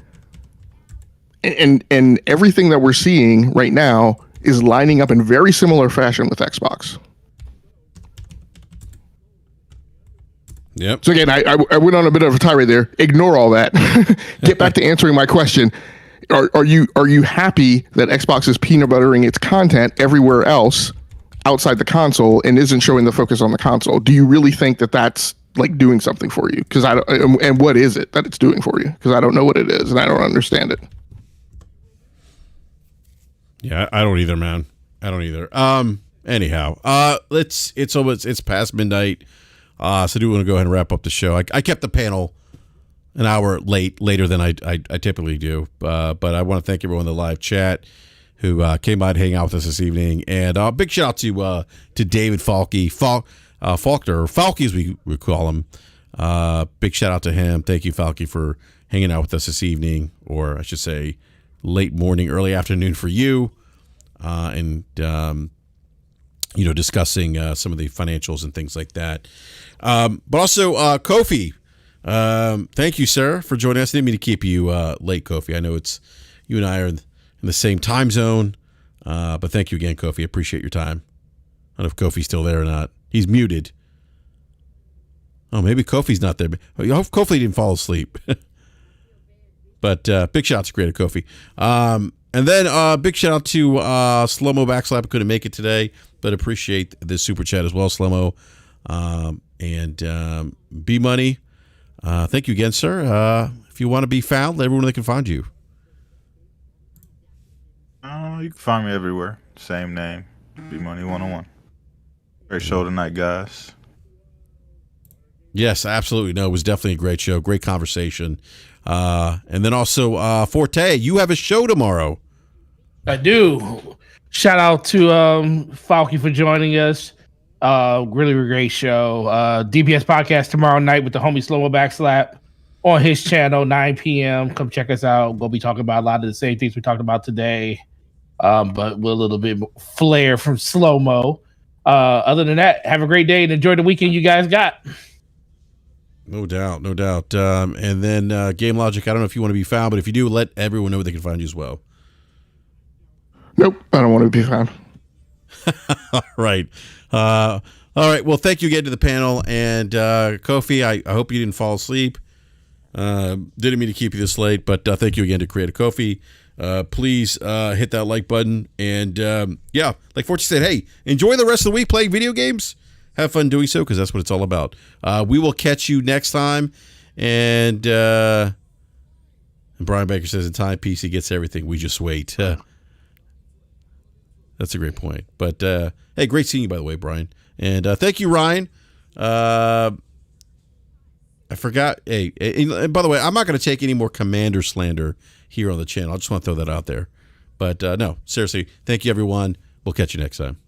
And everything that we're seeing right now is lining up in very similar fashion with Xbox. Yep. So again, I went on a bit of a tirade there. Ignore all that. Get back to answering my question. Are you happy that Xbox is peanut buttering its content everywhere else outside the console and isn't showing the focus on the console? Do you really think that that's like doing something for you? Because and what is it that it's doing for you? Because I don't know what it is and I don't understand it. Yeah, I don't either, man. I don't either. Anyhow, it's past midnight. So do want to go ahead and wrap up the show. I kept the panel an hour later than I typically do. But I want to thank everyone in the live chat who came by to hang out with us this evening. And big shout out to David Faulkner, or Falky as we call him. Big shout out to him. Thank you, Falky, for hanging out with us this evening, or I should say late morning, early afternoon for you. And discussing some of the financials and things like that. But also, Kofi, thank you, sir, for joining us. I didn't mean to keep you late, Kofi. I know it's you and I are in the same time zone, but thank you again, Kofi. I appreciate your time. I don't know if Kofi's still there or not. He's muted. Oh, maybe Kofi's not there. I hope Kofi didn't fall asleep. But big shout out to Creator Kofi. And then big shout out to Slow-Mo Backslap. Couldn't make it today, but appreciate the super chat as well, Slow-Mo. And B-Money, thank you again, sir. If you want to be found, let everyone that can find you. You can find me everywhere. Same name. B Money 101. Great show tonight, guys. Yes, absolutely. No, it was definitely a great show. Great conversation. And then also, Forte, you have a show tomorrow. I do. Shout out to Falcom for joining us. Really great show. DPS podcast tomorrow night with the homie Slow-Mo Backslap on his channel, 9 p.m. Come check us out. We'll be talking about a lot of the same things we talked about today, but with a little bit more flair from Slow-Mo. Other than that, have a great day and enjoy the weekend you guys got. No doubt, no doubt. And then Game Logic, I don't know if you want to be found, but if you do, let everyone know where they can find you as well. Nope, I don't want to be found. All right. All right. Well, thank you again to the panel. And Kofi, I hope you didn't fall asleep. Didn't mean to keep you this late, but thank you again to Creator Kofi. Please hit that like button. And yeah, like Fortune said, hey, enjoy the rest of the week playing video games. Have fun doing so because that's what it's all about. We will catch you next time. And Brian Baker says, in time, PC gets everything. We just wait. That's a great point. But, hey, great seeing you, by the way, Brian. And thank you, Ryan. I forgot. Hey, and by the way, I'm not going to take any more Commander slander here on the channel. I just want to throw that out there. But, no, seriously, thank you, everyone. We'll catch you next time.